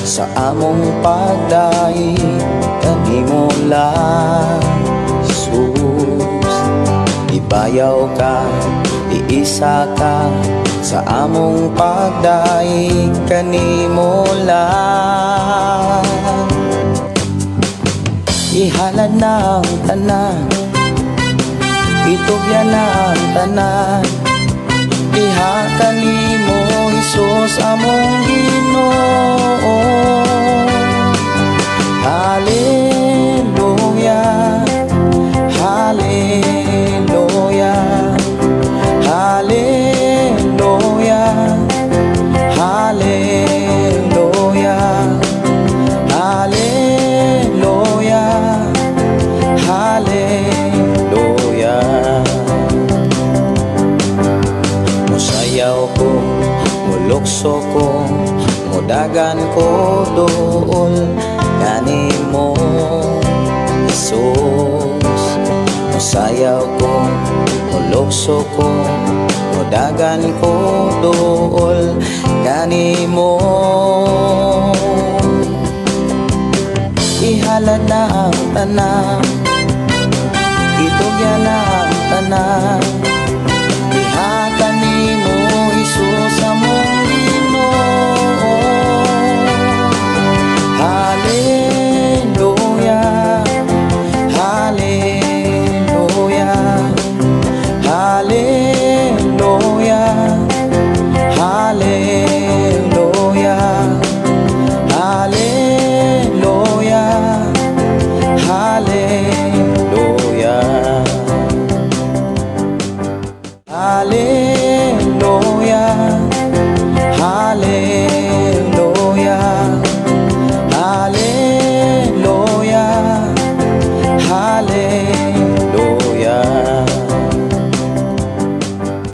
sa among pagdaig kanimo lang, Jesus. Ibayaw ka, iisa ka sa among pagdaig kanimo lang. Ihalad na ang tanan, itugyan na ang tanan, iha kanimo Jesus among Ginoo. Hallelujah, hallelujah. lukso ko, mudagan ko dool kanimo Jesus. Musayaw ko, mulukso ko, mudagan ko dool kanimo. Ihalad na ang tanan, itugyan na ang tanan, diha kanimo Jesus among Ginoo. Hallelujah, hallelujah, hallelujah, hallelujah, hallelujah, hallelujah, hallelujah.